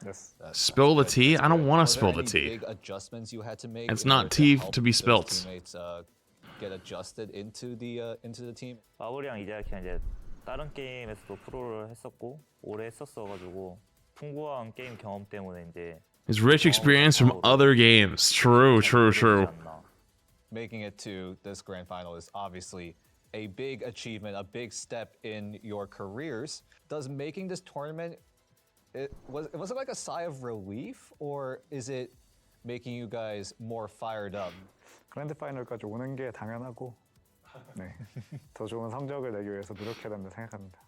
Yes. Spill the tea? I don't want to spill the Are there any tea. big adjustments you had to make? It's in not order tea help to be those spilt. Teammates get adjusted into the team. 마블이랑 이자키랑 이제 다른 게임에서도 프로를 했었고 오래 했었어가지고 풍부한 게임 경험 때문에 이제 His rich experience from other games. True, true, true. Making it to this grand final is obviously a big achievement, a big step in your careers. Does making this tournament, was it like a sigh of relief, or is it making you guys more fired up? 그랜드 파이널까지 오는 게 당연하고, 네, 더 좋은 성적을 내기 위해서 노력해야 된다 생각합니다.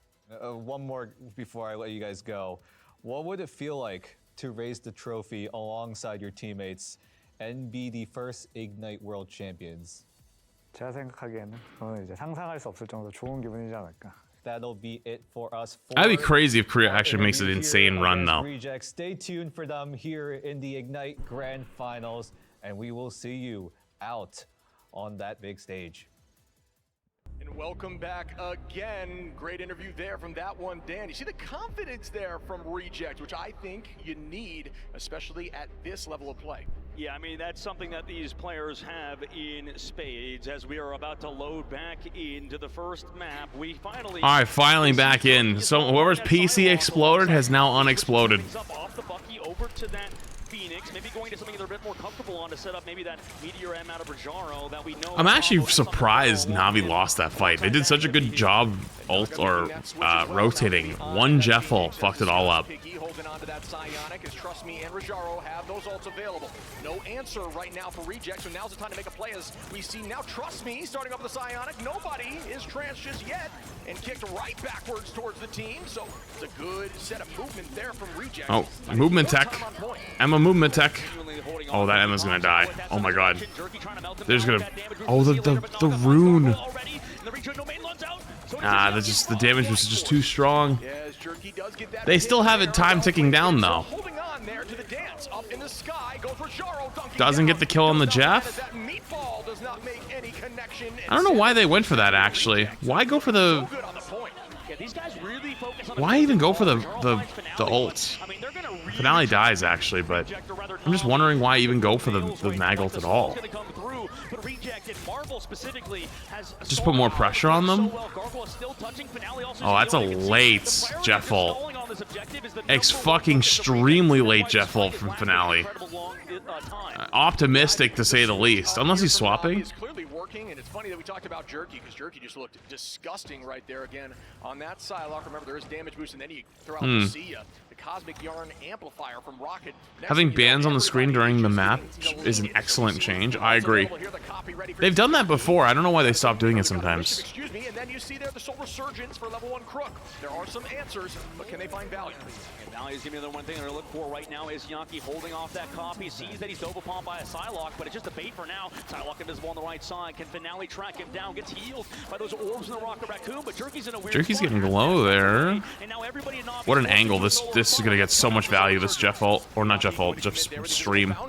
One more before I let you guys go. What would it feel like to raise the trophy alongside your teammates and be the first Ignite World Champions? 제가 생각하기에는 그거는 이제 상상할 수 없을 정도로 좋은 기분이지 않을까. That'll be it for us. I'd be crazy if Korea actually makes an insane run, though. Rejects. Stay tuned for them here in the Ignite Grand Finals, and we will see you out on that big stage. And welcome back again. Great interview there from that one, Dan. You see the confidence there from Reject, which I think you need, especially at this level of play. Yeah, I mean, that's something that these players have in spades. As we are about to load back into the first map, we finally... All right, finally back in. So whoever's PC exploded has now unexploded. Off the Bucky over to that Phoenix, maybe going to something they're a bit more comfortable on to set up maybe that Meteor M out of Rajaro that we know... I'm actually surprised Navi lost that fight. They did such a good job rotating. One Jeffel fucked it all up. Holding on to that Psionic as Trust Me and Rajaro have those ults available. No answer right now for Reject, so now's the time to make a play as we see now Trust Me starting up with the Psionic. Nobody is trans just yet and kicked right backwards towards the team, so it's a good set of movement there from Reject. Oh, movement tech. Emma movement tech. Oh, that Emma's gonna die. Oh my god. There's gonna... Oh, the rune. The damage was just too strong. They still have it time ticking down though. Doesn't get the kill on the Jeff. I don't know why they went for that actually. Why go for the... Why even go for the ult? Finale dies actually, but I'm just wondering why even go for the mag ult at all. Just put more pressure on them? Oh, that's a late Jeffel. Fucking extremely late Jeffel from Finale. Optimistic to say the least, unless he's swapping. It's clearly working, and it's funny that we talked about Jerky, because Jerky just looked disgusting right there again on that Psylocke. Remember, there is damage boost, and then you throw out the Sia, the Cosmic Yarn amplifier from Rocket. Having bans on the screen during the map is an excellent change. I agree. They've done that before. I don't know why they stopped doing it sometimes. Excuse me, and then you see there the Soul Resurgence for level 1 Crook. There are some answers, but can they find value? Valley is giving me the one thing they're looking for right now is Yankee holding off that copy. Sees that he's dove upon by a Psylocke, but it's just a bait for now. Psylocke invisible on the right side. Can Finale track him down? Gets healed by those orbs in the Rocket Raccoon, but Jerky's in a weird Jerky's getting low there. What an angle. This is gonna get so much value, this Jeff ult. Or not Jeff ult, Jeff's stream. Oh.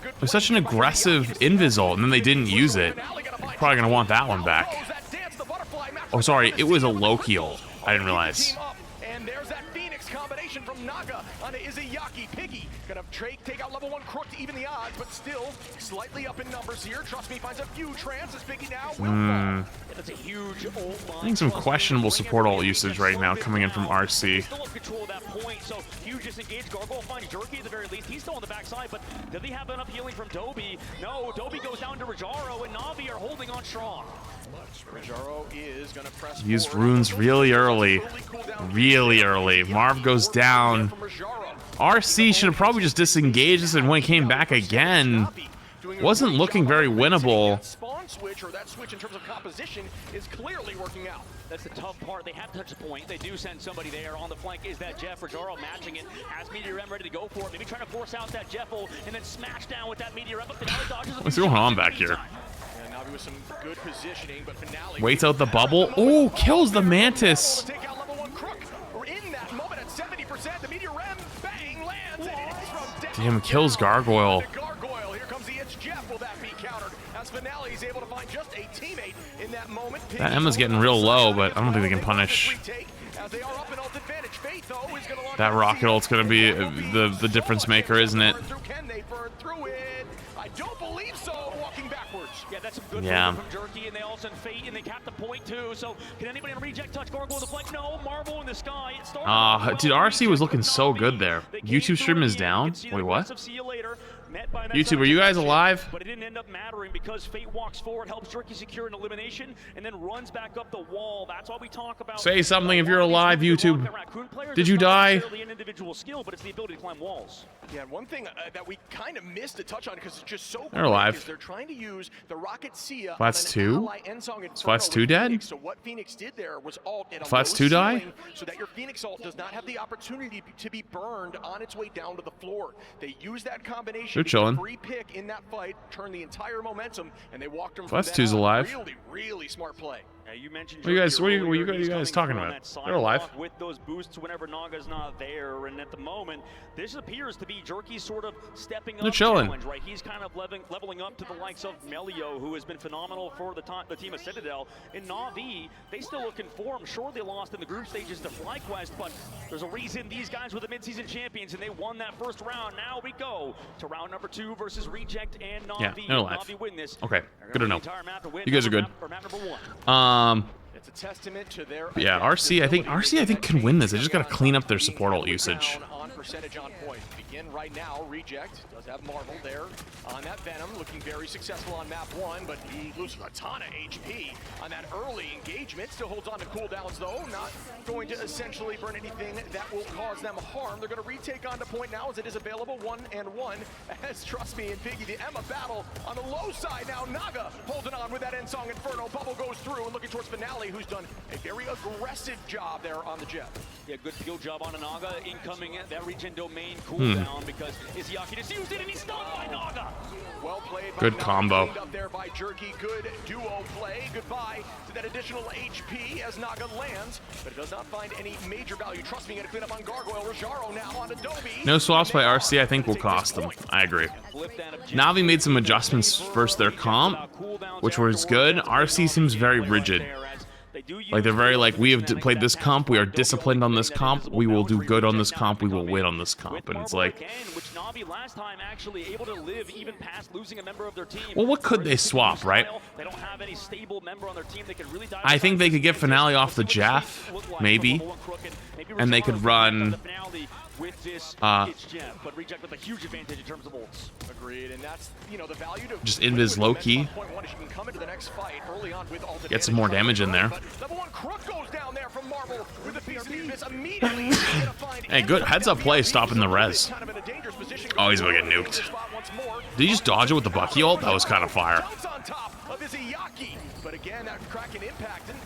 It was such an aggressive invis ult, and then they didn't use it. Probably gonna want that one back. Oh, sorry, it was a Loki ult. I didn't realize. And there's that Phoenix combination from Naga onto Izayaki. Piggy gonna take out level 1 Crook to even the odds, but still slightly up in numbers here. Trust Me finds a few trans as Piggy now will fall. That's a huge ult. I think some questionable support ult usage right now coming in from RC. Still have control of that point, so huge disengage. Gargoyle finds Jerky at the very least. He's still on the backside, but did they have enough healing from Dobby? No, Dobby goes down to Rajaro, and Navi are holding on strong. Rajaro is gonna press Used runes really early. Really early. Marv goes down. RC should have probably just disengaged this, and when it came back again, wasn't looking very winnable. Spawn switch, or that switch in terms of composition, is clearly working out. That's the tough part. They have touch point. They do send somebody there. On the flank is that Jeff. Rajaro matching it. Has Meteor M ready to go for it. Maybe trying to force out that Jeffel and then smash down with that Meteor M. But Finale dodges. What's going on back here? And Navi with some good positioning, but Finale Waits out the bubble. Oh, kills the Mantis. take out level 1 Crook. We're in that moment at 70%. The Meteor M bang lands, and it's from down. Damn, kills Gargoyle. Gargoyle. Here comes the It's Jeff. Will that be countered? As Finale is able to find just a teammate in that moment. That Emma's getting real low, but I don't think they can punish. That rocket ult's gonna be the difference maker, isn't it? Can they burn through it? I don't believe so. Walking backwards. Yeah, that's some good from Jerky, and they all send Fate, and they cap the point too. So can anybody on reject touch Gargoyle the flank? No, Marvel in the sky. Dude, RC was looking so good there. YouTube stream is down. Wait, what? YouTube, are you guys alive? But it didn't end up mattering because Fate walks forward, helps Jerky secure an elimination, and then runs back up the wall. That's why we talk about. Say something if you're alive, YouTube. Did you die? An individual skill, but it's the ability to climb walls. Yeah, one thing that we kind of missed to touch on because it's just so they're alive. Is they're trying to use the Rocket Sia. Flats 2? Is Flats 2 dead? So what Phoenix did there was ult at a Flats low 2 die? so that your Phoenix ult does not have the opportunity to be burned on its way down to the floor. They use that combination. They're chilling. Free pick in that fight, turn the entire momentum, and they walked them. Flats 2's alive. Really, really smart play. You mentioned what are you guys talking about? They're alive. With those boosts whenever Naga's not there, and at the moment, this appears to be Jerky sort of stepping up. They're chilling. Challenge, right? He's kind of leveling up to the likes of Melio, who has been phenomenal for the team of Citadel. In Na'Vi, they still looking for him. Sure, they lost in the group stages to FlyQuest, but there's a reason these guys were the midseason champions, and they won that first round. Now we go to round number 2 versus Reject and Na'Vi. Yeah, they're alive. Na'Vi win this. Okay, good to know. You guys are good. Map number 1. It's a testament to their Yeah, RC I think can win this. They just gotta clean up their support ult usage. On percentage on point. Begin right now. Reject does have Marvel there on that Venom, looking very successful on map 1, but he loses a ton of HP on that early engagement. Still holds on to cooldowns though, not going to essentially burn anything that will cause them harm. They're going to retake onto point now as it is available 1-1. As trust me and Biggie, the Emma battle on the low side now. Naga holding on with that end song Inferno. Bubble goes through and looking towards Finale, who's done a very aggressive job there on the jet. Yeah, good field job on Naga. Incoming at that regen domain cooldown because Izzyaki just used it and he's stunned by Naga. Well played. Good combo. Up there by Jerky. Good duo play. Goodbye to that additional HP as Naga lands, but it does not find any major value. Trust me, gonna clean up on Gargoyle. Rajaro now on Adobe. No swaps by RC I think will cost them. I agree. Na'Vi made some adjustments versus their comp, which was good. RC seems very rigid. Like they're very like, we have played this comp, we are disciplined on this comp, we will do good on this comp, we will win on this comp, and it's like, last time actually able to live even past losing a member of their team. well, what could they swap, right? They don't have any stable member on their team that can really dive. I think they could get Finale off the Jaff, maybe, and they could run with this Jeff, but Reject with a huge advantage in terms of ults. Agreed, and that's, you know, the value to just invis low key. Get some more damage in there. Level 1 Crook goes down there from Marvel with a piece of invis immediately. Hey, good heads up play stopping the res. Oh, he's gonna get nuked. Did he just dodge it with the Bucky ult? That was kind of fire.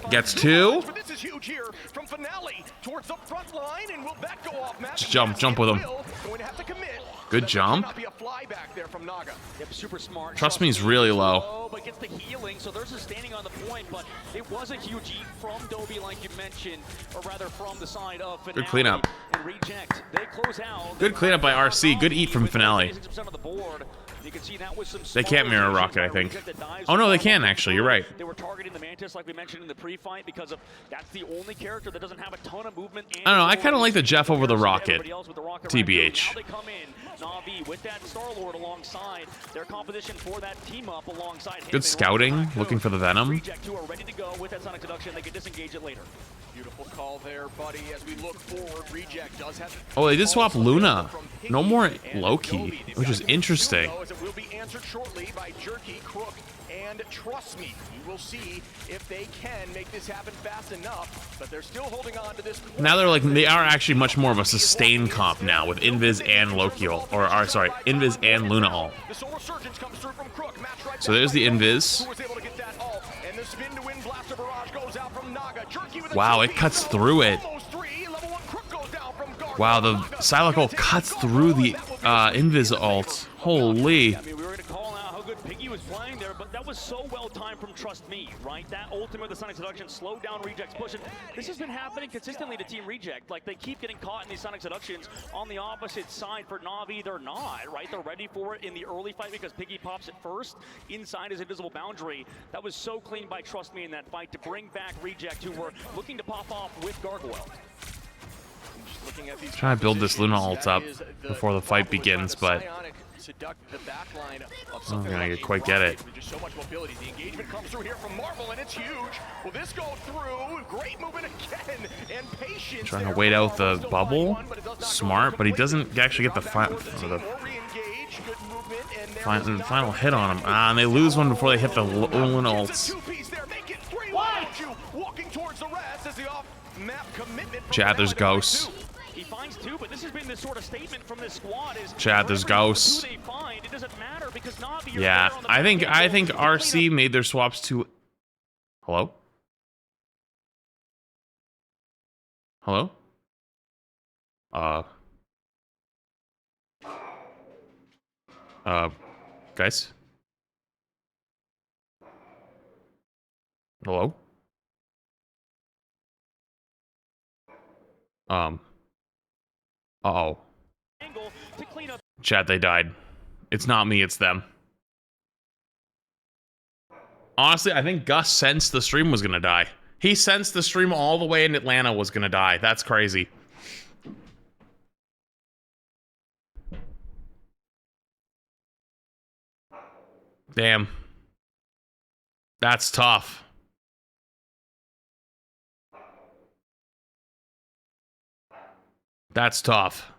Gets 2. This is huge here from Finale towards the front line, and will that go off map? Just jump with him. Going to have to commit. Good jump. Be a fly back there from Naga. Yep, super smart. Trust me, he's really low. But gets the healing, so there's a standing on the point, but it was a huge eat from Dobie, like you mentioned, or rather from the side of Finale. Good cleanup. And Reject, they close out. Good cleanup by RC. Good eat from Finale. You can see that was some they can't mirror rocket, I think. Oh no, they can actually. You're right. They were targeting the Mantis, like we mentioned in the pre-fight, because of that's the only character that doesn't have a ton of movement. I don't know. I kind of like the Jeff over the rocket. TBH. They come in. Na'Vi with that Star-Lord alongside their composition for that team up alongside him. Good scouting, looking for the Venom. Reject 2 are ready to go with that sonic deduction. They can disengage it later. Beautiful call there, buddy. As we look forward, Reject does have. Oh, they did swap Luna. No more Loki, which is interesting. It will be answered shortly by Jerky. Crook And trust me, you will see if they can make this happen fast enough, but they're still holding on to this. Now they are actually much more of a sustained comp now with Invis and Loki ult, or sorry, Invis and Luna ult. So there's the Invis. Wow, it cuts through it. Wow, the Psylocke ult cuts through the Invis ult. Holy. I mean, we were going to call out how good Piggy was playing there, but that was so well timed from Trust Me, right? That ultimate, the Sonic Seduction, slowed down Reject's push. And this has been happening consistently to Team Reject. Like, they keep getting caught in these Sonic Seductions. On the opposite side for Na'Vi, they're not, right? They're ready for it in the early fight because Piggy pops it first inside his invisible boundary. That was so clean by Trust Me in that fight to bring back Reject, who were looking to pop off with Gargoyle. Trying to build this Luna ult up before the fight begins, but I'm not gonna quite get it. Just so much mobility. The engagement comes through here from Marvel, and it's huge. Will this go through? Great movement again, and patience. Trying to wait out the bubble. Smart, but he doesn't actually get the final hit on him. Ah, and they lose one before they hit the Luna ults. Chat, there's ghosts. He finds two, but this has been this sort of statement from this squad is Chat, there's ghosts. it doesn't matter because Na'Vi are Yeah, there on the I think RC made their swaps to. Hello? Hello? Guys? Hello? Uh-oh. Chat, they died. It's not me, it's them. Honestly, I think Gus sensed the stream was gonna die. He sensed the stream all the way in Atlanta was gonna die. That's crazy. Damn. That's tough. That's tough.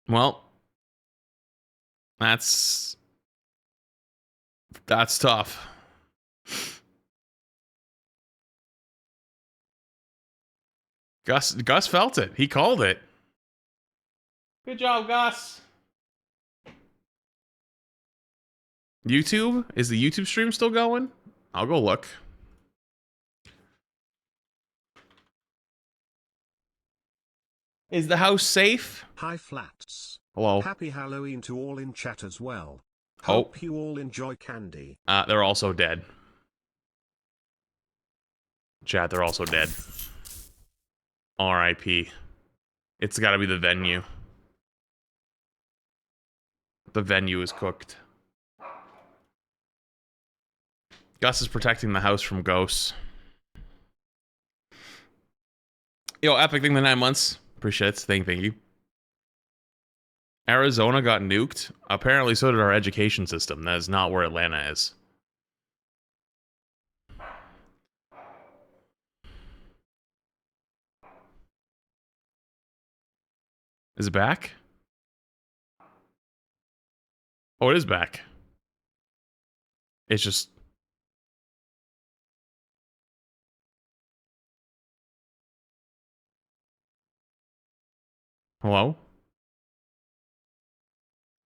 Well, that's tough. Gus felt it. He called it. Good job, Gus. YouTube? Is the YouTube stream still going? I'll go look. Is the house safe? Hi Flats. Hello. Happy Halloween to all in chat as well. Oh. Hope you all enjoy candy. They're also dead. Chat, they're also dead. R.I.P. It's gotta be the venue. The venue is cooked. Gus is protecting the house from ghosts. Yo, Epic, thing the 9 months. Appreciate it. Thank you. Arizona got nuked. Apparently, so did our education system. That is not where Atlanta is. Is it back? Oh, it is back. It's just... Hello?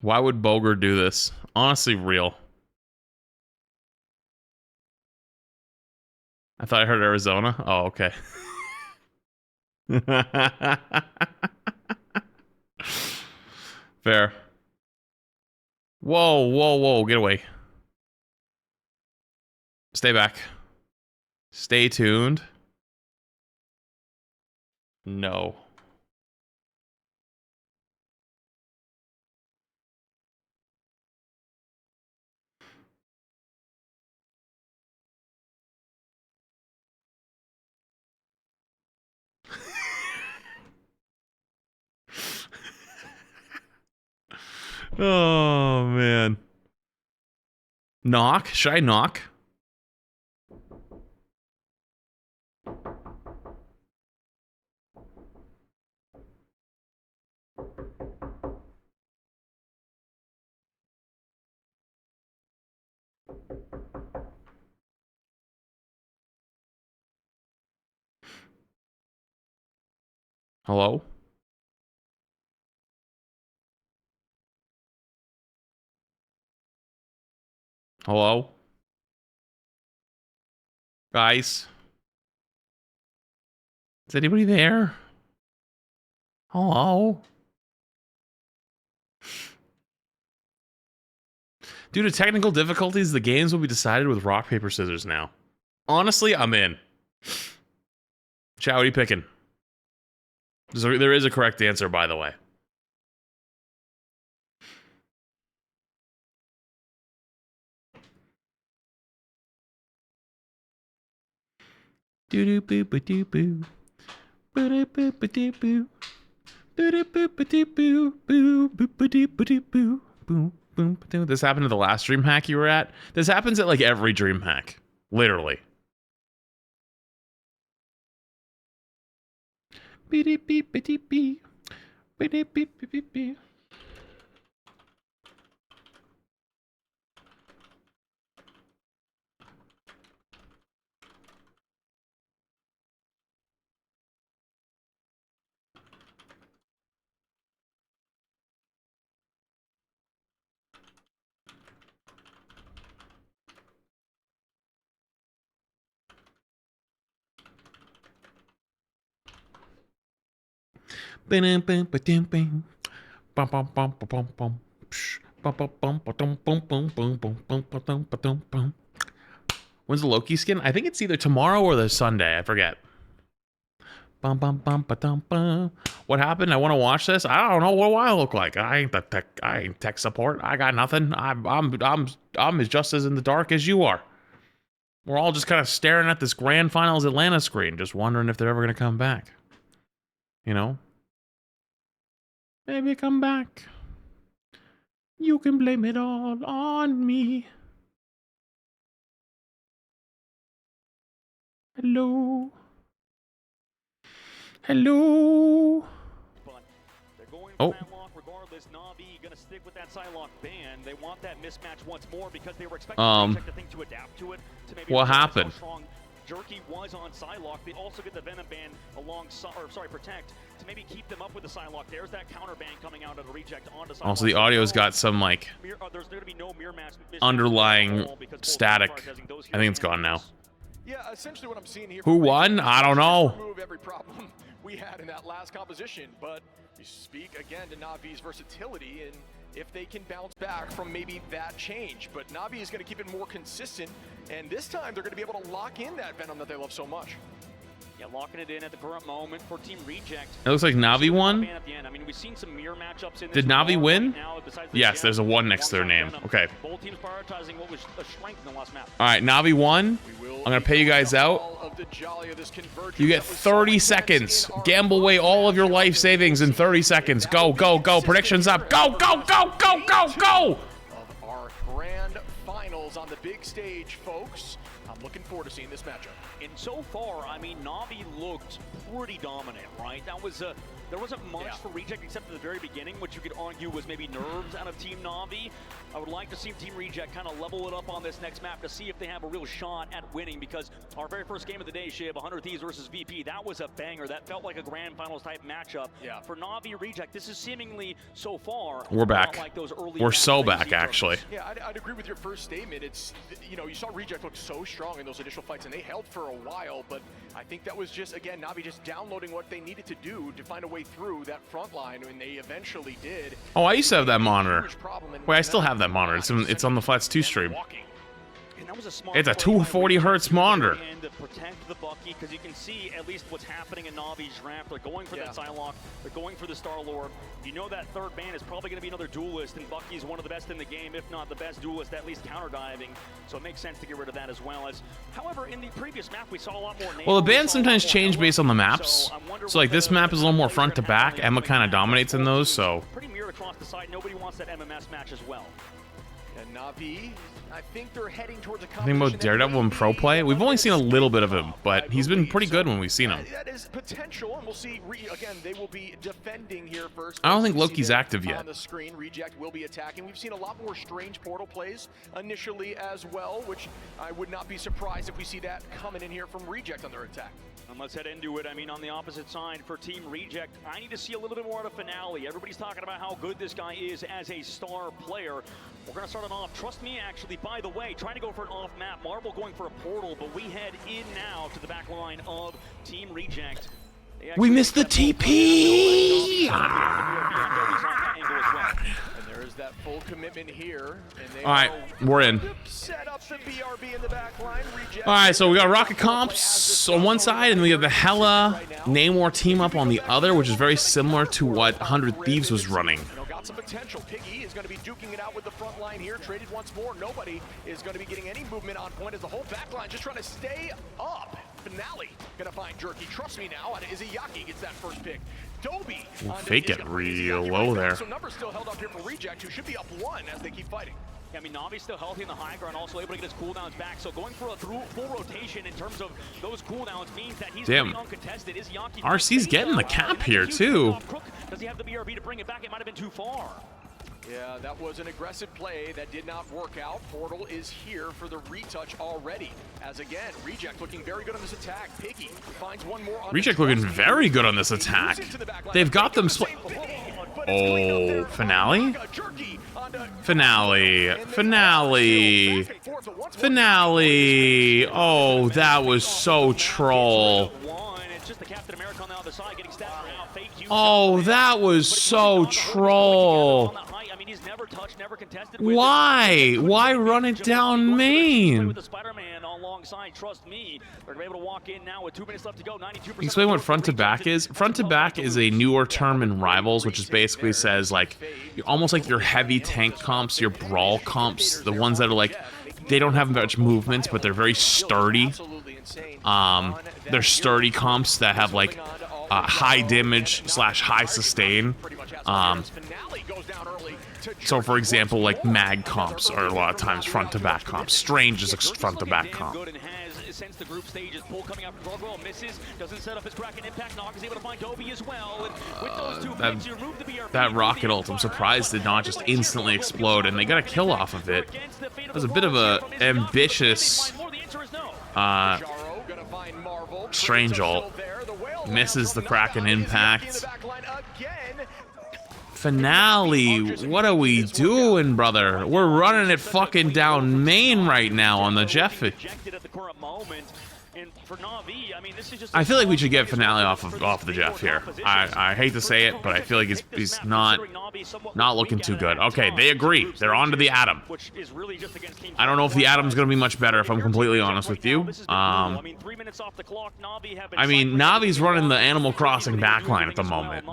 Why would Boger do this? Honestly, real. I thought I heard Arizona. Oh, okay. Fair. Whoa, whoa, whoa. Get away. Stay back. Stay tuned. No. Oh, man. Knock? Should I knock? Hello? Hello? Guys? Is anybody there? Hello? Due to technical difficulties, the games will be decided with rock, paper, scissors now. Honestly, I'm in. Chat, what are you picking? There is a correct answer, by the way. Doo-doo-boo-ba-doo-boo. Boo-doo-boo-ba-doo-boo. Doo-doo-boo-ba-doo-boo. Boo-boo-ba-doo-ba-doo-boo. Boom, boom, ba-doo. This happened to the last dream hack you were at? This happens at like every dream hack. Literally. Beep-beep-beep-beep-beep. Beep-beep-beep-beep-beep. When's the Loki skin? I think it's either tomorrow or the Sunday. I forget. What happened? I want to watch this. I don't know. What do I look like? I ain't the tech. I ain't tech support. I got nothing. I'm as just as in the dark as you are. We're all just kind of staring at this Grand Finals Atlanta screen, just wondering if they're ever gonna come back. You know? Maybe come back. You can blame it all on me. Hello. Hello. Oh. Regardless, Na'Vi gonna stick with that Psylocke ban. They want that mismatch once more because they were expecting to think to adapt to it. To maybe what happened? Jerky was on Psylocke. They also get the Venom ban alongside, or sorry, Protect, to maybe keep them up with the Psylocke. There's that counter ban coming out of the Reject onto Psylocke. Also, the audio's got some like there's gonna be no mirror match underlying static. I think it's gone now. Yeah, essentially what I'm seeing here. Who won? I don't know. Remove every problem we had in that last composition, but you speak again to Navi's versatility and if they can bounce back from maybe that change. But Na'Vi is going to keep it more consistent, and this time they're going to be able to lock in that Venom that they love so much. Yeah, locking it in at the current moment for Team Reject. It looks like Na'Vi won. I mean, we've seen some mirror matchups in this. Did Na'Vi win? Right Yes, there's a 1 next to their name. Okay. Both teams prioritizing what was a strength in the last map. All right, Na'Vi won. I'm going to pay you guys out. You get 30 seconds. Gamble away all of your life savings in 30 seconds. Go, go, go. Predictions up. Go, go, go, go, go, go. Of our grand finals on the big stage, folks. I'm looking forward to seeing this matchup. And so far, I mean, Na'Vi looked pretty dominant, right? That was there wasn't much for Reject except at the very beginning, which you could argue was maybe nerves out of Team Na'Vi. I would like to see Team Reject kind of level it up on this next map to see if they have a real shot at winning, because our very first game of the day, Shib, 100 Thieves versus VP, that was a banger. That felt like a grand finals type matchup. Yeah. For Na'Vi Reject, this is seemingly so far. We're back. Like those early We're so back, actually. Yeah, I'd agree with your first statement. It's, you know, you saw Reject look so strong in those initial fights, and they held for a while, but I think that was just, again, Na'Vi just downloading what they needed to do to find a way through that front line, and they eventually did. Oh, I used to have that monitor. Wait, I still have that monitor. It's on the Flats 2 stream. It's a 240 hertz monitor. And to protect the Bucky, because you can see at least what's happening in Na'Vi's draft. They're going for that Psylocke. They're going for the Star-Lord. You know that third ban is probably going to be another duelist, and Bucky's one of the best in the game, if not the best duelist, at least counter-diving. So it makes sense to get rid of that as well. However, in the previous map, we saw a lot more. Well, the bans sometimes change based on the maps. So like this map is a little more front to back. Emma kind of dominates in those, so. Pretty mirror across the side. Nobody wants that MMS match as well. Yeah, And Na'Vi, I think they're heading towards a I think about Daredevil in pro play. We've only seen a little bit of him, but he's been pretty good when we've seen him. That is potential, and we'll see. Again, they will be defending here first. I don't think Loki's active yet. On the screen, Reject will be attacking. We've seen a lot more strange portal plays initially as well, which I would not be surprised if we see that coming in here from Reject on their attack. And let's head into it. I mean, on the opposite side for Team Reject, I need to see a little bit more of a finale. Everybody's talking about how good this guy is as a star player. We're going to start it off. Trust me, actually, by the way, trying to go for an off-map. Marvel going for a portal, but we head in now to the back line of Team Reject. We missed the TP! And there is that full commitment here. All right, we're in. Set up the BRB in the back line. All right, so we got Rocket Comps on one side, and we have the Hella Namor team up on the other, which is very similar to what 100 Thieves was running. Got some potential. Piggy is going to be duking it out with the front line here. Traded once more. Nobody is going to be getting any movement on point as the whole back line just trying to stay up. Finale going to find Jerky. Trust me now. Izayaki gets that first pick. Dobie. Fake it real low there. So numbers still held up here for Reject, who should be up 1 as they keep fighting. Yeah, I mean, Navi's still healthy in the high ground, also able to get his cooldowns back. So going for a full rotation in terms of those cooldowns means that he's pretty uncontested. Izayaki RC's getting the cap here, too. Does he have the BRB to bring it back? It might have been too far. Yeah, that was an aggressive play that did not work out. Portal is here for the retouch already. As again, Reject looking very good on this attack. Piggy finds one more. Reject looking very good on this attack. They've got them split. Oh, finale? Finale. Finale. Finale. Oh, that was so troll. Oh, that was so troll. Why? Why run it down main? Explain what front to back is. Front to back is a newer term in Rivals, which is basically says like almost like your heavy tank comps, your brawl comps, the ones that are like they don't have much movements, but they're very sturdy. They're sturdy comps that have like high damage / high sustain. So for example, like mag comps are a lot of times front to back comps. Strange is a front to back comp. Since the group stages, pull coming out from Gargoyle misses, doesn't set up his Kraken impact. Nog is able to find Dobie as well. And with those two picks, you remove the BRB. That rocket ult, I'm surprised did not just instantly explode, and they got a kill off of it. It was a bit of a ambitious Strange ult. Misses the Kraken impact. Finale, what are we doing, brother? We're running it fucking down main right now on the Jeff. I feel like we should get Finale off the Jeff here. I hate to say it, but I feel like he's not looking too good. Okay, they agree. They're on to the Atom. I don't know if the Atom's gonna be much better, if I'm completely honest with you. I mean, Navi's running the Animal Crossing backline at the moment.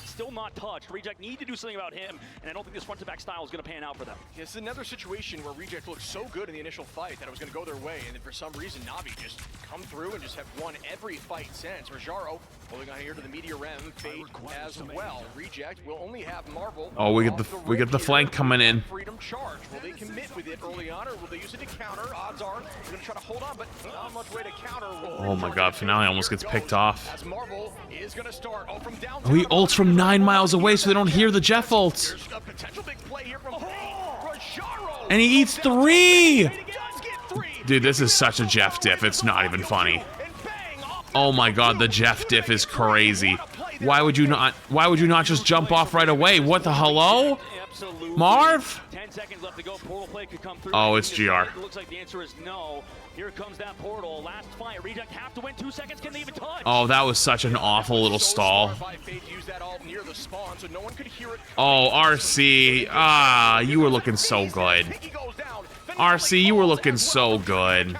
Still not touched. Reject need to do something about him, and I don't think this front-to-back style is going to pan out for them. This is another situation where Reject looked so good in the initial fight that it was going to go their way, and then for some reason Navi just come through and just have won every fight since. Rajaro holding on here to the Meteor Rem, Fate as well. Reject will only have Marvel. Oh, we get the flank coming in. Freedom charge. Will they commit with it early on, or will they use it to counter? Odds are they're going to try to hold on, but not much way to counter. Oh my God, Finale almost gets picked off. As Marvel is going to start from down. Oh, he ults from 9 miles away so they don't hear the Jeff ult. And he eats 3! Dude, this is such a Jeff diff, it's not even funny. Oh my God, the Jeff diff is crazy. Why would you not just jump off right away? What the hello? Marv? 10 seconds left to go. Portal play could come through. Oh, it's GR. It looks like the answer is no. Here comes that portal. Last fight. Reject have to win 2 seconds. Can they even touch? Oh, that was such an awful little stall. Oh, RC. You were looking so good. RC, you were looking so good.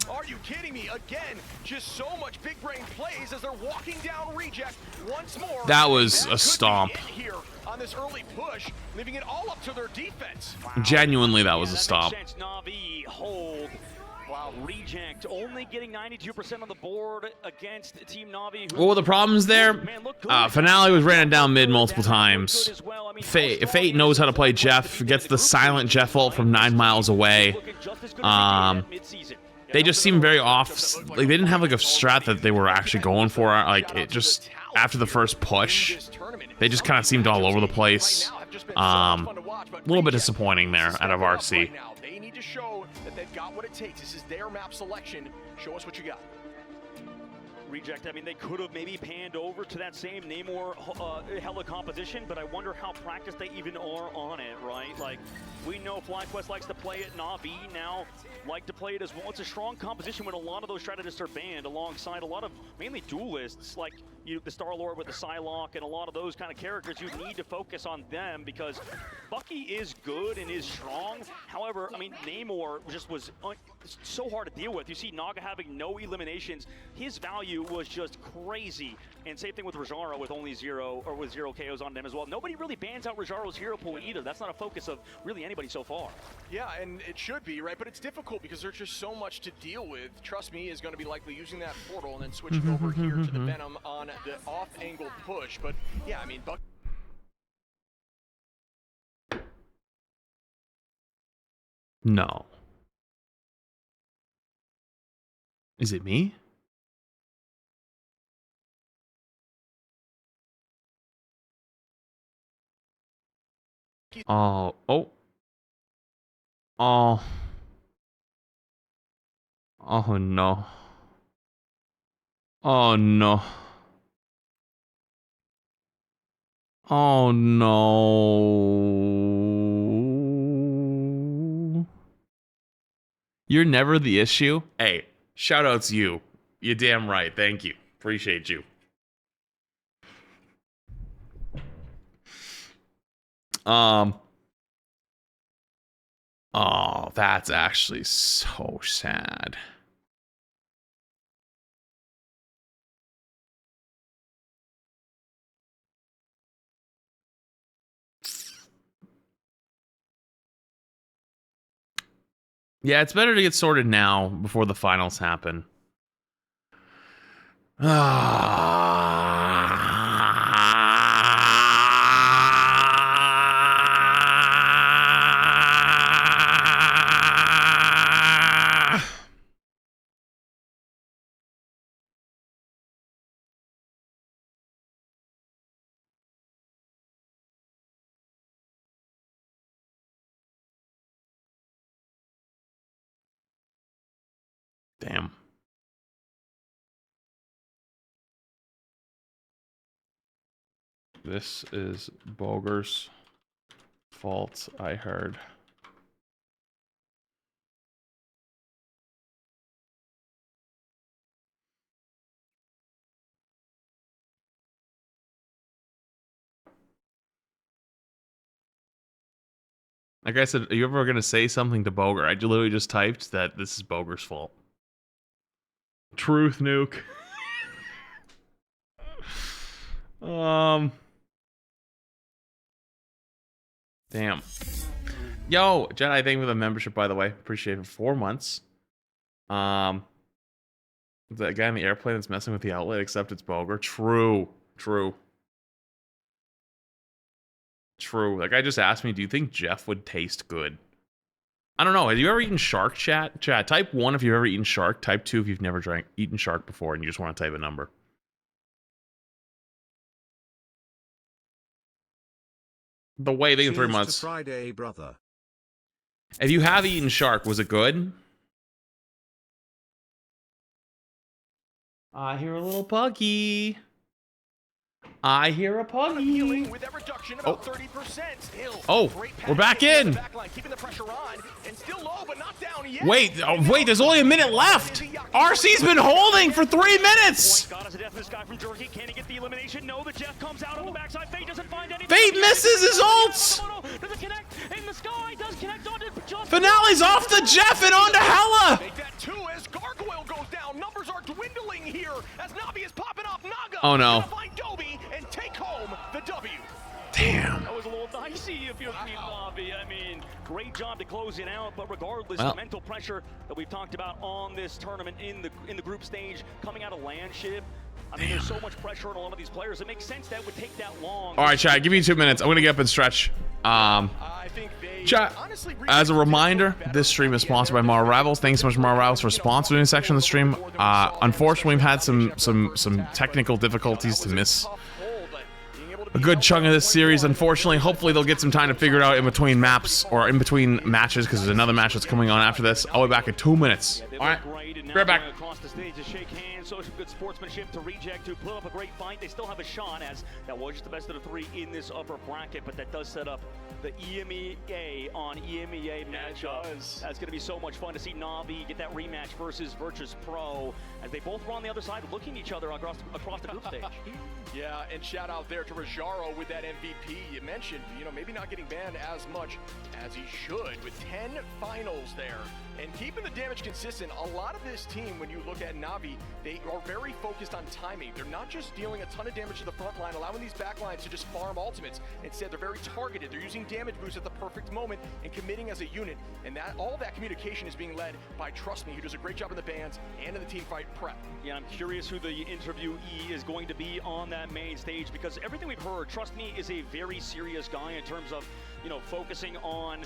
Are you kidding me? Again, just so much big brain plays as they're walking down Reject once more. That was a stomp. Here on this early push, leaving it all up to their defense. Genuinely, that was a stomp. Navi hold Wow, Reject only getting 92% on the board against Team Navi. What were the problems there? Finale was ran down mid multiple times. Fate knows how to play Jeff, gets the silent Jeff ult from 9 miles away. They just seem very off. Like, they didn't have like a strat that they were actually going for. Like, it just, after the first push, they just kind of seemed all over the place. A little bit disappointing there out of RC. They need to show that they've got what it takes. This is their map selection. Show us what you got. Reject, I mean, they could have maybe panned over to that same Namor Hella composition, but I wonder how practiced they even are on it, right? Like, we know FlyQuest likes to play it, Navi now like to play it as well. It's a strong composition when a lot of those strategists are banned alongside a lot of mainly duelists, like the Star-Lord with the Psylocke and a lot of those kind of characters. You need to focus on them because Bucky is good and is strong. However, I mean, Namor just was so hard to deal with. You see Naga having no eliminations. His value was just crazy. And same thing with Rajara with only 0 KOs on them as well. Nobody really bans out Rajara's hero pool either. That's not a focus of really anybody so far. Yeah, and it should be, right? But it's difficult because there's just so much to deal with. Trust me, is going to be likely using that portal and then switching over here to the Venom on the off-angle push. But yeah, I mean, No. Is it me? Oh. Oh no. Oh no. Oh no. You're never the issue? Hey, shout out to you. You're damn right. Thank you. Appreciate you. Oh, that's actually so sad. Yeah, it's better to get sorted now before the finals happen. Damn. This is Boger's fault, I heard. Like I said, are you ever going to say something to Boger? I literally just typed that this is Boger's fault. Truth, Nuke. Damn. Yo, Jedi, thank you for the membership, by the way. Appreciate it for 4 months. The guy in the airplane that's messing with the outlet, except it's Boger. True. That guy just asked me, do you think Jeff would taste good? I don't know. Have you ever eaten shark, chat? Chat, type 1 if you've ever eaten shark. Type 2 if you've never eaten shark before and you just want to type a number. The way they in 3 months. Friday, brother. If you have eaten shark, was it good? I hear a little puggy. I hear a puggy. With that reduction, about 30%. Still, oh, we're back in. Keeping the pressure on, and still low, but not down yet. Wait, there's only a minute left. RC's been holding for 3 minutes. Fate misses his ults. Finale's off the Jeff and onto Hella. Make that 2 as Gargoyle goes down. Numbers are dwindling here as Navi is popping off Naga. Oh no. And take home the W. Damn. That was a little dicey if you're Team Navi. I mean, great job to close it out, but regardless, the mental pressure that we've talked about on this tournament in the group stage, coming out of land ship, I mean, there's so much pressure on a lot of these players. It makes sense that would take that long. All right, chat, give me 2 minutes. I'm going to get up and stretch. Chat, as a reminder, this stream is sponsored by Mar Rivals. Thanks so much, Mar Rivals, for sponsoring this section of the stream. Unfortunately, we've had some technical difficulties to miss a good chunk of this series. Unfortunately, hopefully they'll get some time to figure it out in between maps or in between matches, because there's another match that's coming on after this. I'll be back in 2 minutes. All right, be right back. Across the stage to shake hands, show some good sportsmanship to Reject, to put up a great fight. They still have a shot, as that was just the best of the three in this upper bracket, but that does set up the EMEA on EMEA matchup. That's going to be so much fun to see Na'Vi get that rematch versus Virtus Pro, as they both were on the other side looking at each other across the group stage. Yeah, and shout out there to Rajaro with that MVP. You mentioned, you know, maybe not getting banned as much as he should, with 10 finals there. And keeping the damage consistent, a lot of this team, when you look at Na'Vi, they are very focused on timing. They're not just dealing a ton of damage to the front line, allowing these back lines to just farm ultimates. Instead, they're very targeted. They're using damage boosts at the perfect moment and committing as a unit. And that all that communication is being led by Trust Me, who does a great job in the bans and in the team fight prep. Yeah, I'm curious who the interviewee is going to be on that main stage, because everything we've heard, Trust Me is a very serious guy in terms of, you know, focusing on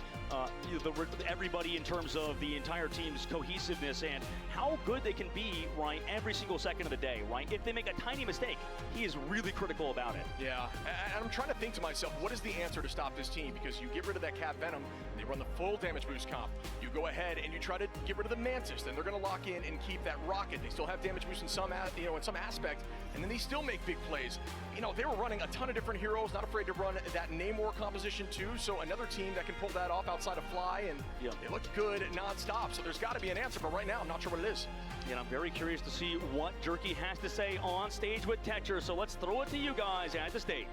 everybody in terms of the entire team's cohesiveness and how good they can be, right, every single second of the day, right? If they make a tiny mistake, he is really critical about it. Yeah, and I'm trying to think to myself, what is the answer to stop this team? Because you get rid of that Cat Venom, they run the full damage boost comp. You go ahead and you try to get rid of the Mantis, then they're going to lock in and keep that Rocket. They still have damage boost in some, in some aspect, and then they still make big plays. You know, they were running a ton of different heroes, not afraid to run that Namor composition too, so another team that can pull that off outside of Fly, and they look good non-stop, so there's got to be an answer, but right now I'm not sure what it is. And I'm very curious to see what Jerky has to say on stage with Tetcher, so let's throw it to you guys at the stage.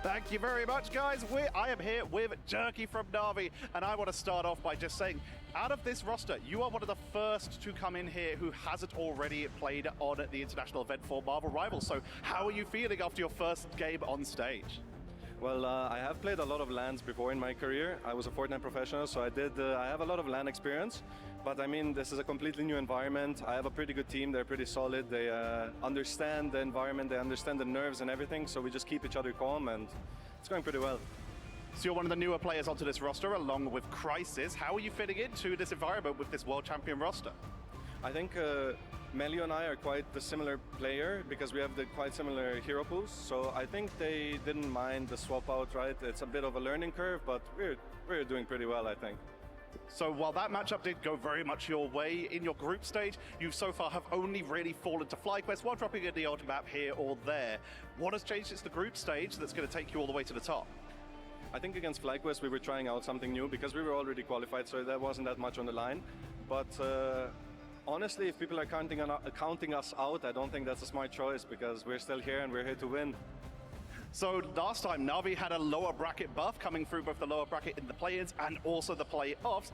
Thank you very much, guys. I am here with Jerky from Na'Vi, and I want to start off by just saying, out of this roster, you are one of the first to come in here who hasn't already played on the international event for Marvel Rivals. So how are you feeling after your first game on stage? Well, I have played a lot of LANs before in my career. I was a Fortnite professional, so I have a lot of LAN experience. But I mean, this is a completely new environment. I have a pretty good team. They're pretty solid. They understand the environment. They understand the nerves and everything. So we just keep each other calm, and it's going pretty well. So you're one of the newer players onto this roster, along with Crisis. How are you fitting into this environment with this world champion roster? I think Melio and I are quite the similar player because we have quite similar hero pools. So I think they didn't mind the swap out, right? It's a bit of a learning curve, but we're doing pretty well, I think. So while that matchup did go very much your way in your group stage, you so far have only really fallen to FlyQuest while dropping in the odd map here or there. What has changed since the group stage that's going to take you all the way to the top? I think against FlyQuest we were trying out something new because we were already qualified, so there wasn't that much on the line. But honestly, if people are counting us out, I don't think that's a smart choice because we're still here and we're here to win. So last time, Na'Vi had a lower bracket buff coming through both the lower bracket in the play-ins and also the play-offs.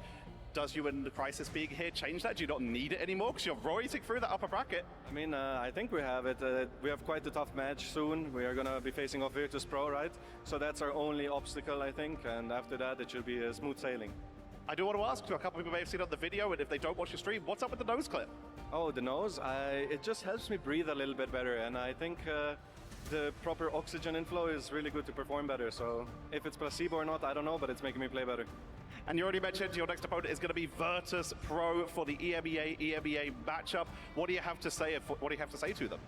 Does you and the Crisis being here change that? Do you not need it anymore because you're rotating through that upper bracket? I mean, I think we have it. We have quite a tough match soon. We are going to be facing off Virtus Pro, right? So that's our only obstacle, I think. And after that, it should be smooth sailing. I do want to ask, a couple of people may have seen on the video, and if they don't watch your stream, what's up with the nose clip? Oh, the nose? It just helps me breathe a little bit better. And I think the proper oxygen inflow is really good to perform better. So if it's placebo or not, I don't know, but it's making me play better. And you already mentioned your next opponent is going to be Virtus Pro for the EMEA matchup. What do you have to say? What do you have to say to them?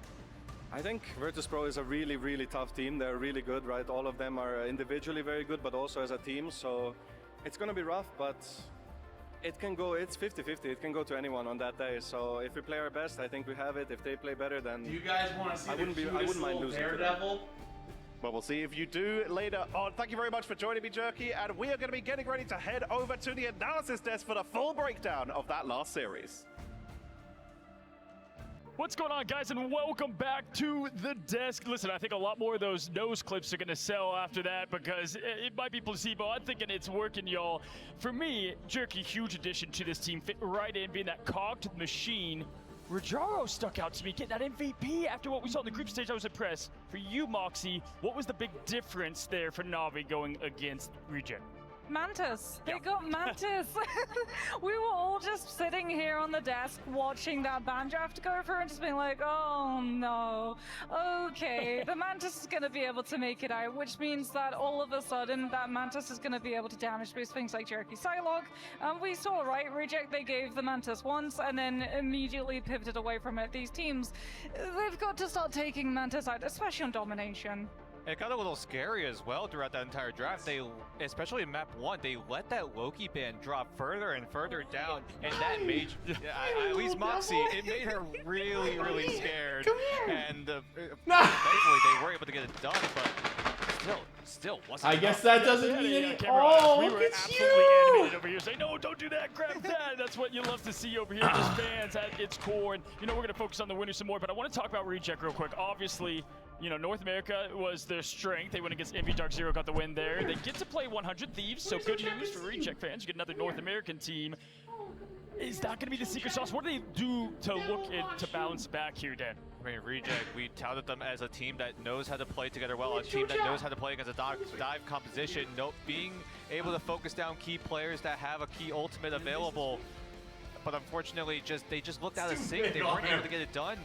I think Virtus Pro is a really, really tough team. They're really good, right? All of them are individually very good, but also as a team. So it's going to be rough, but it can go. It's 50-50. It can go to anyone on that day. So if we play our best, I think we have it. If they play better, then do you guys want to see I wouldn't mind losing. Daredevil? Well, we'll see if you do later on. Thank you very much for joining me, Jerky, and we are going to be getting ready to head over to the analysis desk for the full breakdown of that last series. What's going on, guys, and welcome back to the desk. Listen, I think a lot more of those nose clips are going to sell after that because it might be placebo. I'm thinking it's working, y'all. For me, Jerky, huge addition to this team, fit right in, being that cog to the machine. Rajaro stuck out to me, getting that MVP after what we saw in the group stage. I was impressed. For you, Moxie, what was the big difference there for Na'Vi going against Reject? Mantis. They got Mantis. We were all just sitting here on the desk watching that ban draft go through and just being like, oh no. Okay, the Mantis is going to be able to make it out, which means that all of a sudden that Mantis is going to be able to damage boost things like Jerky Psylocke. We saw, right, Reject, they gave the Mantis once and then immediately pivoted away from it. These teams, they've got to start taking Mantis out, especially on Domination. It got a little scary as well throughout that entire draft. They, especially in map 1, they let that Loki ban drop further and further down, and that made, at least Moxie, it made her really, really scared. And thankfully they were able to get it done, but still wasn't I guess enough. that doesn't mean any. Oh, we look were at absolutely you! animated over here, saying, no, don't do that, grab that. That's what you love to see over here, just fans at its core. And, you know, we're going to focus on the winners some more, but I want to talk about Reject real quick. Obviously, you know, North America was their strength. They went against Envy Dark Zero, got the win there. They get to play 100 Thieves, so good news for Reject fans. You get another North American team. Is that going to be the secret sauce? What do they do to look to balance back here, Dan? I mean, Reject, we touted them as a team that knows how to play together well, a team that knows how to play against a dive composition, being able to focus down key players that have a key ultimate available. But unfortunately, they just looked out of sync. They weren't able to get it done.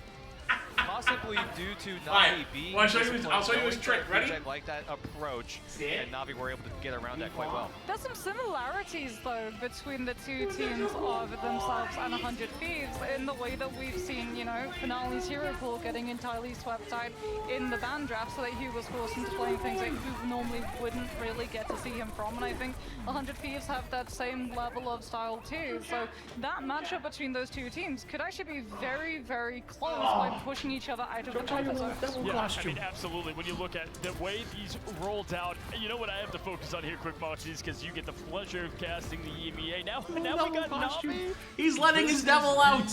Possibly due to Navi being I'll show you his trick. Ready? Like that approach, and Navi were able to get around that quite well. There's some similarities, though, between the two teams of themselves and 100 Thieves in the way that we've seen, you know, Finale's hero pool getting entirely swept out in the ban draft so that he was forced into playing things that you normally wouldn't really get to see him from. And I think 100 Thieves have that same level of style, too. So that matchup between those two teams could actually be very, very close by pushing each other out of the comfort zones. Yeah, I mean, absolutely. When you look at the way these rolled out, you know what I have to focus on here, quick Moxies, because you get the pleasure of casting the EMEA. Now we got Navi. He's letting his devil out.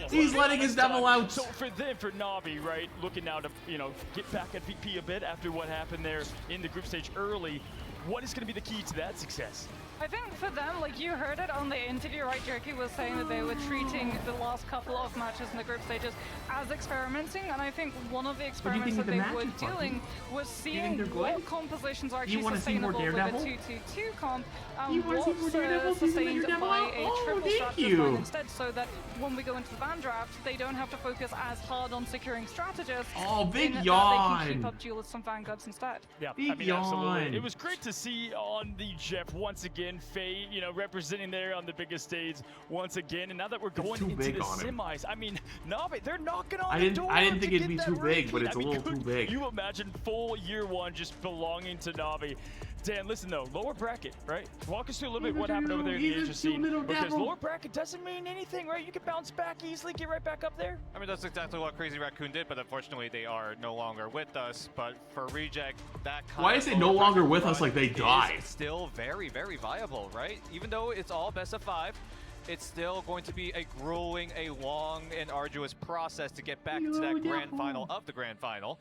He's letting his devil out. So for Navi, right, looking now to, you know, get back at VP a bit after what happened there in the group stage early, what is going to be the key to that success? I think for them, like you heard it on the interview, right, Jerky was saying that they were treating the last couple of matches in the group stages as experimenting, and I think one of the experiments that they were doing was seeing what compositions are actually sustainable with a 2-2-2 comp, and what's sustained by a triple strat design instead, so that when we go into the ban draft, they don't have to focus as hard on securing strategists. Oh, big yawn! They can keep up duelists and vanguards instead. Yeah, I mean, absolutely. It was great to see on the Jeff once again. Faye, you know, representing there on the biggest stage once again, and now that we're going into the semis, I mean, Navi, they're knocking on the door. I didn't think it'd be too big, but it's a little too big. You imagine full year one just belonging to Navi. Dan, listen though, lower bracket, right? Walk us through a little bit what happened over there in the Asia scene. Because lower bracket doesn't mean anything, right? You can bounce back easily, get right back up there. I mean, that's exactly what Crazy Raccoon did, but unfortunately they are no longer with us. But for Reject, that kind Why is it no longer with us like they died? Still very, very viable, right? Even though it's all best of 5, it's still going to be a grueling, a long and arduous process to get back to that grand final of the grand final.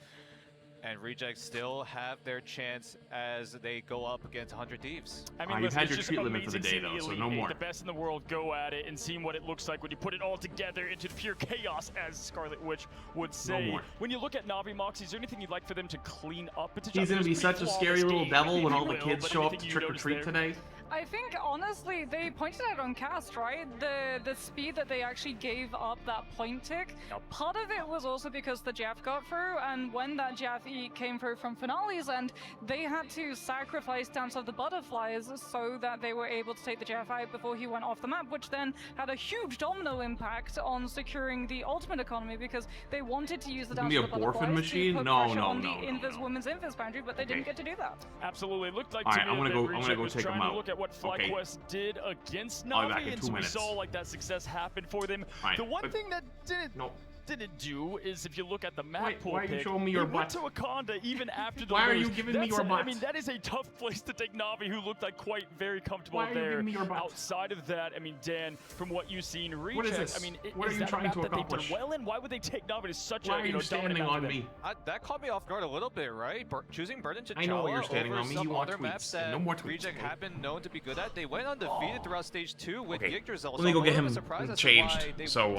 And Reject still have their chance as they go up against 100 Thieves. I mean, you've had your treat limit for the day, though, so no more. The best in the world go at it and seeing what it looks like when you put it all together into pure chaos, as Scarlet Witch would say. No more. When you look at Navi Moxie, is there anything you'd like for them to clean up? He's going to be such a scary little devil when all the kids show up to trick or treat today. I think, honestly, they pointed out on cast, right? The speed that they actually gave up that point tick. Part of it was also because the Jeff got through, and when that Jeff came through from Finale's end, they had to sacrifice Dance of the Butterflies so that they were able to take the Jeff out before he went off the map, which then had a huge domino impact on securing the ultimate economy because they wanted to use the Dance of the Butterflies to put pressure on the women's Invis boundary, but they didn't get to do that. Absolutely. It looked like to me I'm gonna go take them out. Look at what FlyQuest did against Navi, and so we saw like that success happen for them. The one thing that didn't do is if you look at the map pool why are you showing me your butt? went to Wakanda even after the Why are you giving me your butt? I mean, that is a tough place to take Navi, who looked like quite very comfortable why are there. You giving me your butt? Outside of that, I mean, Dan, from what you've seen, Reject, what is this? I mean, what are you trying to accomplish? Well in? Why would they take Navi to such why a are you standing on me? That caught me off guard a little bit, right? Choosing Burden to I know why you're standing on me. You want other maps that no more tweets. Reject have been known to be good at. They went undefeated throughout stage 2 with Yggdrasil. Let me go get him changed. So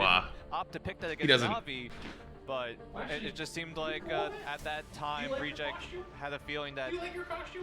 opt to pick that he against doesn't. Navi. but it just seemed like at that time, Reject had a feeling that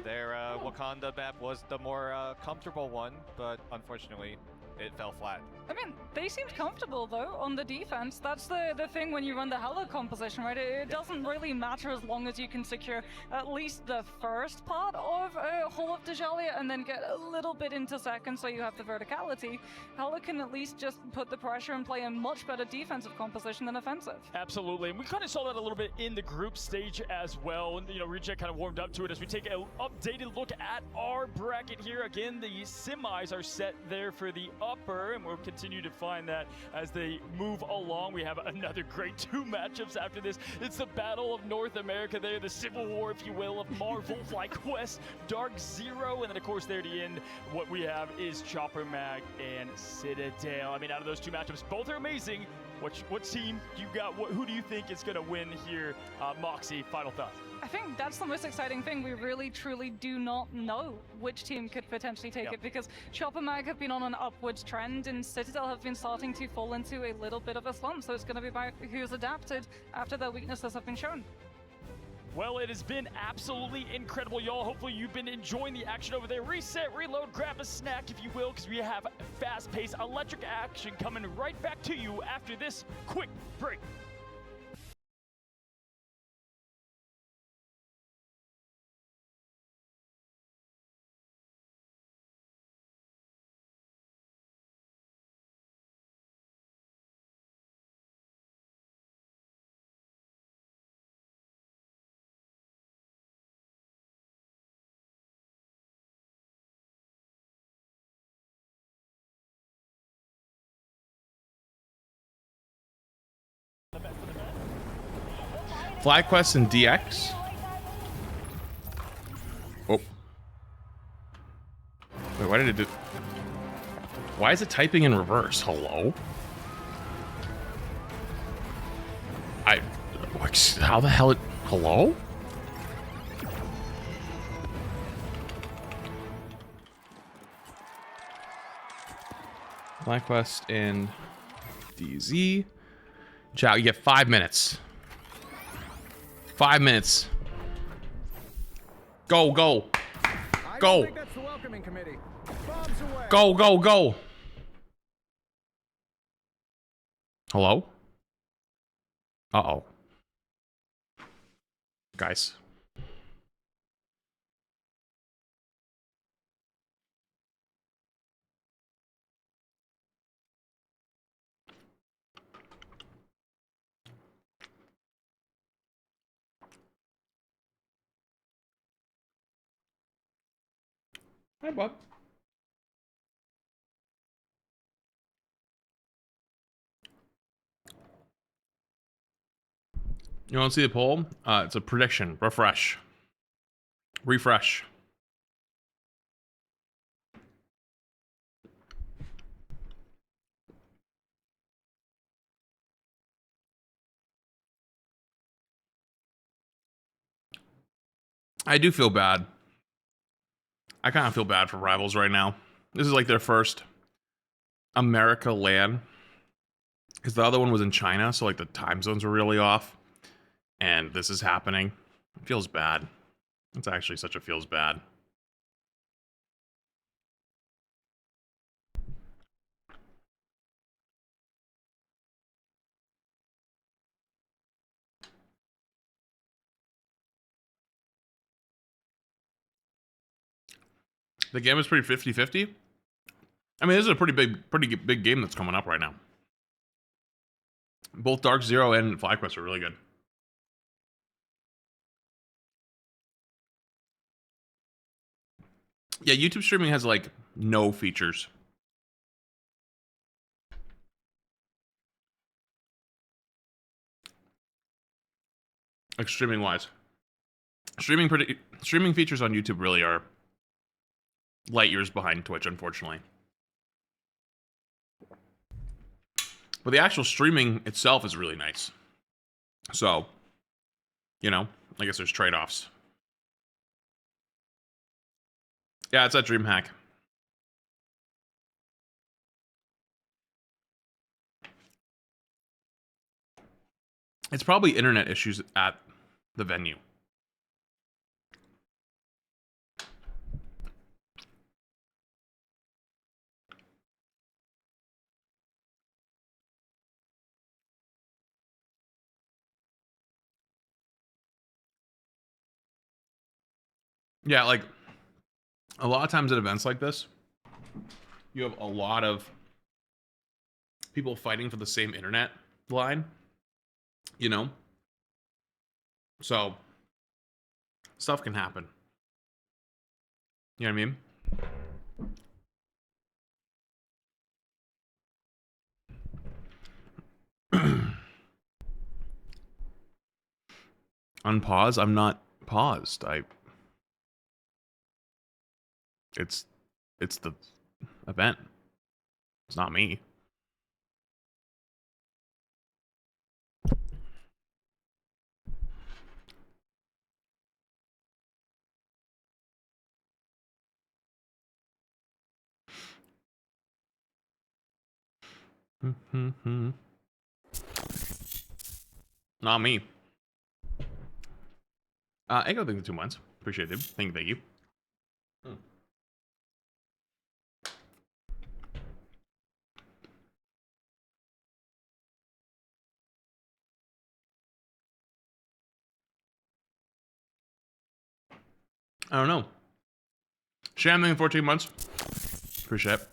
their Wakanda map was the more comfortable one, but unfortunately, it fell flat. I mean, they seemed comfortable though on the defense. That's the thing when you run the Hella composition, right? It doesn't really matter as long as you can secure at least the first part of Hall of Djalia and then get a little bit into second so you have the verticality. Hella can at least just put the pressure and play a much better defensive composition than offensive. Absolutely, and we kind of saw that a little bit in the group stage as well. And, you know, Reject kind of warmed up to it as we take an updated look at our bracket here. Again, the semis are set there for the upper, and we'll continue to find that as they move along. We have another great 2 matchups after this. It's the Battle of North America there, the Civil War, if you will, of Marvel, FlyQuest, Dark Zero, and then of course there at the end, what we have is Chopper Mag and Citadel. I mean, out of those 2 matchups, both are amazing. What team do you got? Who do you think is going to win here? Moxie, final thoughts. I think that's the most exciting thing. We really, truly do not know which team could potentially take it because Chopper Mag have been on an upwards trend and Citadel have been starting to fall into a little bit of a slump. So it's going to be about who's adapted after their weaknesses have been shown. Well, it has been absolutely incredible, y'all. Hopefully you've been enjoying the action over there. Reset, reload, grab a snack if you will, because we have fast-paced electric action coming right back to you after this quick break. FlyQuest and DX. Oh. Wait, why did it do... Why is it typing in reverse? Hello? How the hell it... Hello? FlyQuest and DZ. Chow, you get 5 minutes. 5 minutes. Go, go. Go. Go, go, go. Hello? Uh-oh. Guys. Hi, Bob. You want to see the poll? It's a prediction. Refresh. Refresh. I do feel bad. I kind of feel bad for Rivals right now. This is like their first America LAN. Because the other one was in China, so like the time zones were really off. And this is happening. It feels bad. It's actually such a feels bad. The game is pretty 50-50. I mean, this is a pretty big game that's coming up right now. Both Dark Zero and FlyQuest are really good. Yeah, YouTube streaming has like no features. Like streaming wise. Streaming features on YouTube really are light years behind Twitch, unfortunately. But the actual streaming itself is really nice. So, you know, I guess there's trade-offs. Yeah, it's that DreamHack. It's probably internet issues at the venue. Yeah, like a lot of times at events like this, you have a lot of people fighting for the same internet line, you know? So stuff can happen. You know what I mean? Unpause? I'm not paused. It's the event. It's not me. Not me. Echo, thank you 2 months. Appreciate it. Thank you. I don't know. Sham, thank you 14 months. Appreciate it.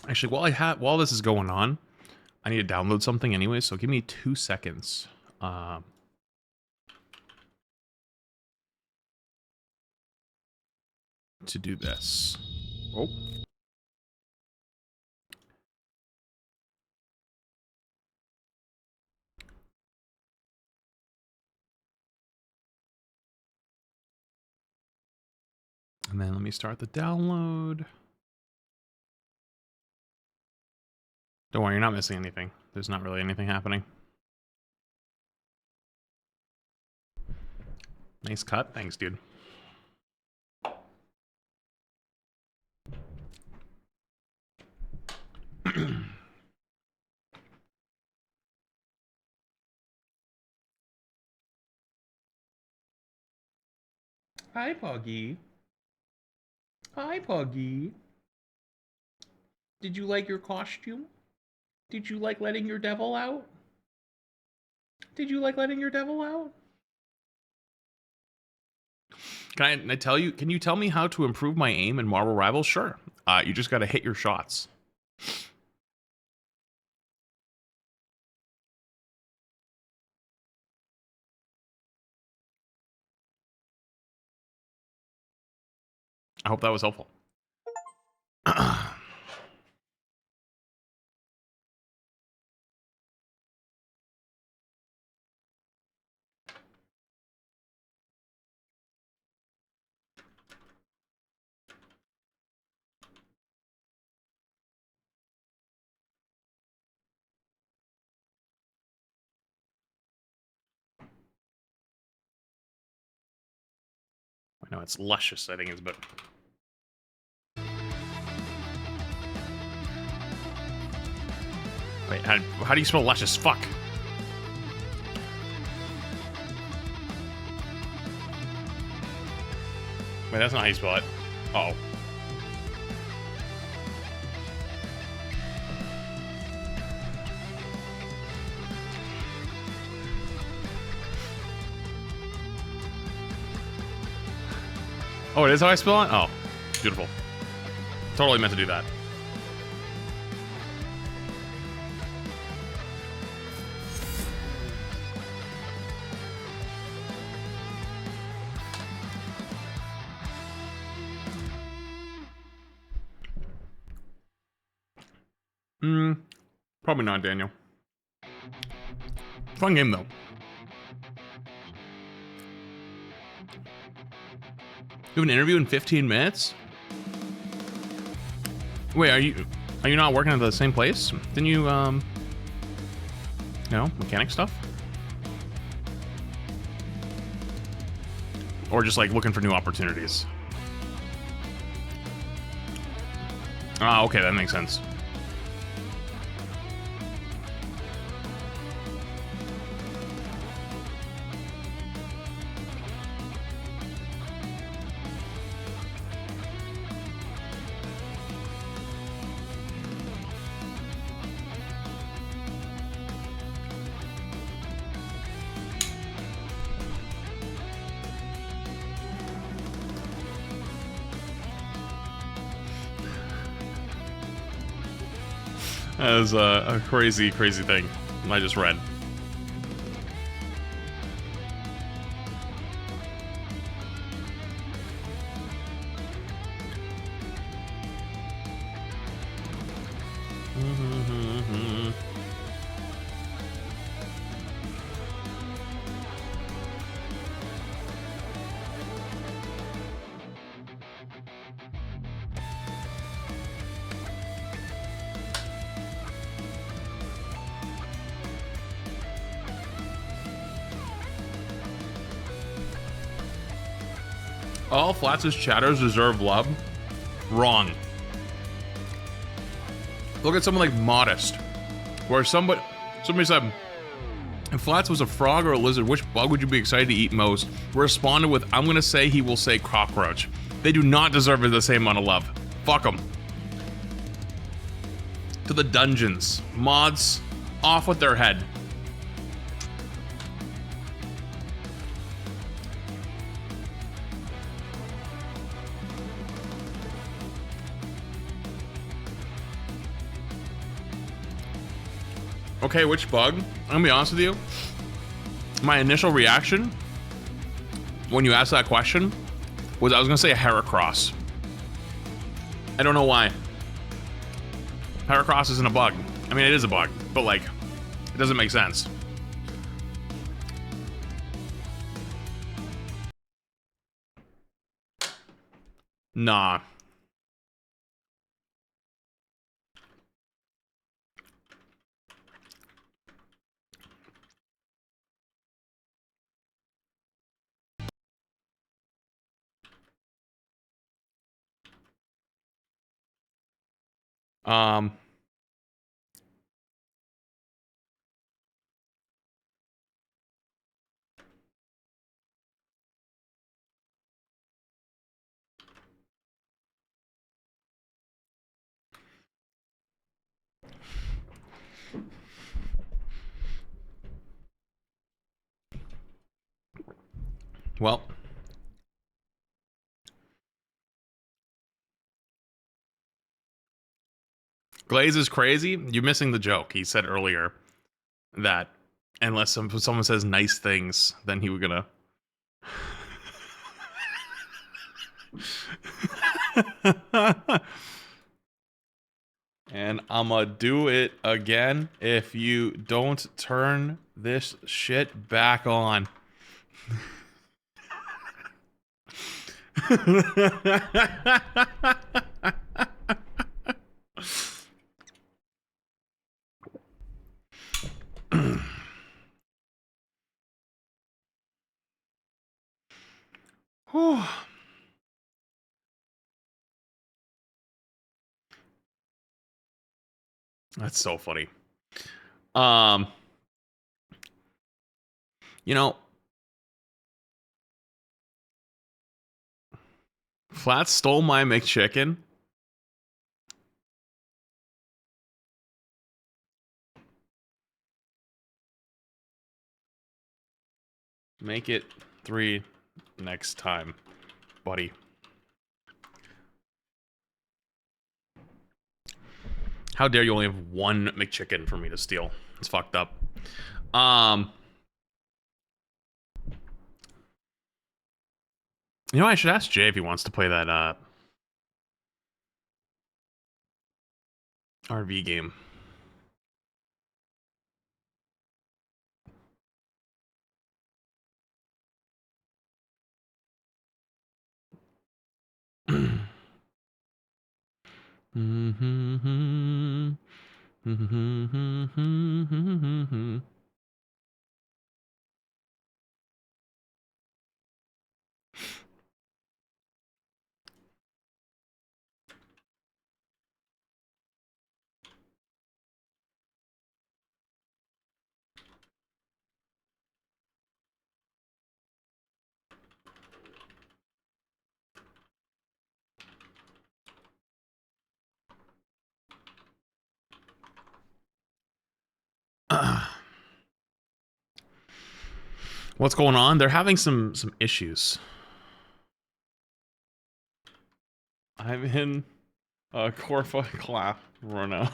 Actually, while this is going on, I need to download something anyway, so give me 2 seconds. To do this. Oh. And then let me start the download. Don't worry, you're not missing anything. There's not really anything happening. Nice cut. Thanks, dude. Hi, Puggy. Hi, Puggy. Did you like your costume? Did you like letting your devil out? Did you like letting your devil out? Can I tell you? Can you tell me how to improve my aim in Marvel Rivals? Sure. You just got to hit your shots. I hope that was helpful. I know it's luscious, I think is, but wait, how do you spell luscious? Fuck. Wait, that's not how you spell it. Uh-oh. Oh, it is how I spell it? Oh, beautiful. Totally meant to do that. Probably not, Daniel. Fun game though. You have an interview in 15 minutes? Wait, are you not working at the same place? Didn't you mechanic stuff? Or just like looking for new opportunities? Ah, okay, that makes sense. That is a crazy, crazy thing I just read. All Flats' chatters deserve love? Wrong. Look at someone like Modest, where somebody said, if Flats was a frog or a lizard, which bug would you be excited to eat most? Responded with, I'm gonna say he will say cockroach. They do not deserve the same amount of love. Fuck them. To the dungeons. Mods, off with their head. Okay, which bug? I'm gonna be honest with you. My initial reaction when you asked that question was I was gonna say a Heracross. I don't know why. Heracross isn't a bug. I mean, it is a bug, but like, it doesn't make sense. Nah. Well. Glaze is crazy. You're missing the joke. He said earlier that unless someone says nice things, then he was gonna. And I'ma do it again if you don't turn this shit back on. That's so funny. You know, Flats stole my McChicken. Make it 3 next time, buddy. How dare you only have 1 McChicken for me to steal? It's fucked up. You know, I should ask Jay if he wants to play that RV game. What's going on? They're having some issues. I'm in a Corfa clap right now.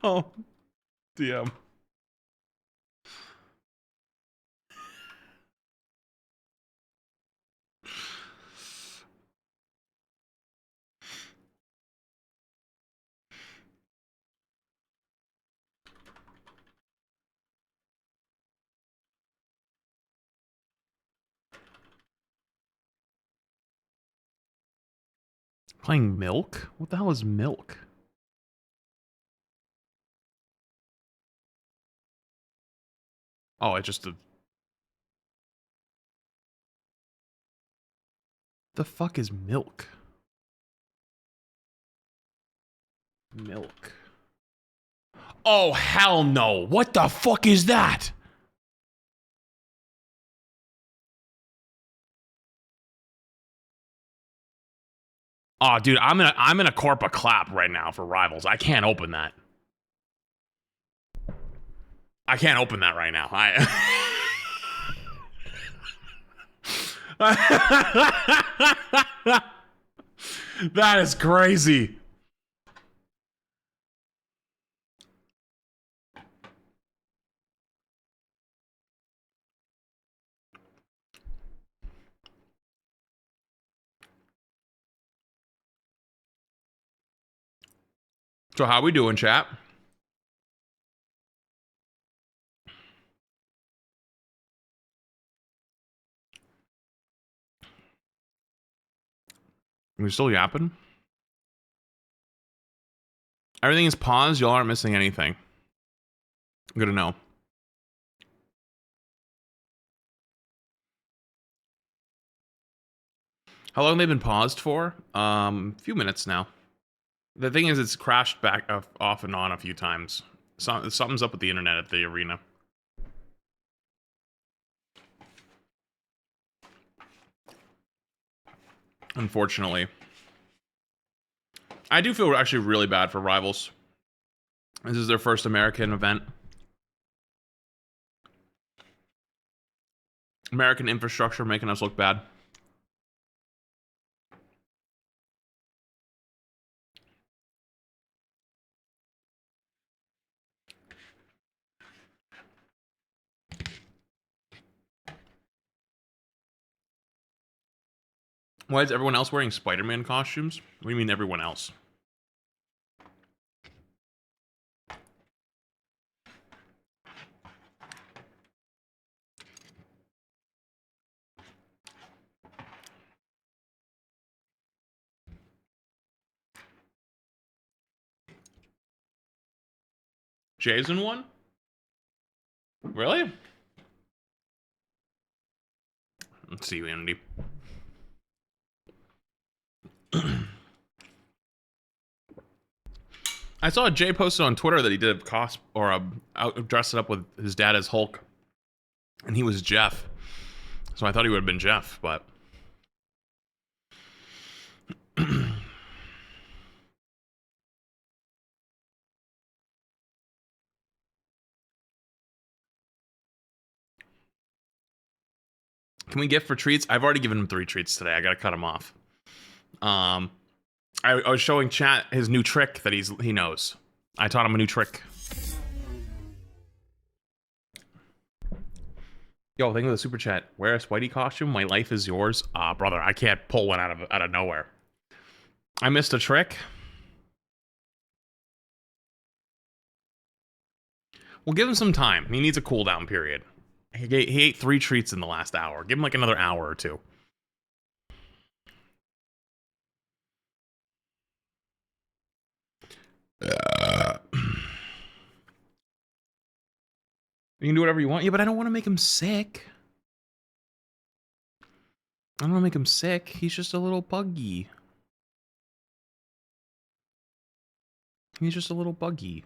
Oh, DM. Playing milk? What the hell is milk? Oh, it's just a... The fuck is milk? Milk. Oh, hell no. What the fuck is that? Oh, dude, I'm in a Corpa clap right now for Rivals. I can't open that. I can't open that right now. That is crazy. So how we doing, chat? Are we still yapping? Everything is paused. Y'all aren't missing anything. Good to know. How long have they been paused for? A few minutes now. The thing is, it's crashed back off and on a few times. Something's up with the internet at the arena. Unfortunately. I do feel actually really bad for Rivals. This is their first American event. American infrastructure making us look bad. Why is everyone else wearing Spider-Man costumes? What do you mean everyone else? Jay's in one? Really? Let's see, Andy. I saw Jay posted on Twitter that he did dressed it up with his dad as Hulk, and he was Jeff. So I thought he would have been Jeff, but can we gift for treats? I've already given him 3 treats today. I gotta cut him off. I was showing chat his new trick that he knows. I taught him a new trick. Yo, thank you for the super chat. Wear a Spidey costume. My life is yours. Ah, brother, I can't pull one out of nowhere. I missed a trick. We'll give him some time. He needs a cooldown period. He ate 3 treats in the last hour. Give him like another hour or 2. You can do whatever you want. Yeah, but I don't want to make him sick. I don't want to make him sick. He's just a little buggy. He's just a little buggy.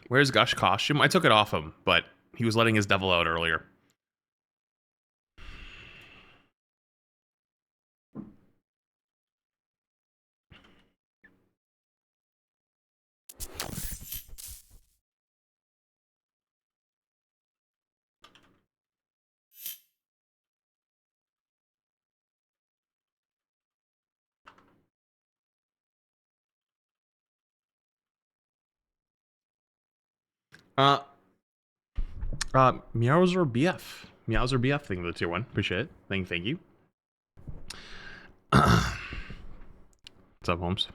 Where's Gush costume? I took it off him, but he was letting his devil out earlier. Meowser BF. Meowser BF thing the tier 1. Appreciate it. Thank you. What's up, Holmes?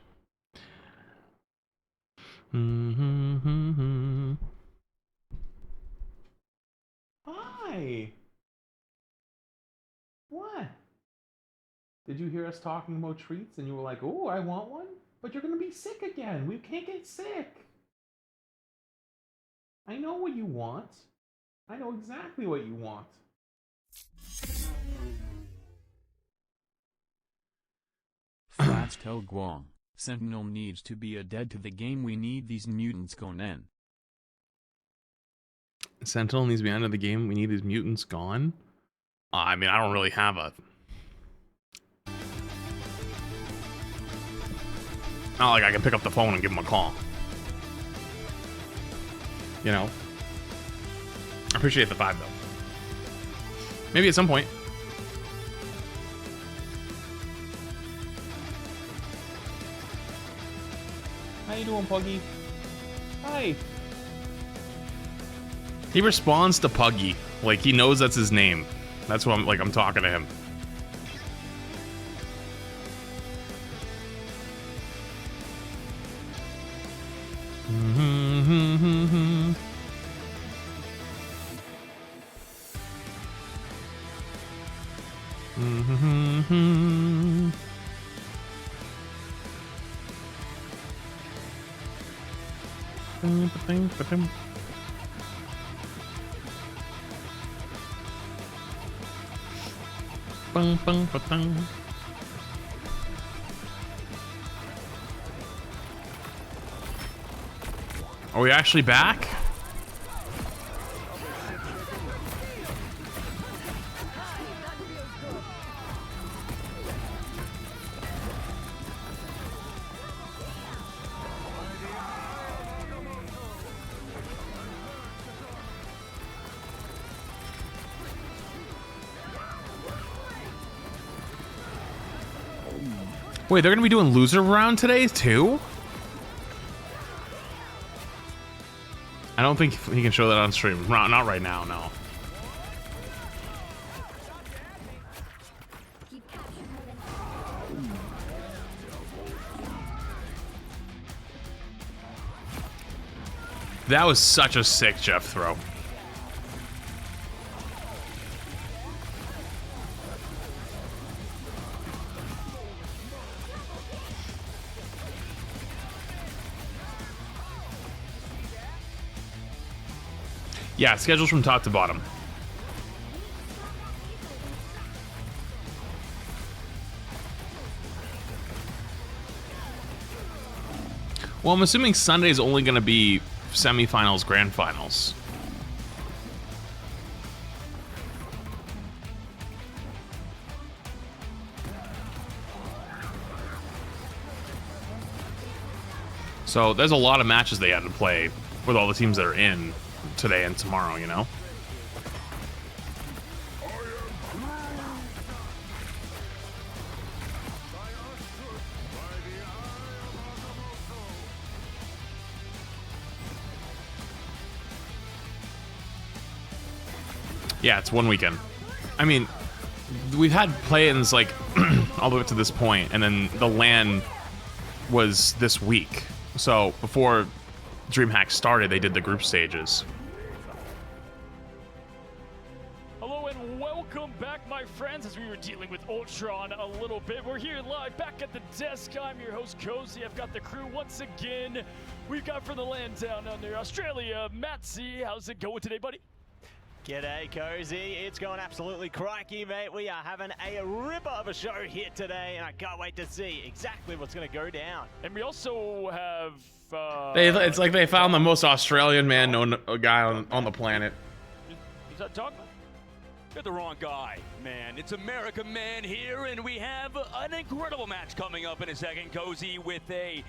Hi. What? Did you hear us talking about treats and you were like, oh, I want one? But you're going to be sick again. We can't get sick. I know what you want. I know exactly what you want. Flats tell Guang, Sentinel needs to be a dead to the game. We need these mutants gone in. Sentinel needs to be out of the game. We need these mutants gone. I mean, I don't really have a... Not like I can pick up the phone and give him a call. You know? I appreciate the 5, though. Maybe at some point. How you doing, Puggy? Hi. He responds to Puggy. Like, he knows that's his name. That's what I'm talking to him. Are we actually back? Wait, they're gonna be doing loser round today too? I don't think he can show that on stream. Not right now, no. That was such a sick Jeff throw. Yeah, schedules from top to bottom. Well, I'm assuming Sunday's only going to be semifinals, grand finals. So there's a lot of matches they had to play with all the teams that are in today and tomorrow, you know? Yeah, it's one weekend. I mean, we've had play-ins like all the way up to this point, and then the LAN was this week. So before DreamHack started, they did the group stages. Hello Hello and welcome back, my friends. As we were dealing with Ultron a little bit, we're here live back at the desk. I'm your host, Cozy. I've got the crew once again. We've got from the land down under Australia, Matsy. How's it going today, buddy? G'day, Cozy. It's going absolutely crikey, mate. We are having a ripper of a show here today, and I can't wait to see exactly what's going to go down. And we also have... it's like they found the most Australian man known guy on the planet. Is that Dogma? You're the wrong guy, man. It's America Man here, and we have an incredible match coming up in a second, Cozy, with a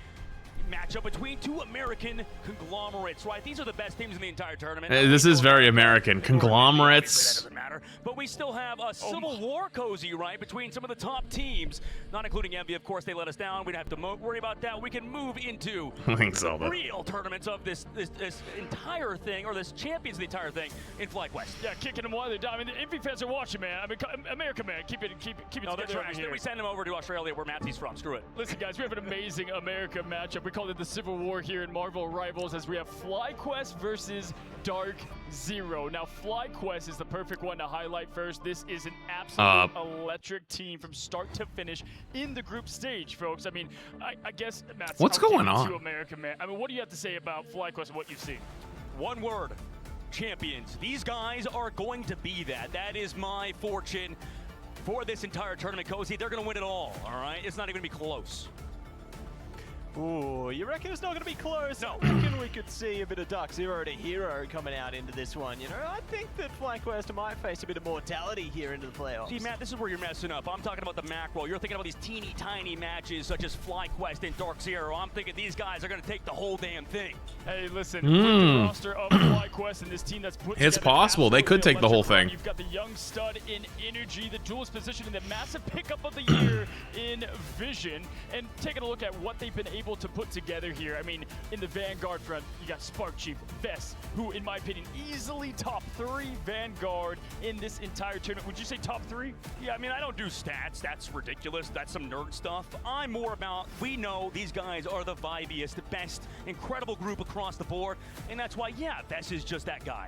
matchup between two American conglomerates, right? These are the best teams in the entire tournament. This is very American. Conglomerates. That doesn't matter. But we still have a civil war, Cozy, right? Between some of the top teams, not including Envy. Of course, they let us down. We don't have to worry about that. We can move into real tournaments of this entire thing, or this champions of the entire thing in FlyQuest. Yeah, kicking them while they're down. I mean, the Envy fans are watching, man. I mean, America Man, keep it No, they're together trash. over here. We send them over to Australia, where Matsy's from. Screw it. Listen, guys, we have an amazing America matchup. We call it the Civil War here in Marvel Rivals, as we have FlyQuest versus Dark Zero. Now, FlyQuest is the perfect one to highlight first. This is an absolute electric team from start to finish in the group stage, folks. I mean, I guess, Matt, what's going on? To America, man. I mean, what do you have to say about FlyQuest and what you've seen? One word: champions. These guys are going to be that. That is my fortune for this entire tournament, Cozy. They're going to win it all right? It's not even going to be close. Ooh, you reckon it's not going to be close? No. I reckon we could see a bit of Dark Zero to Hero coming out into this one. You know, I think that FlyQuest might face a bit of mortality here into the playoffs. See, Matt, this is where you're messing up. I'm talking about the macro. You're thinking about these teeny tiny matches such as FlyQuest and Dark Zero. I'm thinking these guys are going to take the whole damn thing. Hey, listen, with the roster of FlyQuest and this team that's put It's together, possible. They could take the whole thing. You've got the young stud in Energy, the duelist position, and the massive pickup of the year in Vision. And taking a look at what they've been able to put together here. I mean, in the Vanguard front, you got Spark Chief, Vess, who, in my opinion, easily top 3 Vanguard in this entire tournament. Would you say top 3? Yeah, I mean, I don't do stats. That's ridiculous. That's some nerd stuff. I'm more about, we know these guys are the vibiest, the best, incredible group across the board, and that's why, yeah, Vess is just that guy.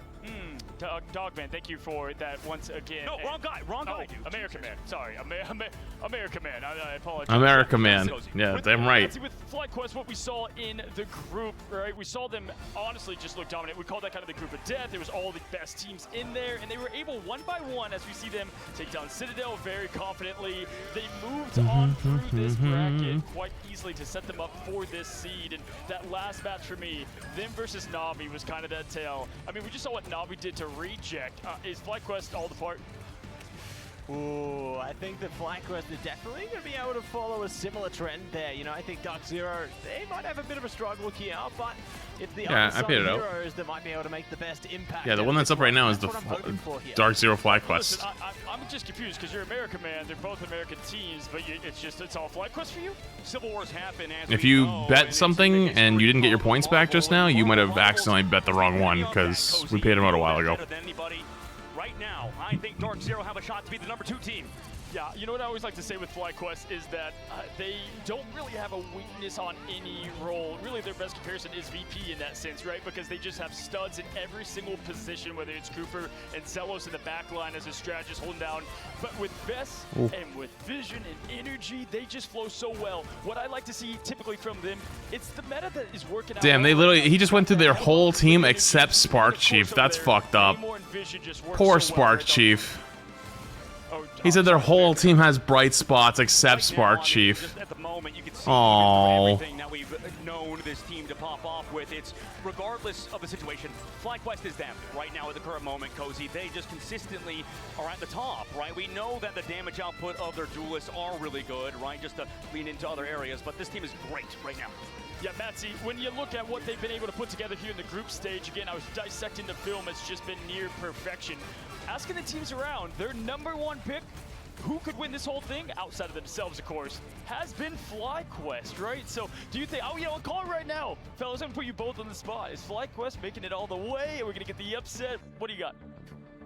Dogman, thank you for that once again. No, wrong guy, dude. America Man, sorry, America Man, I apologize. America Man, yeah, damn right. With FlyQuest, what we saw in the group, right, we saw them honestly just look dominant. We call that kind of the group of death. There was all the best teams in there, and they were able, one by one, as we see them take down Citadel very confidently. They moved on through this bracket quite easily to set them up for this seed, and that last match for me, them versus Navi, was kind of that tale. I mean, we just saw what Navi did to Reject. Is FlyQuest all the part? Ooh, I think that FlyQuest is definitely going to be able to follow a similar trend there. You know, I think Dark Zero, they might have a bit of a struggle here, but it's the other heroes that might be able to make the best impact. Yeah, the one that's up right now is the Dark Zero FlyQuest. Listen, I'm just confused because you're American Man. They're both American teams, but it's all FlyQuest for you? Civil Wars happen as if you bet something and you didn't get your points back just now, you might have accidentally bet the wrong one because we paid them out a while ago. Right now, I think Dark Zero have a shot to be the #2 team. Yeah, you know what I always like to say with FlyQuest is that they don't really have a weakness on any role. Really, their best comparison is VP in that sense, right? Because they just have studs in every single position, whether it's Cooper and Celos in the back line as a strategist holding down. But with Vess and with Vision and Energy, they just flow so well. What I like to see typically from them, it's the meta that is working out. Damn, he just went through their whole team except Spark Chief. That's fucked up. Poor Spark Chief. He said their whole team has bright spots except Spark Chief. At the moment, you can see everything that we've known this team to pop off with. It's regardless of the situation. FlyQuest is them right now at the current moment, Cozy. They just consistently are at the top, right? We know that the damage output of their duelists are really good, right? Just to lean into other areas, but this team is great right now. Yeah, Matsy, when you look at what they've been able to put together here in the group stage, again, I was dissecting the film, it's just been near perfection. Asking the teams around, their #1 pick, who could win this whole thing, outside of themselves, of course, has been FlyQuest, right? So do you think, I'll call it right now. Fellas, I'm going to put you both on the spot. Is FlyQuest making it all the way? Are we going to get the upset? What do you got?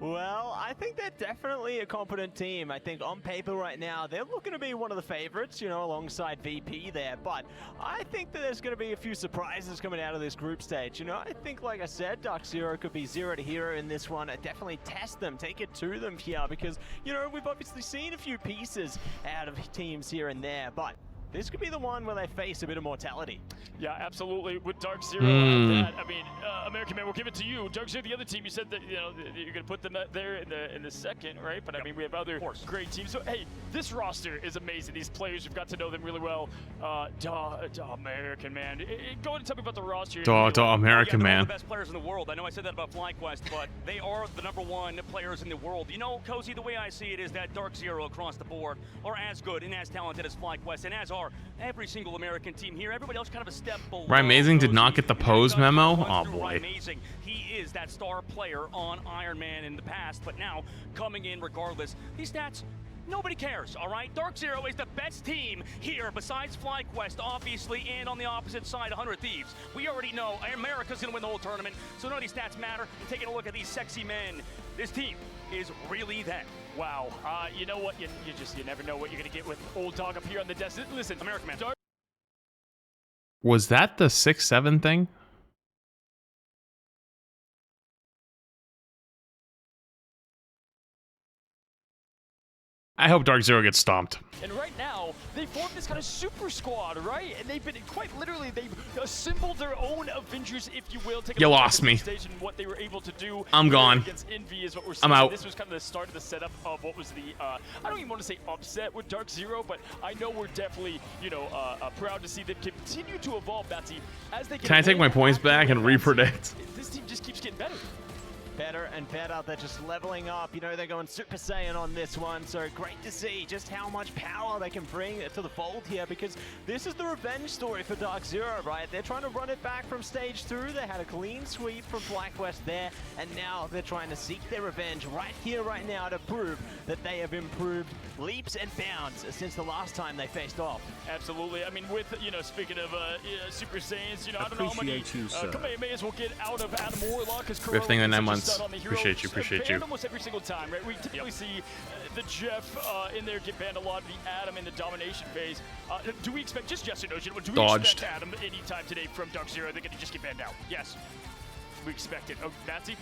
Well, I think they're definitely a competent team. I think on paper right now, they're looking to be one of the favorites, you know, alongside VP there. But I think that there's going to be a few surprises coming out of this group stage. You know, I think, like I said, Dark Zero could be 0 to hero in this one. Definitely test them, take it to them here, because, you know, we've obviously seen a few pieces out of teams here and there, but this could be the one where they face a bit of mortality. Yeah, absolutely. With Dark Zero at that, I mean, American Man, we'll give it to you. Dark Zero, the other team, you said that, you know, you're going to put them there in the second, right? But I mean, we have other great teams. So, hey, this roster is amazing. These players, we've got to know them really well. American Man. Go ahead and tell me about the roster. American Man. The best players in the world. I know I said that about FlyQuest, but they are the #1 players in the world. You know, Cozy, the way I see it is that Dark Zero across the board are as good and as talented as FlyQuest, and as are every single American team here. Everybody else kind of a step below. Right, Amazing did not get the pose memo. Oh boy. Amazing. He is that star player on Iron Man in the past, but now coming in regardless. These stats, nobody cares, all right? Dark Zero is the best team here besides FlyQuest, obviously, and on the opposite side, 100 Thieves. We already know America's going to win the whole tournament, so none of these stats matter. And taking a look at these sexy men, this team is really them. Wow. You know what? You never know what you're going to get with old dog up here on the desk. Listen, American Man. Was that the 6-7 thing? I hope Dark Zero gets stomped. And right now, they formed this kind of super squad, right? And they've been quite literally, they've assembled their own Avengers, if you will. You lost me. What they were able to do. I'm gone. Against Envy is what we're seeing. I'm out. This was kind of the start of the setup of what was the, I don't even want to say upset with Dark Zero, but I know we're definitely, you know, proud to see them continue to evolve, Batsy. As they Can I take my points back and repredict? This team just keeps getting better. Better and better. They're just leveling up. You know, they're going Super Saiyan on this one. So great to see just how much power they can bring to the fold here, because this is the revenge story for Dark Zero, right? They're trying to run it back from stage 2. They had a clean sweep from FlyQuest there, and now they're trying to seek their revenge right here, right now, to prove that they have improved leaps and bounds since the last time they faced off. Absolutely. I mean, with, you know, speaking of Super Saiyans, you know, I don't know how many Kamehamehas we'll get out of Adam Warlock, because Rifting the 9 months. Appreciate you. Almost every single time, right? We typically see the Jeff in there get banned a lot, the Adam in the domination phase. Do we expect, just yes or no, gentlemen, do we expect Adam anytime today from Dark Zero? They're going to just get banned out? Yes. We expect it. Oh, Nazi?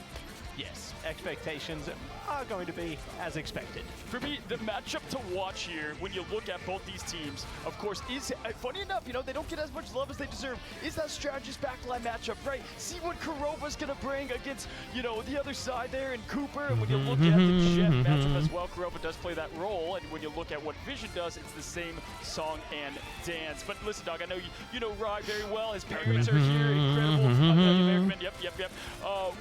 Yes, expectations are going to be as expected. For me, the matchup to watch here, when you look at both these teams, of course, is, funny enough, you know, they don't get as much love as they deserve, is that strategist backline matchup, right? See what Kuroba's going to bring against, you know, the other side there in Cooper, and when you look at the Jeff matchup as well, Kuroba does play that role, and when you look at what Vision does, it's the same song and dance. But listen, dog, I know you know Rye very well. His parents are here, incredible. Yep.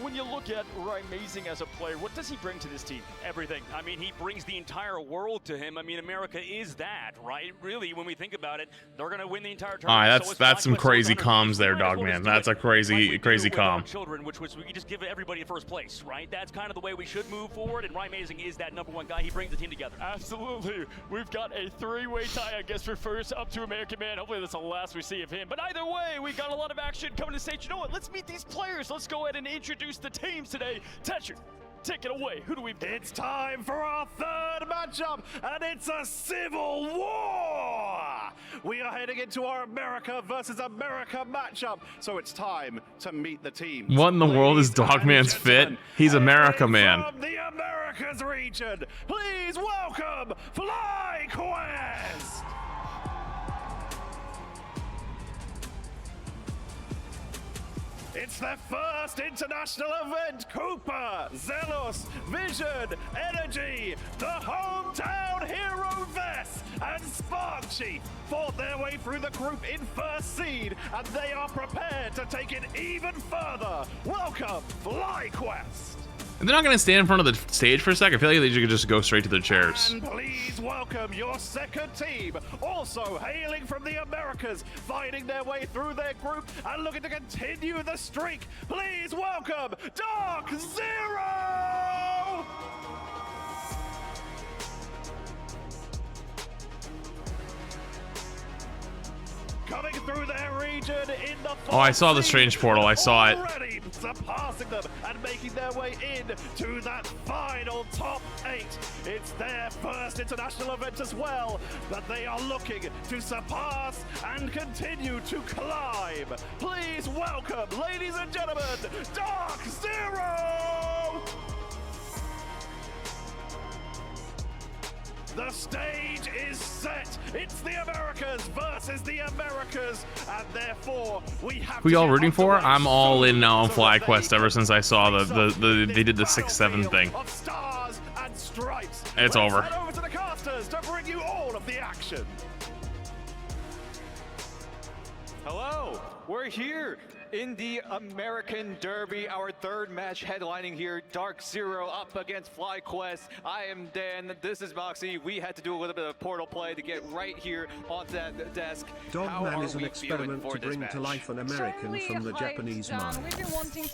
When you look at Rye Amazing as a player, what does he bring to this team? Everything. I mean, he brings the entire world to him. I mean, America is that, right? Really, when we think about it, they're going to win the entire tournament. All right, that's some crazy comms there, dog man. That's a crazy comm. Children, which was we just give everybody first place, right? That's kind of the way we should move forward, and Rye Amazing is that #1 guy. He brings the team together. Absolutely. We've got a 3-way tie, I guess, for first up to American Man. Hopefully that's the last we see of him. But either way, we got a lot of action coming to stage. You know what? Let's meet these players. Let's go ahead and introduce the teams today. Tetcher, take it away. Who do we? It's time for our third matchup, and it's a civil war! We are heading into our America versus America matchup, so it's time to meet the teams. What in the world is Dogman's fit? He's America Man. From the Americas region, please welcome FlyQuest! It's their first international event. Cooper, Zealous, Vision, Energy, the hometown hero Vess, and Sparksy fought their way through the group in first seed, and they are prepared to take it even further. Welcome, FlyQuest. And they're not going to stand in front of the stage for a second. I feel like they should just go straight to their chairs. And please welcome your second team, also hailing from the Americas, fighting their way through their group and looking to continue the streak. Please welcome Dark Zero! coming through their region in the Oh, I saw the strange portal. I saw it. already surpassing them and making their way in to that final top 8. It's their first international event as well, but they are looking to surpass and continue to climb. Please welcome, ladies and gentlemen, Dark Zero! The stage is set. It's the Americas versus the Americas, and therefore we have. Who y'all rooting for? I'm all in now on FlyQuest ever since I saw they did the 6-7 thing. Of stars and stripes. It's over. Head over to the casters to bring you all of the action. Hello, we're here in the American Derby, our third match headlining here. Dark Zero up against FlyQuest. I am Dan, this is Moxie. We had to do a little bit of portal play to get right here onto that desk. Dogman is an experiment to bring to life an American from the Japanese mind.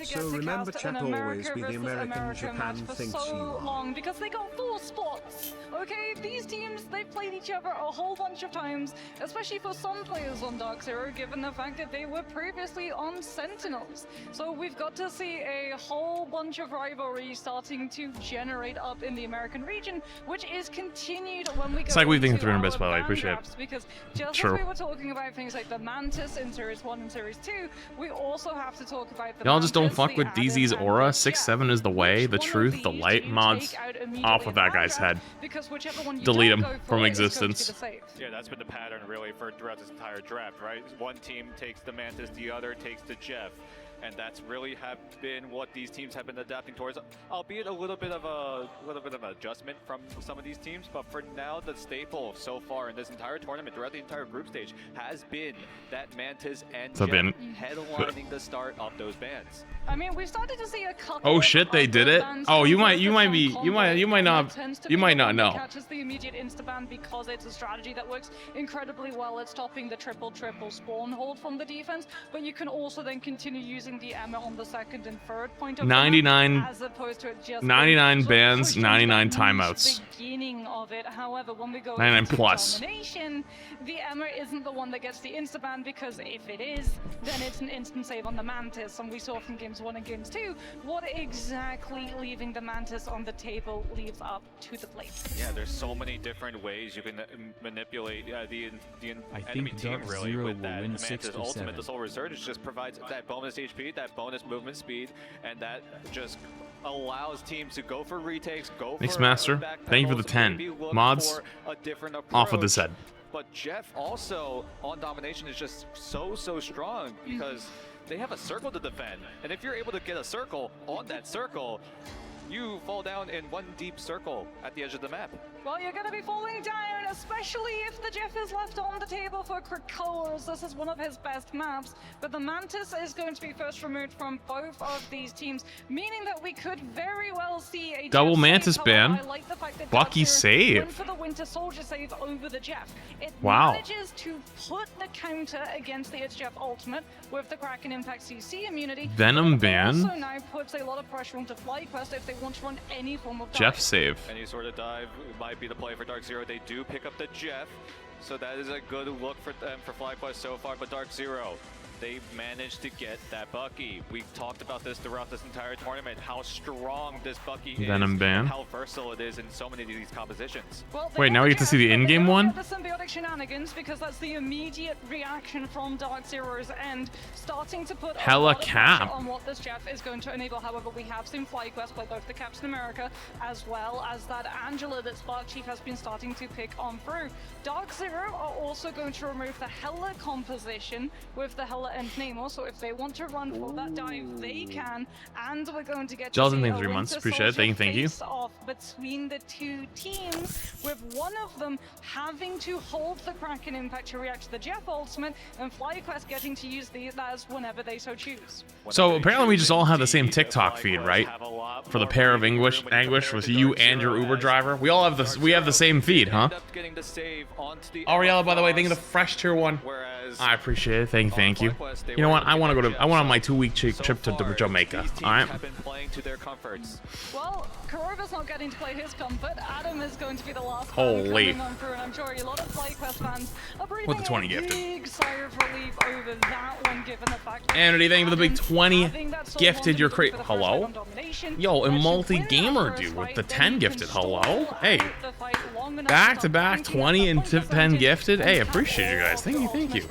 So remember, chat, always be the American Japan thinks you are. Long because they got 4 spots. Okay, these teams, they've played each other a whole bunch of times, especially for some players on Dark Zero, given the fact that they were previously on Sentinels. So we've got to see a whole bunch of rivalry starting to generate up in the American region, which is continued when we go. It's like we've been through in our best, by the way. ban Appreciate it. drafts, because just True. as we were talking about things like the Mantis in Series 1 and Series 2, we also have to talk about the Y'all just don't Mantis, fuck the with Adam, DZ's and aura. the 6-7 is the way, the truth, the light. Mods off with that guy's head. because whichever one you Delete don't him go for from is going to be existence. the safe. Yeah, that's been the pattern really for throughout this entire draft, right? One team takes the Mantis, the other takes the Jeff. And that's really have been what these teams have been adapting towards, albeit a little bit of an adjustment from some of these teams. But for now, the staple so far in this entire tournament, throughout the entire group stage, has been that Mantis and Jeff headlining the start of those bans. I mean, we started to see a couple. Oh shit, they did it. Oh, you might not know. Catches the immediate insta ban because it's a strategy that works incredibly well at stopping the triple spawn hold from the defense. But you can also then continue using the Emma on the second and third point of 99 as opposed to it just 99 bans, 99 timeouts. Beginning of it. However, when we go 99 into plus. Domination, the Emma isn't the one that gets the insta ban, because if it is, then it's an instant save on the Mantis, and we saw from games 1 and games 2 what exactly leaving the Mantis on the table leaves up to the plate. Yeah, there's so many different ways you can manipulate the enemy team Dark really Zero with will that. win The 6 Mantis to ultimate, 7. the Soul Resurgence, just provides that bonus HP, that bonus movement speed, and that just allows teams to go for retakes, go for Mixmaster, back thank you for the pedals, 10 maybe look mods. for a different Off with his approach. head. But Jeff also on Domination is just so strong because they have a circle to defend, and if you're able to get a circle on that circle, you fall down in one deep circle at the edge of the map. Well, you're going to be falling down, especially if the Jeff is left on the table for Krakoa's. This is one of his best maps, but the Mantis is going to be first removed from both of these teams, meaning that we could very well see a Double Jeff Mantis save. ban. However, I like the fact that Bucky Dark Zero save. went for the Winter Soldier save over the Jeff. It Wow. manages to put the counter against the It's Jeff ultimate with the Kraken Impact CC immunity. Venom but it ban. also now puts a lot of pressure onto FlyQuest if they want to run any form of Jeff dive. save. Any sort of dive might be the play for Dark Zero. They do pick up the Jeff, so that is a good look for them for FlyQuest so far. But Dark Zero, they managed to get that Bucky. We've talked about this throughout this entire tournament, how strong this Bucky Venom is, ban. and how versatile it is in so many of these compositions. Well, Wait, now we get to see the in-game one? The symbiotic shenanigans, because that's the immediate reaction from Dark Zero's end, starting to put Hella a lot of cap. pressure on what this Jeff is going to enable. However, we have seen FlyQuest play both the Captain America as well as that Angela that Spark Chief has been starting to pick on through. Dark Zero are also going to remove the Hella composition with the Hella and Namor, so if they want to run for that dive, they can, and we're going to get to Jelton, see thank a 3 months. Winter Appreciate it. Soldier Thank you. face-off between the two teams, with one of them having to hold the Kraken Impact to react to the Jeff ultimate, and FlyQuest getting to use these as whenever they so choose. So apparently we just all have the same TikTok feed, right? For the pair of anguish with you and your Uber driver. We all have the same feed, huh? Getting the save onto the Ariella, by the way, thank you for the fresh tier 1. Whereas I appreciate it. Thank you. You know what? I want on my 2-week trip to Jamaica. All right. Well, Kuroba's not getting to play his comfort. Adam is going to be the last Holy. coming on through, and I'm sure a lot of FlyQuest fans are breathing With the 20 a gifted. big sigh of relief over that one, given the fact that And thank you for the big 20 gifted. You're crazy. Hello? Yo, a multi-gamer dude with the 10 gifted. Hello? Hey. Back-to-back 20 and 10 gifted. Hey, appreciate you guys. Thank you.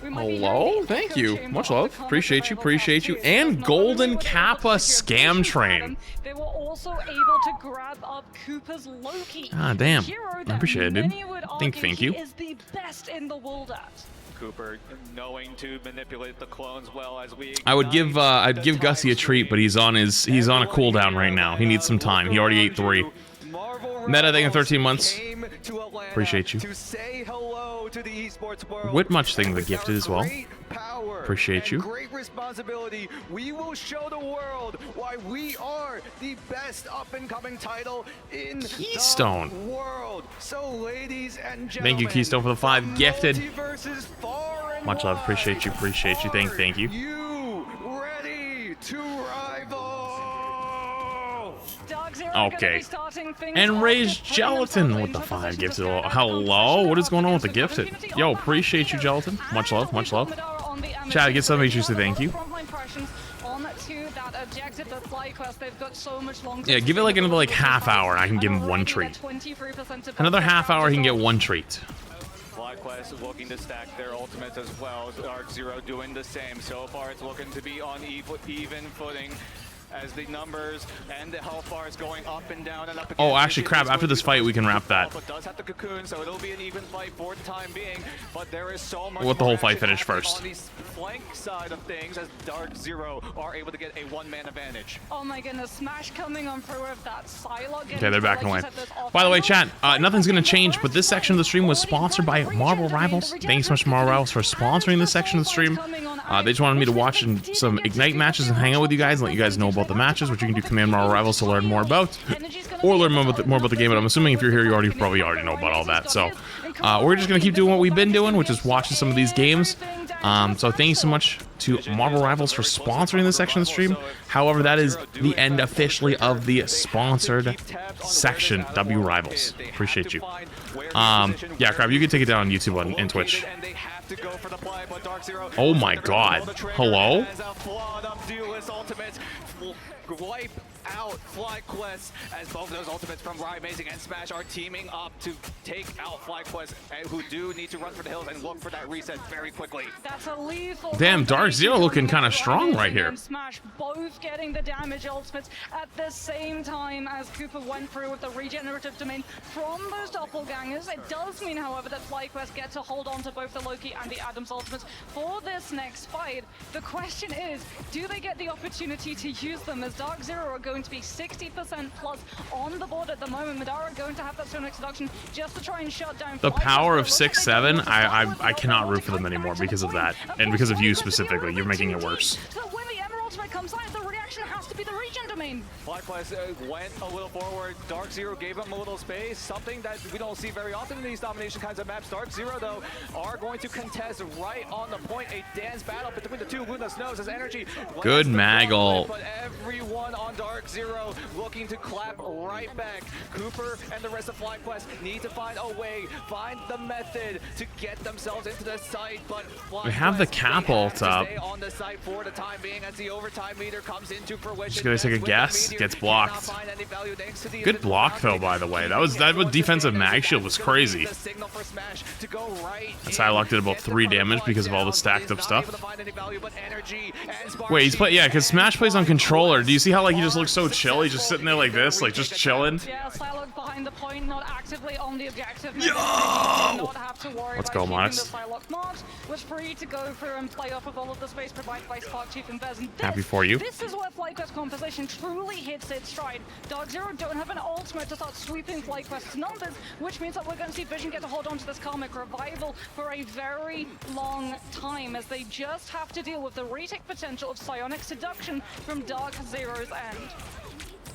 Hello? Thank you. Much love. Appreciate you. And Golden Kappa Scam Train. They were also able to grab up Cooper's Loki. Ah, damn. I appreciate it, dude. Thank you. Is the best in the world at. Cooper knowing to manipulate the clones well as we. I'd give Gussie a treat, but he's on a cooldown right now. He needs some time. He already ate 3. Meta thing in 13 months. Appreciate you. With much thing the gifted as well. Appreciate you. Great responsibility. We will show the world why we are the best up-and-coming title in Keystone. the world. So, ladies and gentlemen, Thank you, Keystone, for the 5 gifted. Much love. Appreciate you. Thank you. You ready to rival? Okay. And Ray's Gelatin with the 5 gifted. Hello? What is going on with the gifted? Yo, appreciate you, Gelatin. Much love. Chad, get some juicy. Thank you. Yeah, give it like another half hour. I can give him 1 treat. Another half hour, he can get 1 treat. FlyQuest looking to stack their ultimates as well. Dark Zero doing the same. So far, it's looking to be on even footing. As the numbers and the health bar is going up and down and up again. Oh, actually, crap. After this fight, we can wrap that. But does have the cocoon, so it'll be an even fight for the time being. But there is so much. We'll let the whole fight finish first. On the flank side of things, as Dark Zero are able to get a 1-man advantage. Oh my goodness, Smash coming on through with that Psylocke. Okay, they're backing away. By the way, chat, nothing's going to change, but this section of the stream was sponsored by Marvel Rivals. Thanks so much to Marvel Rivals for sponsoring this section of the stream. They just wanted me to watch some Ignite matches and hang out with you guys and let you guys know about the matches, which you can do Command Marvel Rivals to learn more about, or learn more about the game. But I'm assuming if you're here, you probably already know about all that. So we're just gonna keep doing what we've been doing, which is watching some of these games. So thank you so much to Marvel Rivals for sponsoring this section of the stream. However, that is the end officially of the sponsored section. W Rivals, appreciate you. Yeah, crap, you can take it down on YouTube and Twitch. Oh my God! Hello? Wipe out FlyQuest as both of those ultimates from Riot Amazing and Smash are teaming up to take out FlyQuest, who do need to run for the hills and look for that reset very quickly. That's a lethal. Damn, Dark Zero looking kind of strong right here. Smash both getting the damage ultimates at the same time as Cooper went through with the regenerative domain from those doppelgangers. It does mean, however, that FlyQuest get to hold on to both the Loki and the Adams ultimates for this next fight. The question is, do they get the opportunity to use them, as Dark Zero are going to be 60% plus on the board at the moment. Madara going to have that stone introduction just to try and shut down the power of 6-7. I cannot root for them anymore because of that, and because of you specifically. You're making it worse. So when the Emerald ultimate comes out, the reaction has to be the regen domain. FlyQuest went a little forward. Dark Zero gave him a little space, something that we don't see very often in these domination kinds of maps. Dark Zero, though, are going to contest right on the point. A dance battle between the two. Luna knows his energy. Good Maggle. But everyone on Dark Zero looking to clap right back. Cooper and the rest of FlyQuest need to find a way, find the method to get themselves into the site. But we have the cap ult up. Stay on the site for the time being as the overtime meter comes into fruition. Just gonna take a guess. Gets blocked. Good block though, by the way. That defensive mag shield was crazy. That's how I locked it about 3 damage because of all the stacked up stuff. Wait, he's playing. Yeah, because Smash plays on controller. Do you see how he just looks so chill? He's just sitting there like this, just chilling. Yeah, Psylocke behind the point, not actively on the objective. Yo! Not have to worry Let's about go, Mox. the Psylocke March was free to go through and play off of all of the space provided by Spark Chief and Bez. Happy for you. This is where FlyQuest composition truly hits its stride. Dark Zero don't have an ultimate to start sweeping FlyQuest's numbers, which means that we're going to see Vision get to hold on to this Karmic Revival for a very long time, as they just have to deal with the retake potential of Psionic Seduction from Dark Zero's end.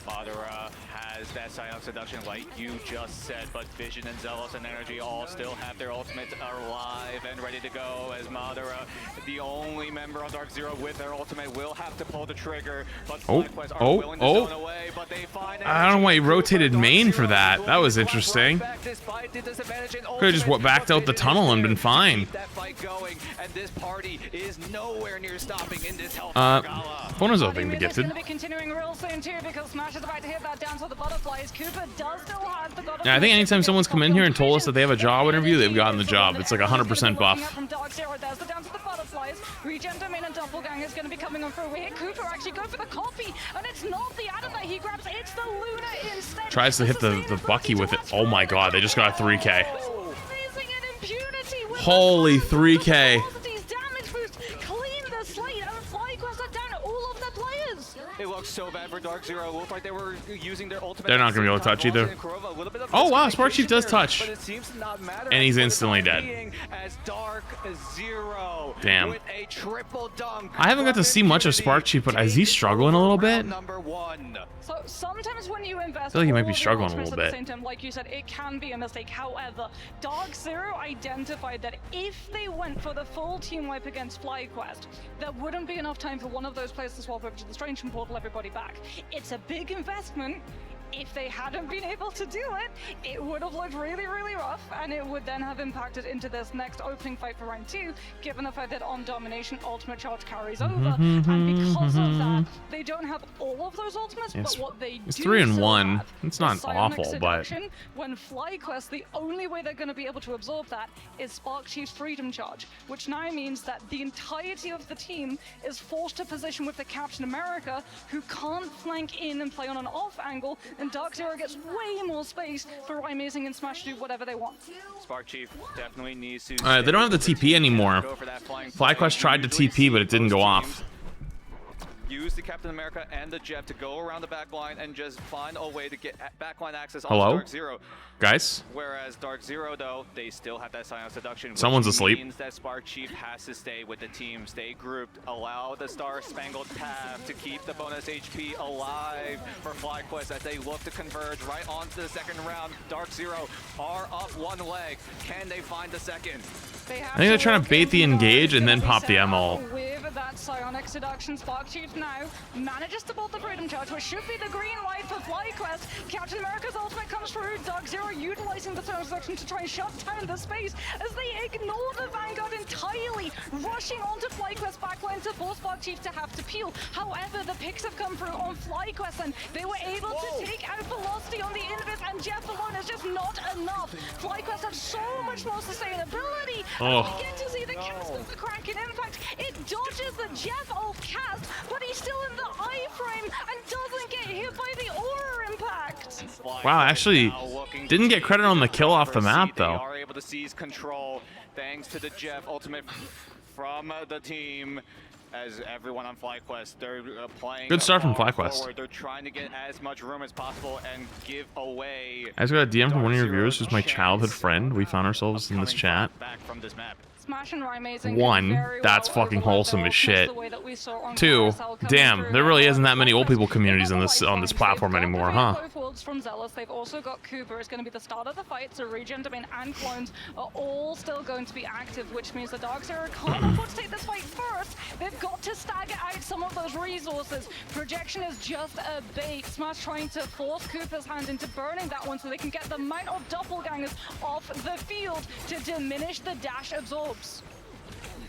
Madara has has that Silent Seduction like you just said, but Vision and Zealous and Energy all still have their ultimates alive and ready to go, as Madara, the only member on Dark Zero with their ultimate, will have to pull the trigger, but FlyQuest are willing to zone away, but they find I don't know why he rotated main for that. That was interesting. Could have just backed out the tunnel and been fine. Bonozo being the gifted. Yeah, I think anytime someone's come in here and told us that they have a job interview, they've gotten the job. It's like 100% buff. Regen Domain and Doppelganger is going to be coming on through. We hit Cooper actually go for the copy, and it's not the Adam that he grabs, it's the Luna instead. Tries to hit the Bucky with it. Oh my god, they just got a 3K. Holy 3K. It looks so bad for Dark Zero. It looked like they were using their ultimate. They're not going to be able to touch either. Oh wow, Spark Chief does touch. And he's instantly dead. Damn. I haven't got to see much of Spark Chief, but is he struggling a little bit? So sometimes when you invest, I feel like he might be struggling a little at bit. The same time, like you said, it can be a mistake. However, Dark Zero identified that if they went for the full team wipe against FlyQuest, there wouldn't be enough time for one of those players to swap over to the Strange and portal everybody back. It's a big investment. If they hadn't been able to do it, it would have looked really, really rough, and it would then have impacted into this next opening fight for round 2, given the fact that on Domination, ultimate charge carries over, and because of that, they don't have all of those ultimates, but what they It's do 3 and still 1. have It's is not Psionic awful, but Seduction. When FlyQuest, the only way they're going to be able to absorb that is Spark Chief's Freedom Charge, which now means that the entirety of the team is forced to position with the Captain America, who can't flank in and play on an off angle, and Dark Zero gets way more space for Amazing and Smash to do whatever they want. Spark Chief definitely needs to. they don't have the TP anymore. FlyQuest tried to TP, but it didn't go off. Use the Captain America and the Jeff to go around the backline and just find a way to get backline access on Dark Zero. Guys? Whereas Dark Zero, though, they still have that Silent Seduction. Someone's which asleep. means that Spark Chief has to stay with the team, stay grouped, allow the Star-Spangled Path to keep the bonus HP alive for FlyQuest as they look to converge right onto the second round. Dark Zero are up one leg. Can they find the second? I think they're trying to bait the engage and then pop the ML. With that Psionic Seduction, Spark Chief now manages to bolt the Freedom Charge, which should be the green light for FlyQuest. Captain America's ultimate comes through. Dark Zero utilizing the Psionic Seduction to try and shut down the space as they ignore the Vanguard entirely, rushing onto FlyQuest backline to force Spark Chief to have to peel. However, the picks have come through on FlyQuest and they were able to take out Velocity on the Invis, and Jeff alone is just not enough. FlyQuest have so much more sustainability. Oh. We get to see the cast of the Kraken. In fact, it dodges the Jeff ult cast, but he's still in the iframe and doesn't get hit by the aura impact. Wow, actually didn't get credit on the kill off the map, though. They are able to seize control thanks to the Jeff ultimate from the team. As everyone on FlyQuest, they're playing. Good start from FlyQuest. Forward. They're trying to get as much room as possible and give away. I just got a DM from one of your viewers who's my childhood friend. We found ourselves in this chat. Back from this map. Smash and Amazing. 1, that's fucking wholesome as shit. 2, damn, there really isn't that many old people communities on this platform anymore, huh? From Zealous, they've also got Cooper. It's going to be the start of the fight, so Regen, Domain, and Clones are all still going to be active, which means the Dark Zero can't afford to take this fight first. They've got to stagger out some of those resources. Projection is just a bait. Smash trying to force Cooper's hand into burning that one so they can get the amount of doppelgangers off the field to diminish the dash absorbs.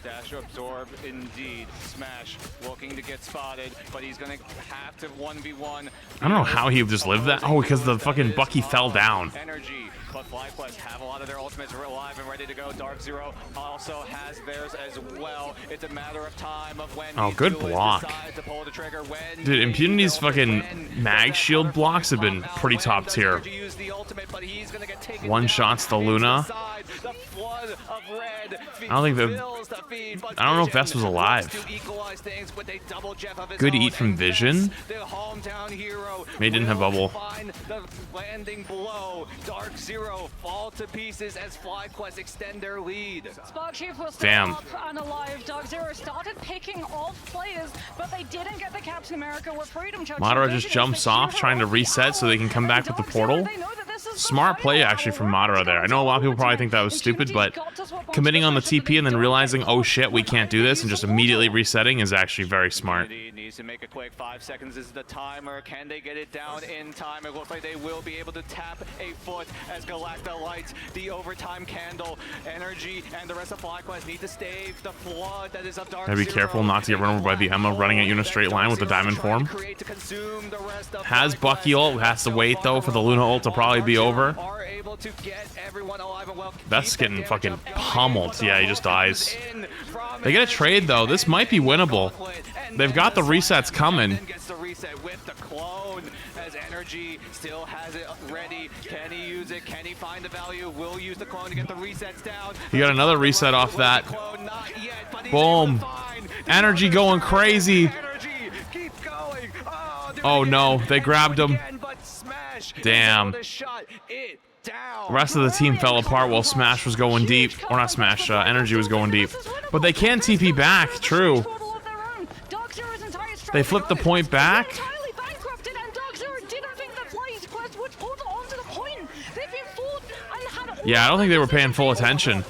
Dash absorb indeed. Smash looking to get spotted, but he's gonna have to 1v1. I don't know how he just lived that. Oh, because the fucking Bucky fell down. Energy, but FlyQuest have a lot of their ultimates alive and ready to go. Dark Zero also has theirs as well. It's a matter of time of when. Oh, good block. To pull the trigger. When dude, Impunity's fucking mag shield blocks have been pretty top tier. One shots the Luna. The flood of I don't think I don't know if Vest was alive. Good eat from Vision. May didn't have bubble. Landing below. Dark Zero fall to pieces as FlyQuest extend their lead. Sparkshift was still up and alive. Dark Zero started picking off players, but they didn't get the Captain America with Freedom Charge. Madara just jumps off trying to reset so they can come back with the portal. Smart play actually from Madara there. I know a lot of people probably think that was stupid, but committing on the TP and then realizing, oh shit, we can't do this, and just immediately resetting is actually very smart. Needs to make a quick 5 seconds is the timer. Can they get it down in time? It looks like they will be able to tap a foot as Galacta lights the overtime candle. Energy and the rest of FlyQuest need to stave the flood that is of Dark Gotta be careful not to get run over by the Emma running at you in a straight line with the diamond form. Has Bucky ult, has to wait though for the Luna ult to probably be over. That's getting fucking pummeled. Yeah, he just dies. They get a trade though. This might be winnable. They've got the resets coming. Energy still has it ready. Can he use it? Can he find the value? Will use the clone to get the resets down. He got another reset off that. Boom. Energy going crazy. Oh no, they grabbed him. Damn. The rest of the team fell apart while Smash was going deep. Or not Smash, Energy was going deep. But they can TP back, true. They flipped the point back. Yeah, I don't think they were paying full attention.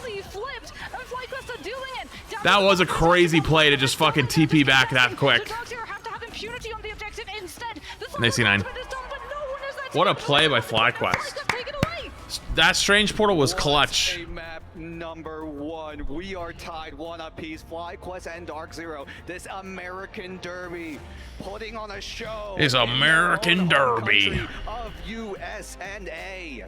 That was a crazy play to just fucking TP back that quick. And they C9. What a play by FlyQuest. That strange portal was clutch. Number 1, we are tied 1 apiece. FlyQuest and Dark Zero. This American Derby putting on a show. It's American Derby of US&A.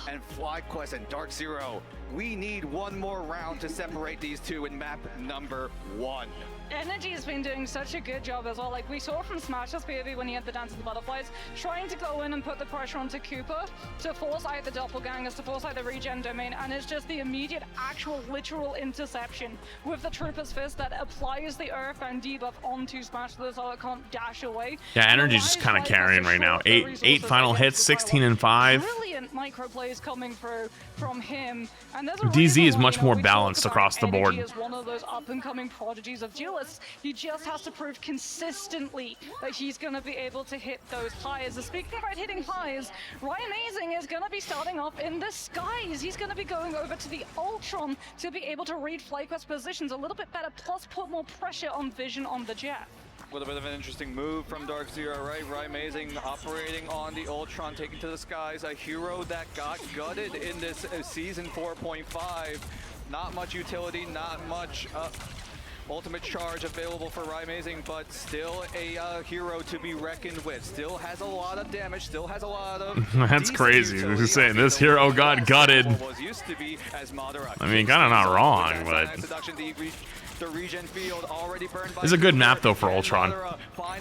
And FlyQuest and Dark Zero, we need one more round to separate these two in map number 1. Energy has been doing such a good job as well. Like we saw from Smash's POV when he had the Dance of the Butterflies, trying to go in and put the pressure onto Cooper to force out the doppelgangers, to force out the regen domain, and it's just the immediate, actual, literal interception with the Trooper's Fist that applies the Earthbound debuff onto Smash so it can't dash away. Yeah, Energy's just kind of carrying right now. Eight final hits, 16 and 5. Brilliant micro plays coming through from him. And there's DZ is much more balanced across the board. Energy is one of those up-and-coming prodigies of Jalla. He just has to prove consistently that he's going to be able to hit those highs. Speaking about hitting highs, Amazing is going to be starting off in the skies. He's going to be going over to the Ultron to be able to read FlyQuest positions a little bit better, plus put more pressure on Vision on the Jet. A little bit of an interesting move from Dark Zero, right? Amazing operating on the Ultron, taking to the skies. A hero that got gutted in this season 4.5. Not much utility, not much ultimate charge available for Amazing, but still a hero to be reckoned with. Still has a lot of damage, still has a lot of That's crazy. Who's saying this hero got gutted? I mean, kind of not wrong, but the regen field already burned by it's a good map though for Ultron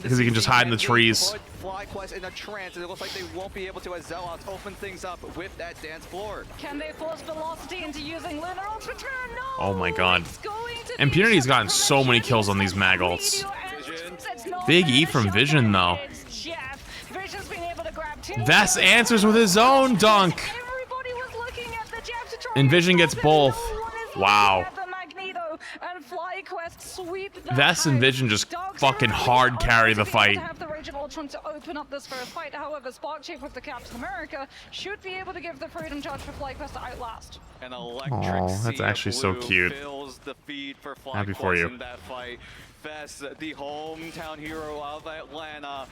because he can just hide in the trees. FlyQuest in a trance, and it looks like they won't be able to as Zealots open things up with that dance floor. Can they force Velocity into using Lunar Ultra Return? No! Oh my god. Impunity's gotten so many kills on these mag ults. Big E from Vision though. Vest answers with his own dunk. And Vision gets both. Wow. And FlyQuest sweep Vest and Vision just fucking hard carry the fight. Have the Rage of Ultron to open up this first fight. However, Sparkshift with the Captain America should be able to give the Freedom Charge for FlyQuest to outlast. An electric that's actually so cute. The feed for Happy for you. in that fight. Vest, the hometown hero of Atlanta,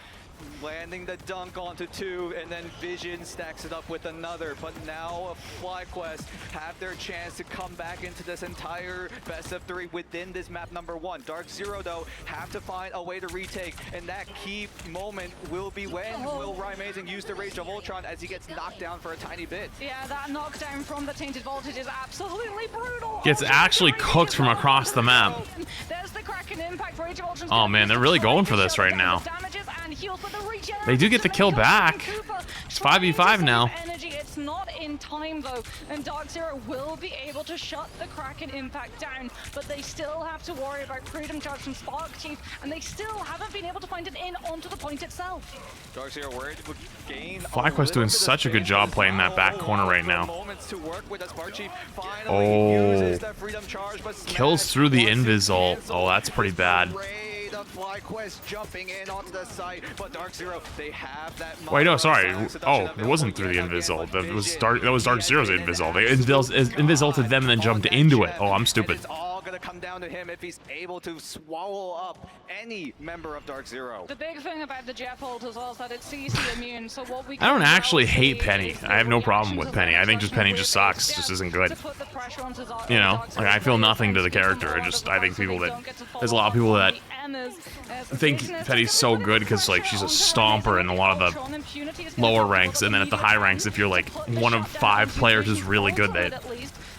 landing the dunk onto 2, and then Vision stacks it up with another. But now FlyQuest have their chance to come back into this entire best of 3 within this map number 1. Dark Zero, though, have to find a way to retake, and that key moment will be when will Amazing use the Rage of Ultron as he gets knocked down for a tiny bit. Yeah, that knockdown from the Tainted Voltage is absolutely brutal. Gets actually cooked from across the map. There's the Kraken impact. Rage of Ultron's oh man, they're really going for this right now. They do get the kill back. It's 5v5 now. Energy, it's not in time though, and Dark Zero will be able to shut the Kraken impact down, but they still have to worry about Freedom Charge from Spark Chief, and they still haven't been able to find an in onto the point itself. Dark Zero worried would gain FlyQuest doing such a good job playing that back corner right now. Oh, kills through the invis ult. Oh, that's pretty bad. FlyQuest jumping in onto the site, but Dark Zero, they have that. Wait, no, sorry. Oh, it wasn't through the invis ult. That was Dark Zero's invis ult. They invis ulted them and then jumped into it. Oh, I'm stupid. It's all gonna come down to him if he's able to swallow up any member of Dark Zero. The big thing about the Jeff ult as well is that it's CC immune, so what we I don't actually hate Penny. I have no problem with Penny. I think Penny just sucks. Just isn't good. You know, like I feel nothing to the character. I think people there's a lot of people that think Penny's so good because like she's a stomper in a lot of the lower ranks, and then at the high ranks, if you're like one of 5 players who's really good, that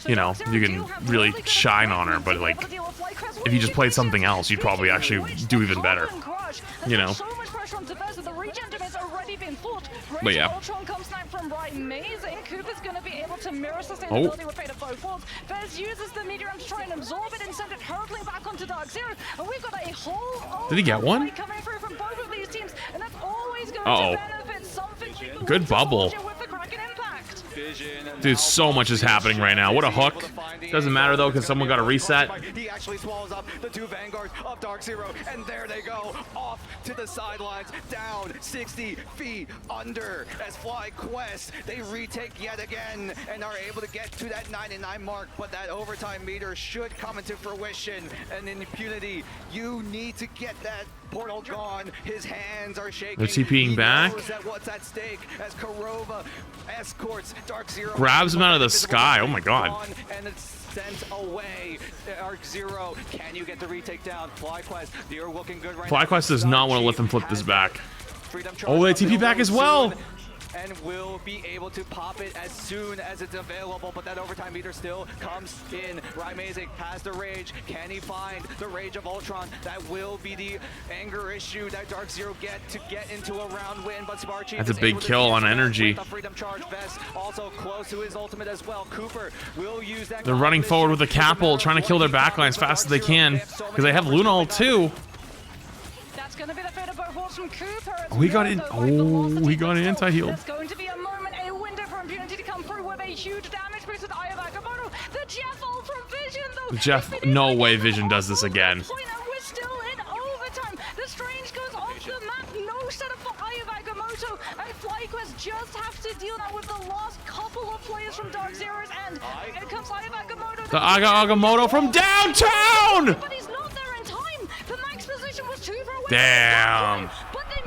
you know you can really shine on her. But like if you just played something else, you'd probably actually do even better. You know. But yeah. Cooper's going to be able to mirror sustainability with fate of both worlds. Vez uses the meteor to try and absorb it and send it hurtling back onto Dark Zero. And we've got a whole Did he get one? coming through from both of these teams, and that's always going to benefit something. Good bubble. Dude, so much is happening right now. What a hook. Doesn't matter though, because someone got a reset. He actually swallows up the 2 Vanguards of Dark Zero, and there they go, off to the sidelines, down 60 feet under as FlyQuest. They retake yet again and are able to get to that 99 mark, but that overtime meter should come into fruition. And in impunity, you need to get that portal gone. His hands are shaking. They're TPing back. What's at stake as Korova escorts Dark Zero. Grabs him out of the sky. Oh my god. And it's sent away. Dark Zero, can you get the retake down? FlyQuest, you're looking good right now. FlyQuest does not want to let them flip this back. Oh, they TP back as well. And will be able to pop it as soon as it's available, but that overtime meter still comes in. Amazing has the rage. Can he find the rage of Ultron? That will be the anger issue that Dark Zero get into a round win, but Sparchi that's a big kill on energy. Freedom Charge vest also close to his ultimate as well. Cooper will use that. They're running forward with a Capel, trying to kill their backline as fast as they can, because they have Luna ult too. Going to be the fate of both from Cooper. Oh, he got in. Oh, he got anti-healed. There's going to be a moment, a window for impunity to come through with a huge damage boost with Eye of Agamotto. The Jeff ult from Vision, though. Jeff, no way Vision does this again. We're still in overtime. The Strange goes off the map. No setup for Eye of Agamotto. And FlyQuest just have to deal now with the last couple of players from Dark Zero's end. Here comes Eye of Agamotto. The Agamotto from downtown! But he's not there in time. The max position was 2 for a win. Damn.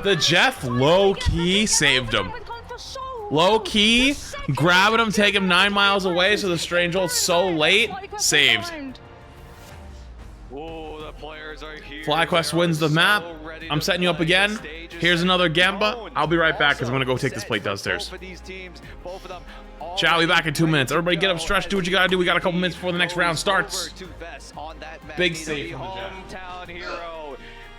The Jeff low-key saved him. Low-key, grabbing him, take him 9 miles away, so the Strange ult's so late, saved. FlyQuest wins the map. I'm setting you up again. Here's another Gamba. I'll be right back, because I'm going to go take this plate downstairs. Ciao, we'll be back in 2 minutes. Everybody get up, stretch, do what you got to do. We got a couple minutes before the next round starts. Big save from the Jeff.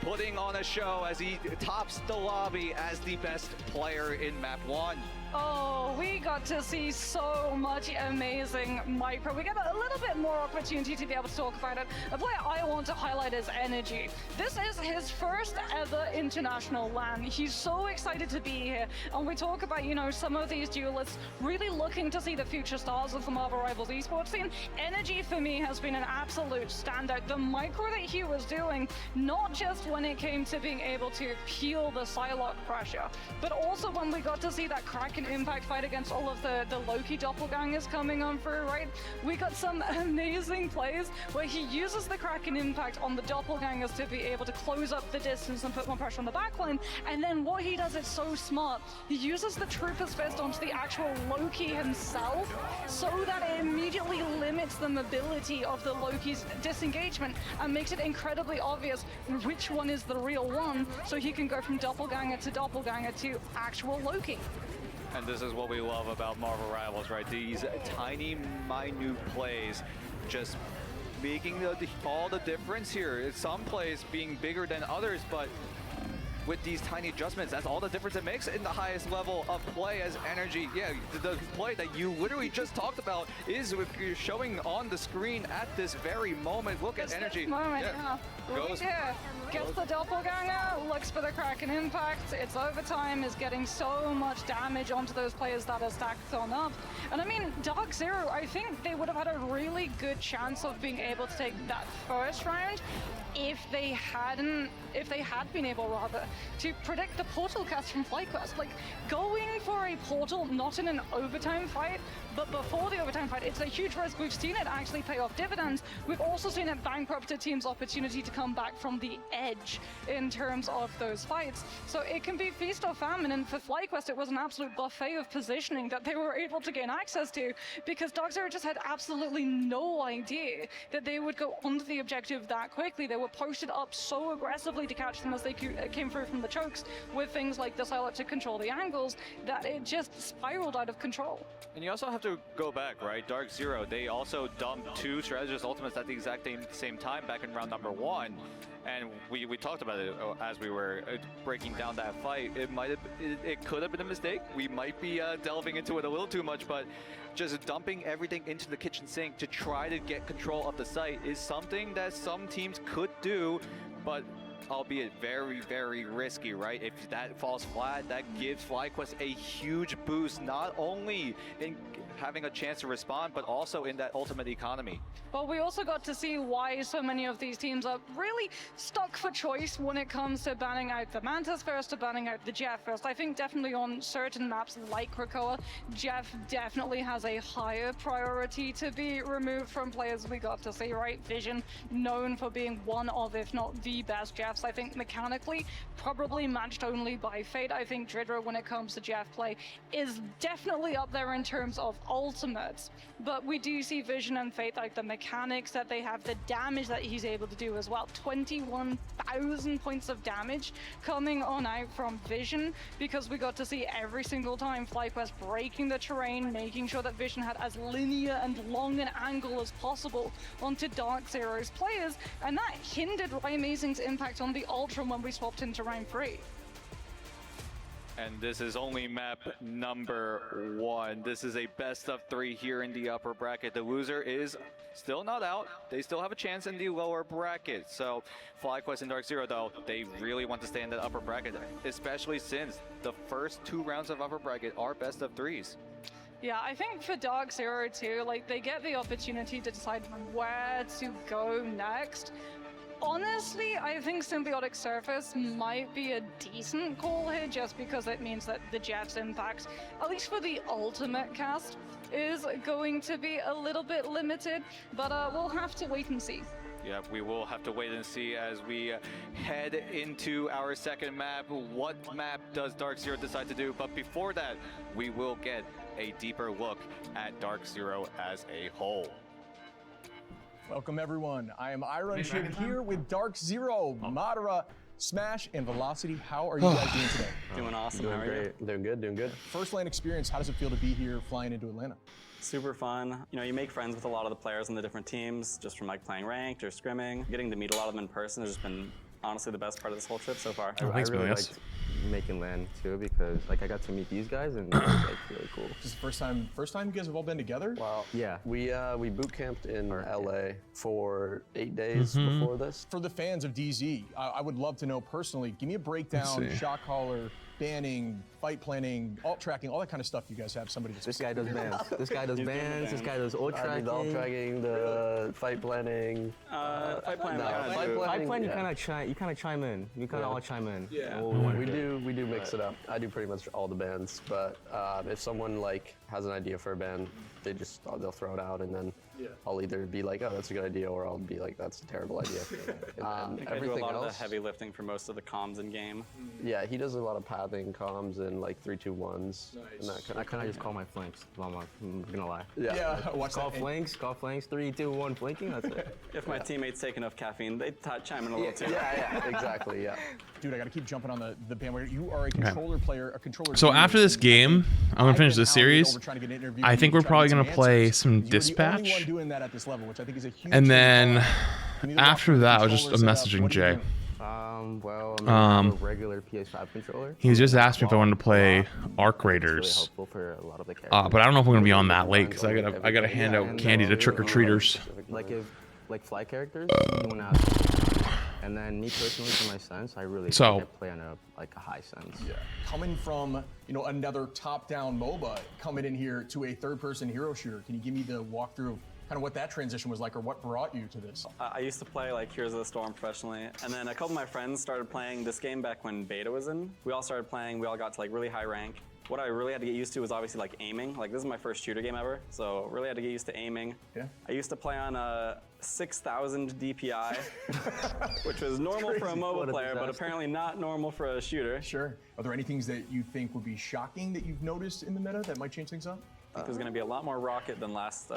Putting on a show as he tops the lobby as the best player in map 1. Oh, we got to see so much amazing micro. We got a little bit more opportunity to be able to talk about it. A player I want to highlight is Energy. This is his first ever international LAN. He's so excited to be here. And we talk about, you know, some of these duelists really looking to see the future stars of the Marvel Rivals esports scene. Energy for me has been an absolute standout. The micro that he was doing, not just when it came to being able to peel the Psylocke pressure, but also when we got to see that Kraken impact fight against all of the Loki doppelgangers coming on through, right? We got some amazing plays where he uses the Kraken impact on the doppelgangers to be able to close up the distance and put more pressure on the backline. And then what he does is so smart. He uses the Trooper's Fist onto the actual Loki himself so that it immediately limits the mobility of the Loki's disengagement and makes it incredibly obvious which one is the real one, so he can go from doppelganger to actual Loki. And this is what we love about Marvel Rivals, right? These tiny, minute plays just making all the difference here. Some plays being bigger than others, but with these tiny adjustments. That's all the difference it makes in the highest level of play as energy. Yeah, the play that you literally just talked about is showing on the screen at this very moment. Look at energy. Gets the doppelganger, looks for the Kraken impact. It's overtime, is getting so much damage onto those players that are stacked on up. And I mean, Dark Zero, I think they would have had a really good chance of being able to take that first round if they had been able rather to predict the portal cast from FlyQuest. Like, going for a portal not in an overtime fight, but before the overtime fight, it's a huge risk. We've seen it actually pay off dividends. We've also seen it bankrupt a team's opportunity to come back from the edge in terms of those fights. So it can be feast or famine, and for FlyQuest, it was an absolute buffet of positioning that they were able to gain access to, because Dark Zero just had absolutely no idea that they would go onto the objective that quickly. They were posted up so aggressively to catch them as they came through from the chokes with things like the Silent to control the angles, that it just spiraled out of control. And you also have to go back, right? Dark Zero, they also dumped 2 strategist ultimates at the exact same time back in round number 1. And we talked about it as we were breaking down that fight. It could have been a mistake. We might be delving into it a little too much, but just dumping everything into the kitchen sink to try to get control of the site is something that some teams could do, but albeit very, very risky, right? If that falls flat, that gives FlyQuest a huge boost, not only in having a chance to respond, but also in that ultimate economy. Well, we also got to see why so many of these teams are really stuck for choice when it comes to banning out the Mantas first or banning out the Jeff first. I think definitely on certain maps like Krakoa, Jeff definitely has a higher priority to be removed from players. We got to see, right? Vision, known for being one of, if not the best Jeffs. I think mechanically, probably matched only by Fate. I think Dridra, when it comes to Jeff play, is definitely up there in terms of ultimates. But we do see Vision and Fate, like the mechanics that they have, the damage that he's able to do as well. 21,000 points of damage coming on out from Vision, because we got to see every single time FlyQuest breaking the terrain, making sure that Vision had as linear and long an angle as possible onto Dark Zero's players, and that hindered Amazing's impact on the Ultra when we swapped into round 3. And this is only map number 1. This is a best of 3 here in the upper bracket. The loser is still not out. They still have a chance in the lower bracket. So FlyQuest and Dark Zero, though, they really want to stay in the upper bracket, especially since the first 2 rounds of upper bracket are best of 3s. Yeah, I think for Dark Zero too, like, they get the opportunity to decide where to go next. Honestly, I think Symbiotic Surface might be a decent call here, just because it means that the Jeff's impact, at least for the ultimate cast, is going to be a little bit limited, but we'll have to wait and see. Yeah, we will have to wait and see as we head into our second map. What map does Dark Zero decide to do? But before that, we will get a deeper look at Dark Zero as a whole. Welcome everyone. I am Iron Shib here with Dark Zero, Madara, Smash, and Velocity. How are you guys doing today? Doing awesome. How are you? Doing good, doing good. First LAN experience, how does it feel to be here flying into Atlanta? Super fun. You know, you make friends with a lot of the players on the different teams just from like playing ranked or scrimming. Getting to meet a lot of them in person has just been honestly the best part of this whole trip so far. I really liked making LAN too, because like I got to meet these guys and it was like really cool. This is the first time you guys have all been together? Wow. Yeah, we boot camped in LA for 8 days before this. For the fans of DZ, I would love to know personally, give me a breakdown, shot caller, banning, fight planning, alt tracking, all that kind of stuff you guys have. Somebody This guy does bans. This guy does bans. This guy does alt tracking, the fight planning. Fight planning. Fight planning. You kind of chime in. You kind of all chime in. Yeah. We do mix it up. I do pretty much all the bans, but if someone like has an idea for a ban, they'll throw it out, and then I'll either be like, oh, that's a good idea, or I'll be like, that's a terrible idea. I think I do a lot of the heavy lifting for most of the comms in game. Yeah, he does a lot of pathing comms and like 3-2-1s. Nice. And I kind of just call my flanks. I'm gonna lie. Call flanks, 3-2-1 flanking. That's it. If my teammates take enough caffeine, they chime in a little too. Yeah, exactly. Yeah. Dude, I gotta keep jumping on the bandwagon. You are a controller player, a controller. So after this game, I'm gonna finish this series. I think we're probably gonna play some dispatch. Doing that at this level, which I think is a huge and then after that, I was just messaging Jay. Well, I mean, a regular PS5 controller. He just asked me if I wanted to play Arc Raiders. Really for a lot of the But I don't know if I'm gonna be on that late because I gotta hand out candy to trick or treaters. Like if fly characters, you want to have. And then me personally, for my sense, I really think I play on a high sense. Yeah. Coming from another top-down MOBA, coming in here to a third-person hero shooter, can you give me the walkthrough of kind of what that transition was like, or what brought you to this? I used to play like Heroes of the Storm professionally, and then a couple of my friends started playing this game back when beta was in. We all started playing. We all got to like really high rank. What I really had to get used to was obviously like aiming. Like this is my first shooter game ever, so really had to get used to aiming. Yeah. I used to play on a 6,000 DPI, which was normal for a MOBA player, but apparently not normal for a shooter. Sure. Are there any things that you think would be shocking that you've noticed in the meta that might change things up? I think there's going to be a lot more rocket than last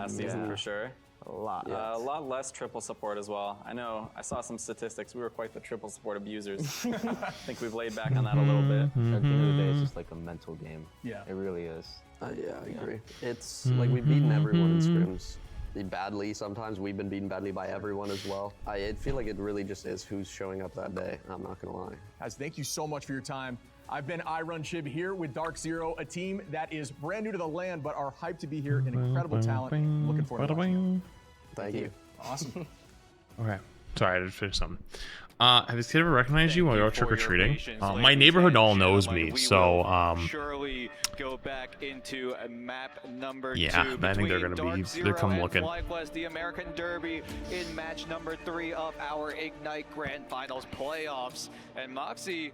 season for sure. A lot. A lot less triple support as well. I know, I saw some statistics. We were quite the triple support abusers. I think we've laid back on that a little bit. At the end of the day, it's just like a mental game. Yeah. It really is. Yeah, I agree. It's like we've beaten everyone in scrims. Badly sometimes. We've been beaten badly by everyone as well. I feel like it really just is who's showing up that day. I'm not gonna lie. Guys, thank you so much for your time. I've been iRunShib here with Dark Zero, a team that is brand new to the land, but are hyped to be here. An incredible talent. Looking forward to watching. Thank you. Awesome. Okay. Sorry, I just finished something. Has this kid ever recognized you while you're trick-or-treating? My neighborhood all knows me, so, surely go back into map number 2. Yeah, I think they're gonna be, they're come looking. FlyQuest, the American Derby in match number 3 of our Ignite Grand Finals playoffs. And Moxie,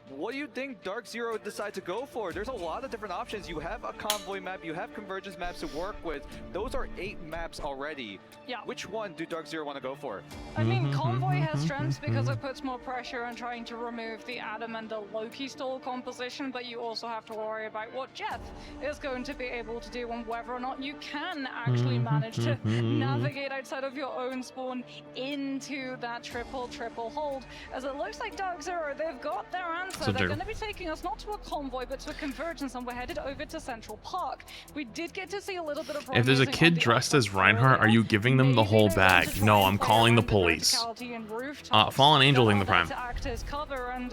what do you think Dark Zero decide to go for? There's a lot of different options. You have a convoy map, you have convergence maps to work with. Those are 8 maps already. Yeah. Which one do Dark Zero want to go for? I mean, Convoy has strengths because it puts more pressure on trying to remove the Adam and the Loki stall composition, but you also have to worry about what Jeff is going to be able to do and whether or not you can actually manage to navigate outside of your own spawn into that triple hold. As it looks like Dark Zero, they've got their answer. So they're going to be taking us not to a convoy, but to a convergence, and we're headed over to Central Park. We did get to see a little bit of. If there's a kid dressed as Reinhardt, are you giving them the whole bag? No, I'm calling the police. Fallen Angel in the prime. To act as cover, and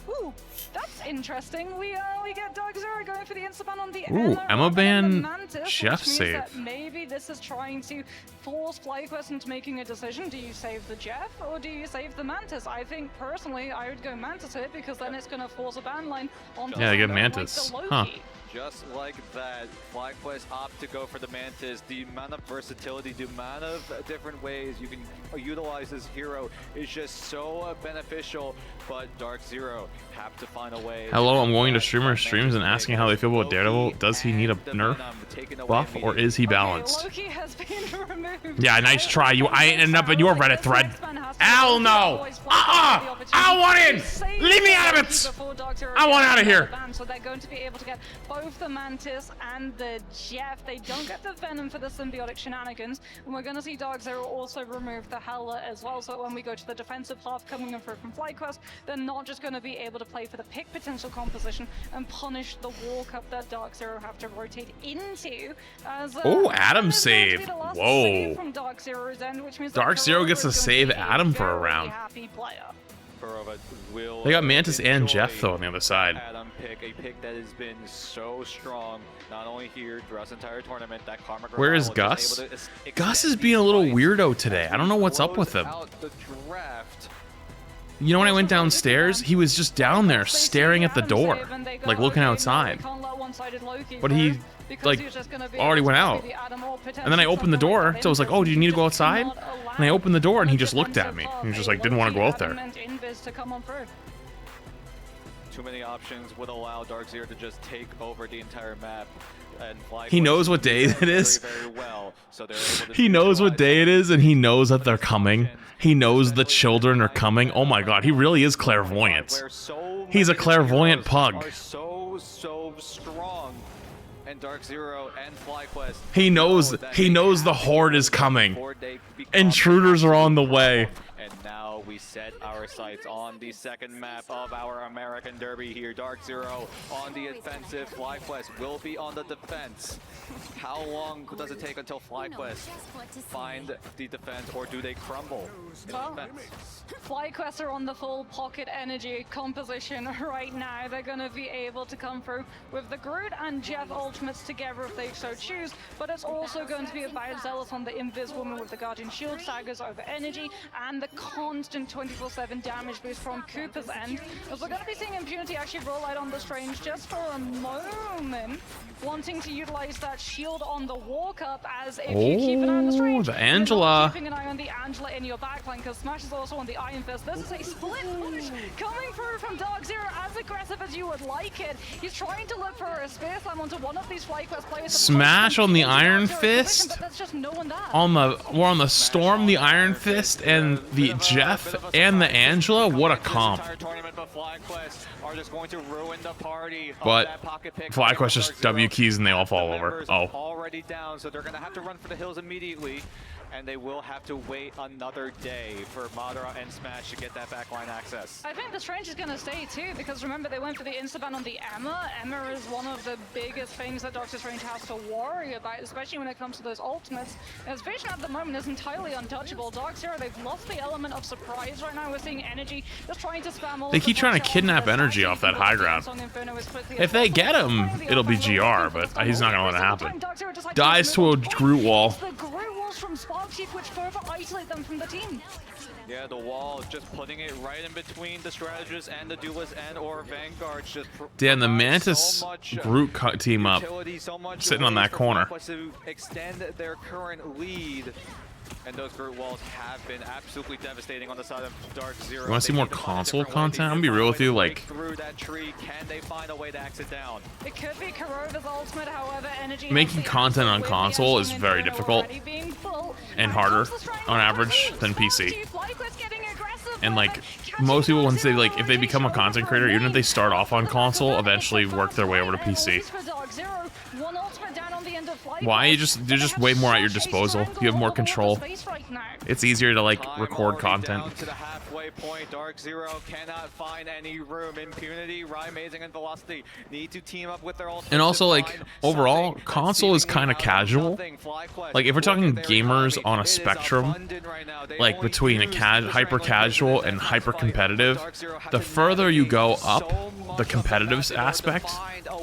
ooh, that's interesting. We get Dark Zero going for the Instaban on the Emma Ban Mantis, Chef which means save. that maybe this is trying to force FlyQuest into making a decision. Do you save the Jeff or do you save the Mantis? I think personally I would go Mantis here because then it's going to force a ban line on. Yeah, they get Mantis. Like Huh. Just like that, FlyQuest opt to go for the Mantis. The amount of versatility, the amount of different ways you can utilize this hero is just so beneficial, but Dark Zero have to find a way. Hello, I'm going to streamers' streams and asking how they feel about Daredevil. Does he need a nerf buff or is he balanced? Loki has been removed. Yeah, nice try. I ended up in your Reddit thread. Hell no! I don't want in! Leave me out of it! I want out of here! So they're going to be able to get both the Mantis and the Jeff. They don't get the Venom for the symbiotic shenanigans, and we're going to see Dark Zero also remove the Hela as well, so when we go to the defensive half coming in from FlyQuest, they're not just going to be able to play for the pick potential composition and punish the walk up that Dark Zero have to rotate into. Oh, Adam save. Whoa. From Dark Zero's end, which means Dark Zero gets to save Adam for a round. They got Mantis and Jeff though on the other side. Adam pick, a pick that has been so strong, not only here throughout the entire tournament. That Karma Where is Gus? Gus is being a little weirdo today. I don't know what's up with him. You know, when I went downstairs, he was just down there staring at the door, like looking outside. But he, like, already went out. And then I opened the door, so I was like, oh, do you need to go outside? And I opened the door and he just looked at me. He was just like, didn't want to go out there. Too many options would allow Dark Zero to just take over the entire map. He knows what day it is. He knows what day it is and he knows that they're coming. He knows the children are coming. Oh my god, he really is clairvoyant. He's a clairvoyant pug. So strong. and Dark Zero and FlyQuest. He knows the horde is coming. Intruders are on the way. And now we set our sights on the second map of our American Derby here. Dark Zero on the offensive. FlyQuest will be on the defense. How long does it take until FlyQuest find the defense, or do they crumble in the defense? FlyQuest are on the full pocket energy composition right now. They're going to be able to come through with the Groot and Jeff ultimates together if they so choose, but it's also going to be about Zealous on the Invis Woman with the Guardian Shield Sagas over energy and the constant 24/7 damage boost from Cooper's end. As we're going to be seeing Impunity actually roll out on the Strange just for a moment, wanting to utilize that shield on the walk up, as if you keep an eye on the Strange, the Angela. keeping an eye on the Angela in your backline, because Smash is also on the Iron Fist. This is a split push coming through from Dark Zero, as aggressive as you would like it. He's trying to look for a Spear Slam onto one of these FlyQuest players. Smash on the Iron Fist. But that's just no one there. We're on the Storm, the Iron Fist, and the Jeff and the Angela. What a comp. But FlyQuest just W keys and they all fall over. Oh. Already down, so they're going to have to run for the hills immediately, and they will have to wait another day for Madara and Smash to get that backline access. I think the Strange is going to stay too, because remember they went for the instaban on the Emma. Emma is one of the biggest things that Doctor Strange has to worry about, especially when it comes to those ultimates. His vision at the moment is entirely untouchable. Dark Zero, they've lost the element of surprise right now. We're seeing energy just trying to spam all. They keep trying to kidnap energy off that high ground. If they get him, it'll be GR, but he's not going to let it happen. Dies to a Groot wall. The Groot walls from Sparksheet, which further isolate them from the team. Yeah, the wall is just putting it right in between the strategists and the duelists and or vanguards. Just damn, the Mantis Groot team up, sitting on that corner. To extend their current lead. And those Groot walls have been absolutely devastating on the side of Dark Zero. You want to see more console content? I'm gonna be real with you, like, through that tree, can they find a way to exit down? It could be Kurova's ultimate, however, energy making content on console is very difficult and harder on average than PC. And like most people, once they if they become a content creator, even if they start off on console, eventually work their way over to PC. Why? You're just way more at your disposal. You have more control. It's easier to like record content. To the halfway point, Dark Zero cannot find any room. Impunity, Amazing, and Velocity need to team up with their ultimate. And also, like, overall, console is kind of casual. Like, if we're talking gamers on a spectrum, like between a hyper casual and hyper competitive, the further you go up the competitive aspect,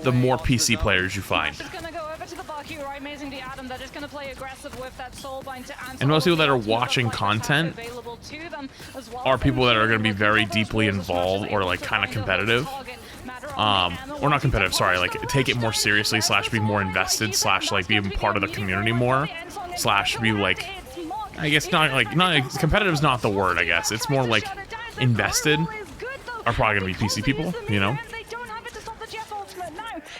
the more PC players you find. And most people that are watching content are people that are going to be very deeply involved or like kind of competitive. Or not competitive, sorry, like take it more seriously / be more invested / like be a part of the community more / be like, I guess not competitive is not the word, I guess. It's more like invested are probably going to be PC people, you know?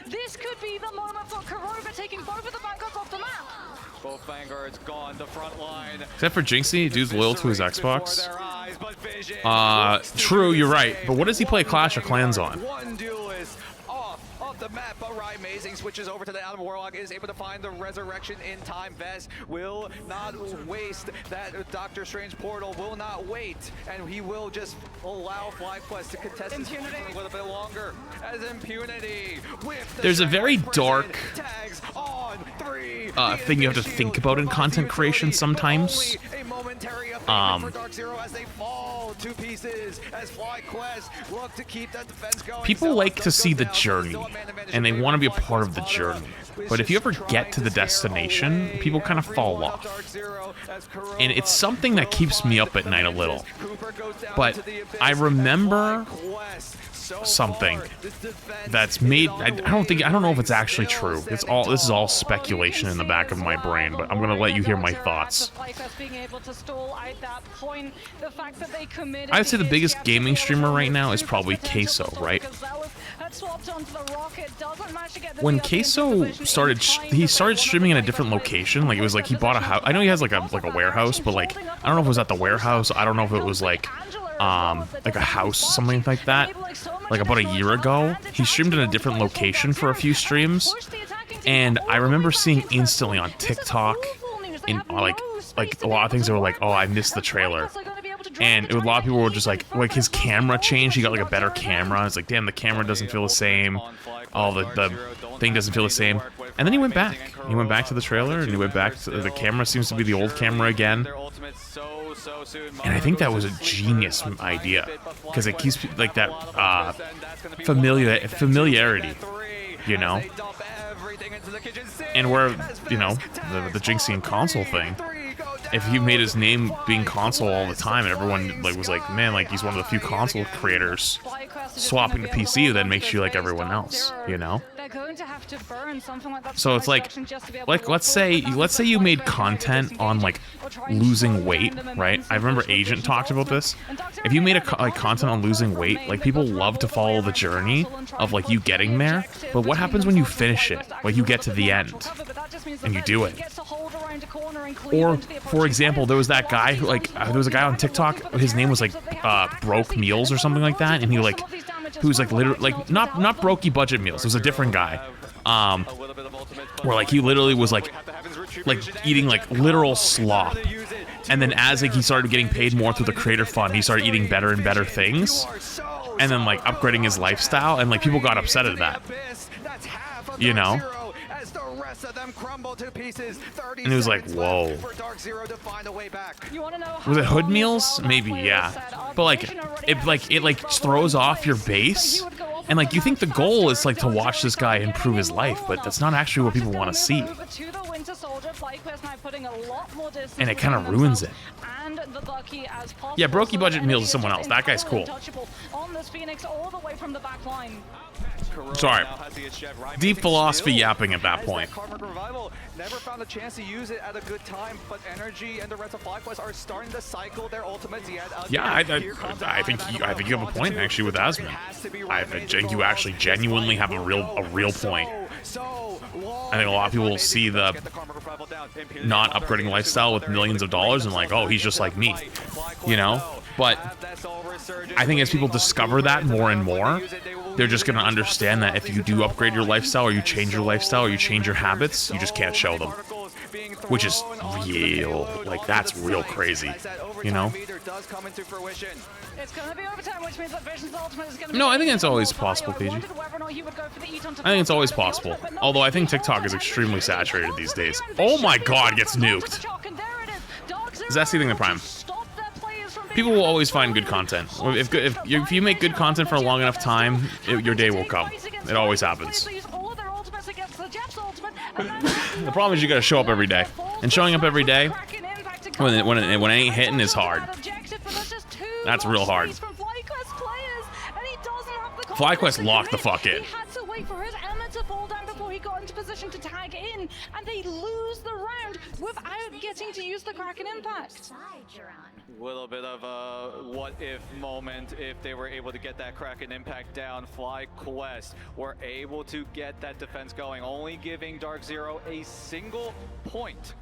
This could be the moment for Kurova taking both of the vanguards off the map. Both vanguards gone, the front line. Except for Jinxie, dude's loyal to his Xbox. True, you're right. But what does he play Clash of Clans on? One duelist off of the map, but Amazing switches over to the Adam Warlock, is able to find the resurrection in time. Vest will not waste that Doctor Strange portal, will not wait, and he will just allow FlyQuest to contest his for a little bit longer. As Impunity with the there's a very dark tags on 3. Thing you have to think about in content creation sometimes. For Dark Zero as they fall to pieces as FlyQuest look to keep that defense going. People like to see the journey, and they want to be a part of the journey. But if you ever get to the destination, people kind of fall off. And it's something that keeps me up at night a little. But I remember something that's made, I don't know if it's actually true. This is all speculation in the back of my brain, but I'm gonna let you hear my thoughts. I'd say the biggest gaming streamer right now is probably Queso, right? When Queso started, he started streaming in a different location. Like, it was like he bought a house. I know he has like a warehouse, but like I don't know if it was at the warehouse. I don't know if it was like a house, something like that. Like about a year ago, he streamed in a different location for a few streams, And I remember seeing instantly on TikTok, in like a lot of things that were like, oh, I missed the trailer. And a lot of people were just like his camera changed. He got like a better camera. It's like, damn, the camera doesn't feel the same. Oh, the thing doesn't feel the same. And then he went back. He went back to the trailer, and he went back to the camera. Seems to be the old camera again. And I think that was a genius idea, because it keeps like that familiarity, you know. And where, you know, the Jinxian console thing, if he made his name being console all the time and everyone like was like, man, like he's one of the few console creators, swapping to PC then makes you like everyone else, you know. So it's like let's say you made content on like losing weight, right? I remember Agent talked about this. If you made content on losing weight, like people love to follow the journey of like you getting there, but what happens when you finish it? Like you get to the end and you do it. Or for example, there was that guy who there was a guy on TikTok, his name was like Broke Meals or something like that, and he was like literally like not Brokey Budget Meals. It was a different guy. Where like he literally was like eating like literal slop, and then as like he started getting paid more through the creator fund, he started eating better and better things, and then like upgrading his lifestyle, and like people got upset at that, you know. And it was like, whoa. Was it Hood Meals? Maybe, yeah. But like it throws off your base, and like you think the goal is like to watch this guy improve his life, but that's not actually what people want to see. And it kind of ruins it. Yeah, Brokey Budget Meals is someone else. That guy's cool. Sorry. Deep philosophy yapping at that point. Never found a chance to use it at a good time, but Energy and the rest of FlyQuest are starting to cycle their ultimates yet. Yeah, I think you have a point actually with Asmon. I think you actually genuinely have a real point. I think a lot of people will see the not upgrading lifestyle with millions of dollars and like, oh, he's just like me, you know? But I think as people discover that more and more, they're just going to understand that if you do upgrade your lifestyle, or you change your lifestyle, or you change your habits, you just can't show them. Which is real, like that's real crazy, you know? No, I think it's always possible, PG. I think it's always possible. Although I think TikTok is extremely saturated these days. Oh my god, gets nuked. Is that seating the prime? People will always find good content. If you make good content for a long enough time, your day will come. It always happens. The problem is you gotta show up every day. And showing up every day, when it ain't hitting, is hard. That's real hard. FlyQuest locked the fuck in. To fall down before he got into position to tag in, and they lose the round without getting to use the Kraken impact. Little bit of a what-if moment if they were able to get that Kraken impact down. FlyQuest were able to get that defense going, only giving Dark Zero a single point,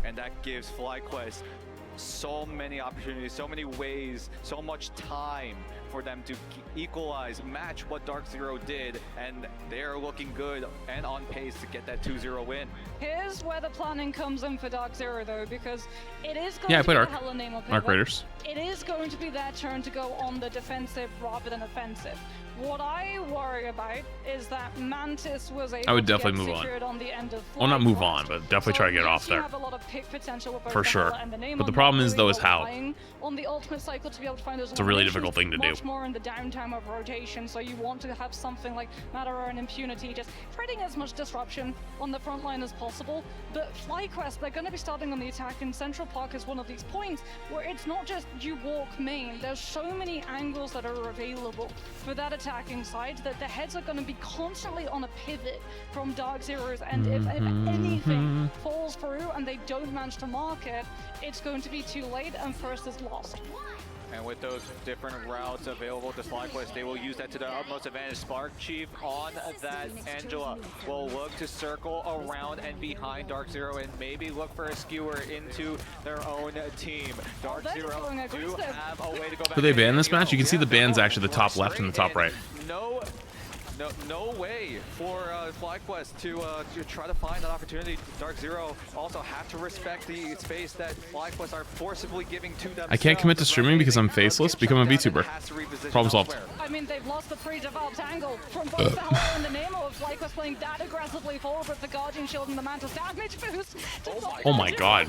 and that gives FlyQuest so many opportunities, so many ways, so much time for them to equalize, match what Dark Zero did, and they're looking good and on pace to get that 2-0 win. Here's where the planning comes in for Dark Zero, though, because it is going to be the Hella name of Arc Raiders. It is going to be their turn to go on the defensive rather than offensive. What I worry about is that Mantis was able to get secured on the end of well, not move on, but definitely try to get off there. For sure. But the problem is, though, is how. On the ultimate cycle to be able to find those it's a really difficult thing to do. Much more in the downtime of rotation, so you want to have something like Matter and Impunity, just creating as much disruption on the front line as possible. But FlyQuest, they're going to be starting on the attack, and Central Park is one of these points where it's not just you walk main. There's so many angles that are available for that attacking side that the heads are going to be constantly on a pivot from Dark Zero's, and if anything falls through and they don't manage to mark it, it's going to be too late and first is lost. And with those different routes available to FlyQuest, they will use that to their utmost advantage. Spark Chief on that Angela will look to circle around and behind Dark Zero and maybe look for a skewer into their own team. Dark Zero do have a way to go back. Did they ban this match? You can see the bans actually the top left and the top right. No way for FlyQuest to try to find that opportunity. Dark Zero also have to respect the space that FlyQuest are forcibly giving to them. I can't commit to streaming because I'm faceless. Become a VTuber. Problem solved. I mean, they've lost the pre-developed angle from both the Hello and the Nemo of FlyQuest playing that aggressively forward with the Guardian Shield and the Mantis damage boost. Oh my god.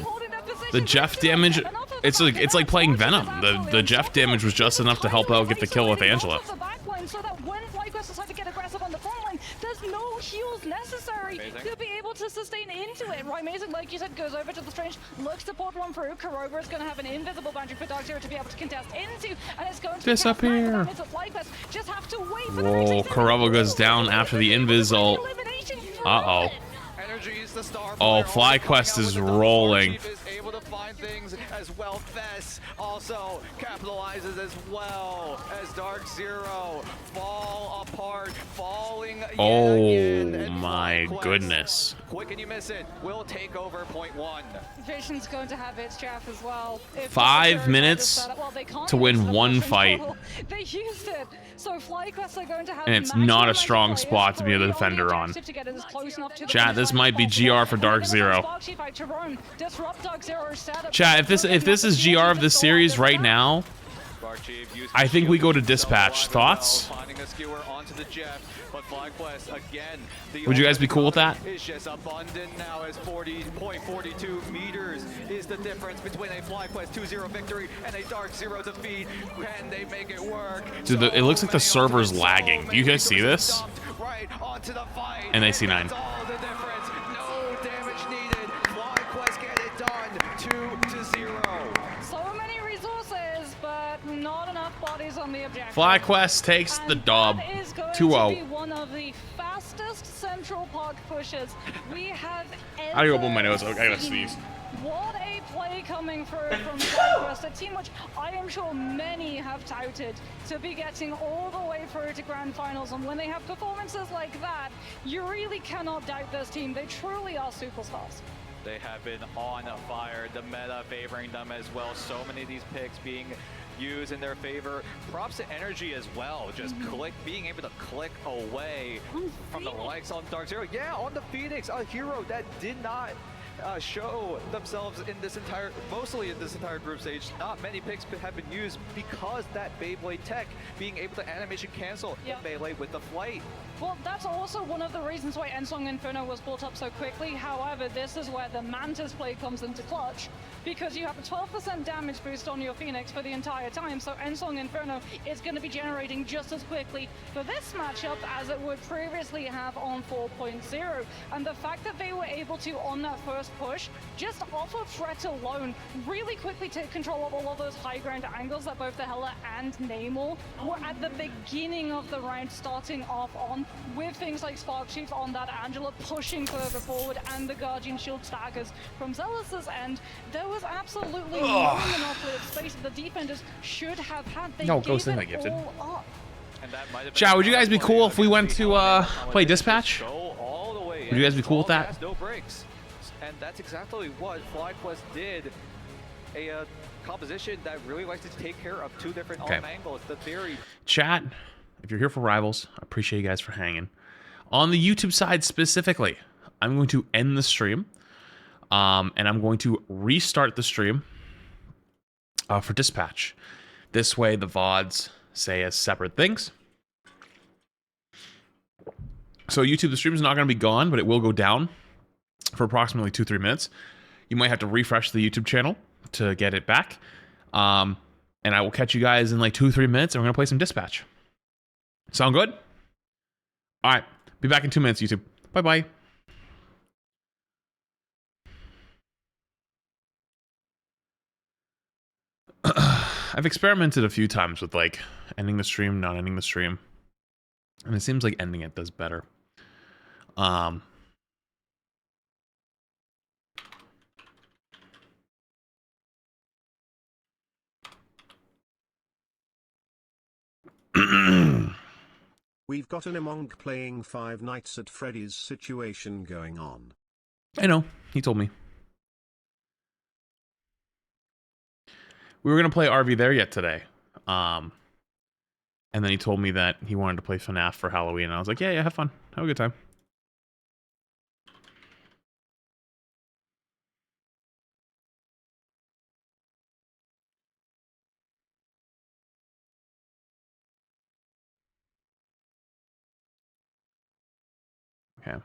The Jeff damage, it's like playing Venom. The Jeff damage was just enough to help out get the kill with Angela. So that when FlyQuest decide to get aggressive on the front line, there's no heals necessary to be able to sustain into it. Right, Amazing, like you said, goes over to the Strange, looks to port one through. Kurova is going to have an invisible boundary for Dark Zero to be able to contest into, and it's going to disappear. Just have to wait for Whoa, Kurova goes down after the invis ult. Uh-oh. Oh, FlyQuest is rolling. Able to find things as well. Fess also capitalizes as well as Dark Zero fall apart, falling Oh my goodness. Quick and you miss it. Will take over point one. Vision's going to have its chaff as well. 5 minutes to win one fight. They used it. So FlyQuest are going to have, and it's not a strong spot to be a defender on. Chat, this might be GR for Dark Zero. Chat, if this is GR of this series right now, I think we go to dispatch. Thoughts? Would you guys be cool with that? It's just abundant now as 40.42 meters is the difference between a FlyQuest 2-0 victory and a Dark Zero defeat. Can they make it work? Dude, it looks like the server's lagging. Do you guys see this? Right onto the fight. And they see 9. All the difference. No damage needed. FlyQuest get it done. 2-0. So many resources, but not enough bodies on the objective. FlyQuest takes the dub. 2-0. One of the fastest Central Park pushes we have ever I gotta open my nose. I gotta sneeze. What a play coming through from FlyQuest, a team which I am sure many have touted to be getting all the way through to grand finals. And when they have performances like that, you really cannot doubt this team. They truly are superstars. They have been on fire, the meta favoring them as well. So many of these picks being used in their favor. Props to Energy as well, just being able to click away from the likes on Dark Zero. Yeah, on the Phoenix, a hero that did not show themselves in this mostly in this entire group stage. Not many picks have been used because that Beyblade tech being able to animation cancel melee with the flight. Well, that's also one of the reasons why Ensong Inferno was brought up so quickly. However, this is where the Mantis play comes into clutch, because you have a 12% damage boost on your Phoenix for the entire time, so Ensong Inferno is going to be generating just as quickly for this matchup as it would previously have on 4.0. And the fact that they were able to, on that first push, just off of threat alone, really quickly take control of all of those high ground angles that both the Hela and Namor were at the beginning of the round starting off on, with things like Spark Chief on that Angela pushing further forward and the Guardian Shield staggers from Zealous' end. There was absolutely no monopoly of space the defenders should have had. They gave it all up. Chat, would you guys be cool if we went to play Dispatch? Would you guys be cool with that? No breaks. And that's exactly what FlyQuest did. A composition that really likes to take care of two different arm angles. The theory. Chat, if you're here for Rivals, I appreciate you guys for hanging. On the YouTube side specifically, I'm going to end the stream. And I'm going to restart the stream for Dispatch. This way the VODs say as separate things. So YouTube, the stream is not going to be gone, but it will go down for approximately 2-3 minutes. You might have to refresh the YouTube channel to get it back. And I will catch you guys in like 2-3 minutes, and we're going to play some Dispatch. Sound good? All right. Be back in 2 minutes, YouTube. Bye-bye. I've experimented a few times with like ending the stream, not ending the stream. And it seems like ending it does better. We've got an Among playing Five Nights at Freddy's situation going on. I know, he told me. We were gonna play RV there yet today. And then he told me that he wanted to play FNAF for Halloween, and I was like, yeah, have fun. Have a good time. Okay.